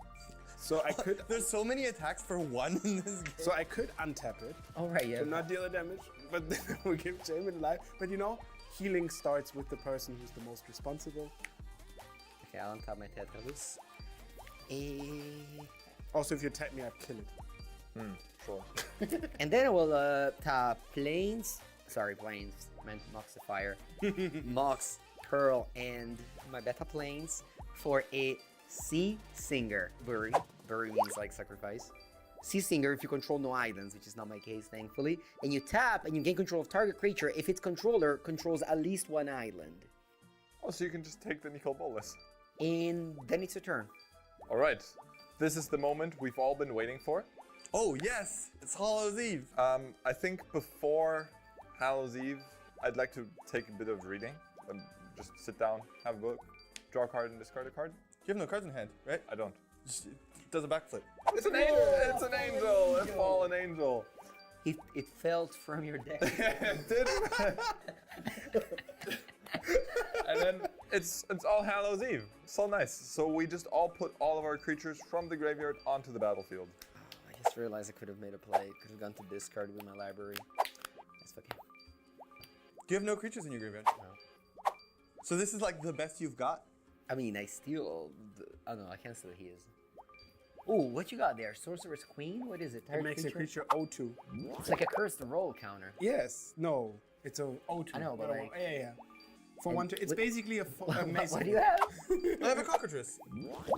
So I could. There's so many attacks for 1 in this game. So I could untap it. All right, yeah. To not deal the damage, but then we give Jamin life. But you know, healing starts with the person who's the most responsible. Okay, I'll untap my Tetrabus. Also, if you tap me, I'd kill it. Sure. And then I will tap Plains. Sorry, Plains. Meant Moxifier. Mox, Pearl, and my Beta Plains for a Sea Singer. Bury. Bury means like sacrifice. Sea Singer if you control no islands, which is not my case, thankfully. And you tap and you gain control of target creature if its controller controls at least 1 island. Oh, so you can just take the Nicol Bolas. And then it's a turn. All right. This is the moment we've all been waiting for. Oh yes, it's Hallows Eve. I think before Hallows Eve, I'd like to take a bit of reading. Just sit down, have a book, draw a card, and discard a card. You have no cards in hand, right? I don't. Just, it does a backflip. It's an angel! It's an angel! A fallen angel. It fell from your deck. It did. And then it's All Hallows Eve. So nice. So we just all put all of our creatures from the graveyard onto the battlefield. I just realized I could have made a play. Could have gone to discard with my library. That's fucking. Do you have no creatures in your graveyard? No. So this is like the best you've got? I mean, I steal. Oh no, I can't steal his. Oh, what you got there? Sorcerer's Queen? What is it? It makes a creature O2. It's like a cursed roll counter. Yes. No. It's a O2. I know, but like. Yeah. For one turn. It's basically a mason. What do you have? I have a cockatrice.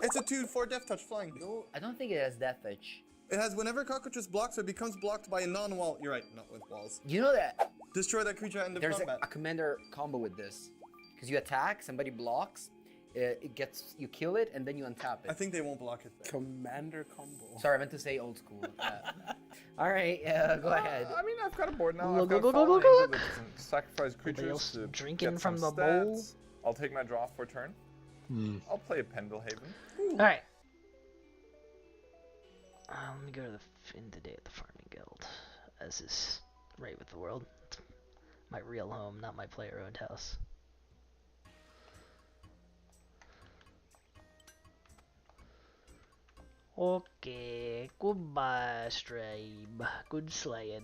It's a 2/4 death touch flying. No, I don't think it has death touch. It has whenever cockatrice blocks or becomes blocked by a non-wall. You're right, not with walls. You know that Destroy that creature at end of there's combat. a commander combo with this. Because you attack, somebody blocks, it gets you kill it, and then you untap it. I think they won't block it. Commander combo. Sorry, I meant to say old school. All right, go ahead. I mean, I've got a board now. Go, I've go, got go, fallen go, go, angel that can sacrifice creatures else to drinking get from some the bowl? stats. I'll take my draw for turn. I'll play a Pendelhaven. Alright. Let me go to the end today at the Farming Guild, as is right with the world. It's my real home, not my player-owned house. Okay, goodbye, Strabe. Good slaying.